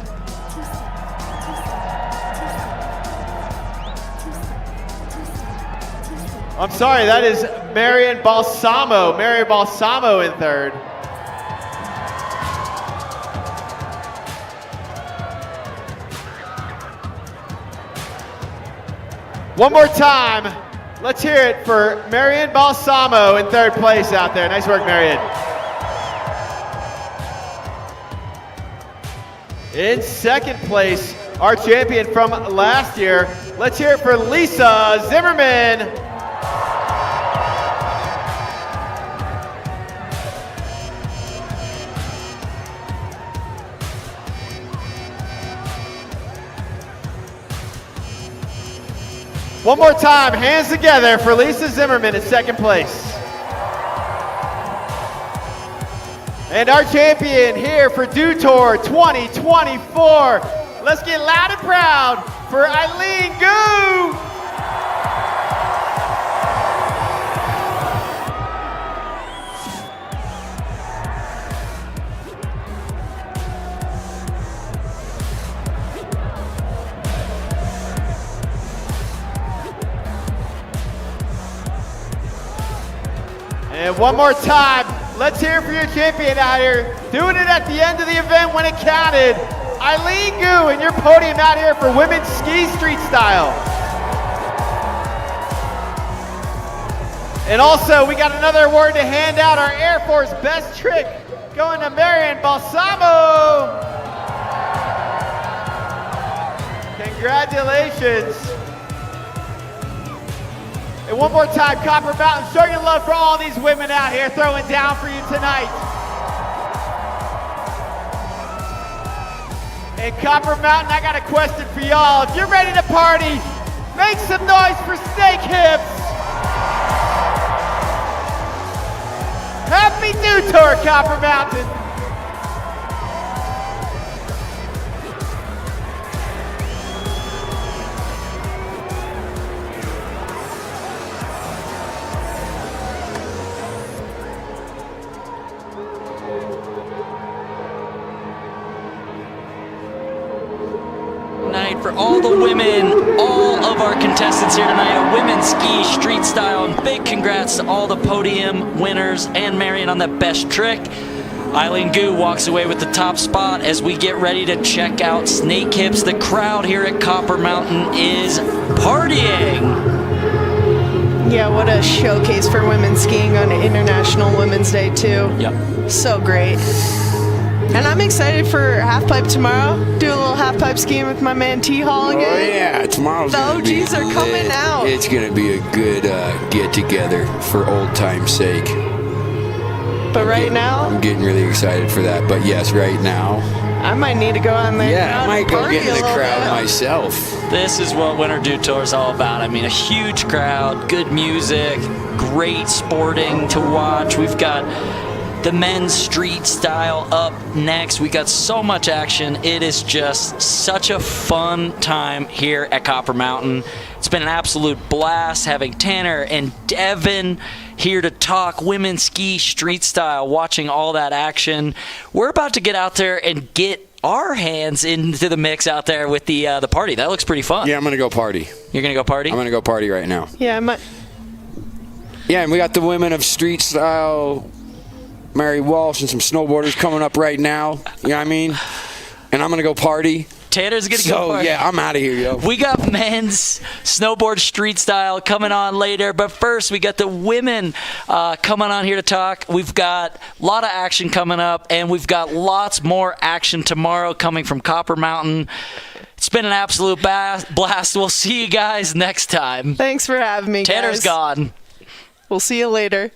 I'm sorry, that is Marion Balsamo. Marion Balsamo in third. One more time, let's hear it for Marion Balsamo in third place out there. Nice work, Marion. In second place, our champion from last year. Let's hear it for Lisa Zimmermann. One more time, hands together for Lisa Zimmermann in second place. And our champion here for Dew Tour 2024. Let's get loud and proud for Eileen Gu. And one more time, let's hear for your champion out here, doing it at the end of the event when it counted. Eileen Gu and your podium out here for women's ski street style. And also, we got another award to hand out, our Air Force Best Trick, going to Marion Balsamo. Congratulations. And one more time, Copper Mountain, show your love for all these women out here throwing down for you tonight. And Copper Mountain, I got a question for y'all. If you're ready to party, make some noise for Snake Hips. Happy Dew Tour, Copper Mountain. For all the women, all of our contestants here tonight at Women's Ski Street Style, and big congrats to all the podium winners and Marion on that best trick. Eileen Gu walks away with the top spot as we get ready to check out Snake Hips. The crowd here at Copper Mountain is partying. Yeah, what a showcase for women skiing on International Women's Day too. Yep. So great. And I'm excited for halfpipe tomorrow. Do a little halfpipe skiing with my man T-Hall again. Oh yeah, tomorrow's the gonna be OGs are coming lit. out. It's gonna be a good get together for old time's sake. But right now, I'm getting really excited for that. But yes, right now, I might need to go out in the yeah, I might go get in the crowd bit. myself. This is what Winter Dew Tour is all about. I mean, a huge crowd, good music, great sporting to watch. We've got the men's street style up next. We got so much action. It is just such a fun time here at Copper Mountain. It's been an absolute blast having Tanner and Devin here to talk women's ski street style, watching all that action. We're about to get out there and get our hands into the mix out there with the party. That looks pretty fun. Yeah, I'm gonna go party. You're gonna go party? I'm gonna go party right now. Yeah, I might. Yeah, and we got the women of street style, Mary Walsh, and some snowboarders coming up right now. You know what I mean? And I'm going to go party. Tanner's going to go party. Yeah, I'm out of here, yo. We got men's snowboard street style coming on later. But first, we got the women coming on here to talk. We've got a lot of action coming up, and we've got lots more action tomorrow coming from Copper Mountain. It's been an absolute blast. We'll see you guys next time. Thanks for having me, Tanner's guys. gone. We'll see you later.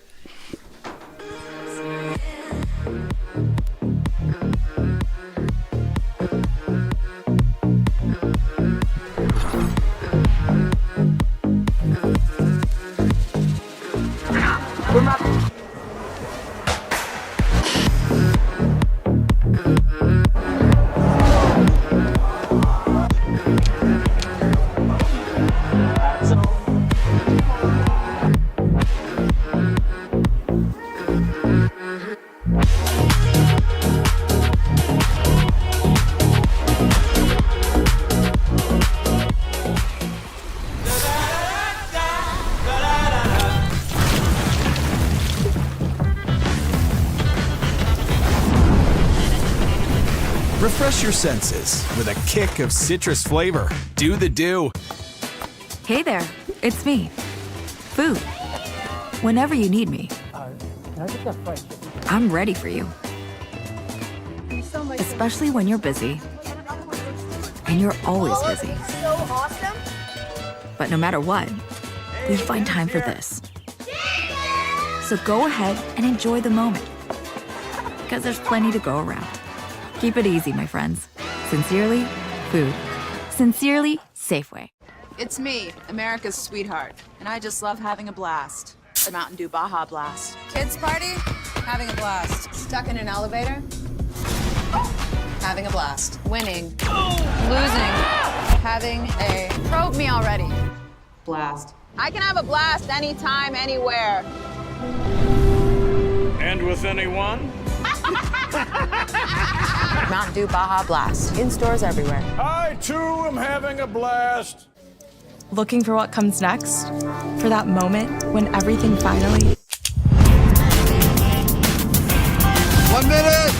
Refresh your senses with a kick of citrus flavor. Do the do. Hey there, it's me. Food. Whenever you need me, Can I get that fried chicken? I'm ready for you. Especially when you're busy. And you're always busy. So awesome. But no matter what, we find time for this. So go ahead and enjoy the moment. Because there's plenty to go around. Keep it easy, my friends. Sincerely, food. Sincerely, Safeway. It's me, America's sweetheart, and I just love having a blast. The Mountain Dew Baja Blast. Kids party? Having a blast. Stuck in an elevator? Having a blast. Winning. Losing. Having a... Probe me already. Blast. I can have a blast anytime, anywhere. And with anyone? Mountain Dew Baja Blast. In stores everywhere. I, too, am having a blast. Looking for what comes next? For that moment when everything finally... 1 minute!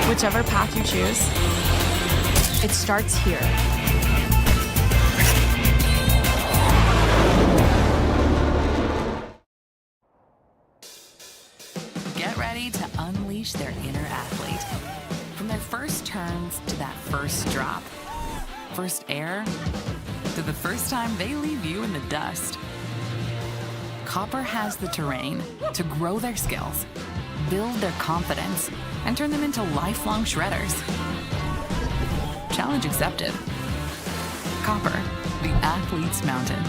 Whichever path you choose, it starts here. Get ready to unleash their inner athlete. From their first turns to that first drop, first air, to the first time they leave you in the dust. Copper has the terrain to grow their skills, build their confidence, and turn them into lifelong shredders. Challenge accepted. Copper, the athlete's mountain.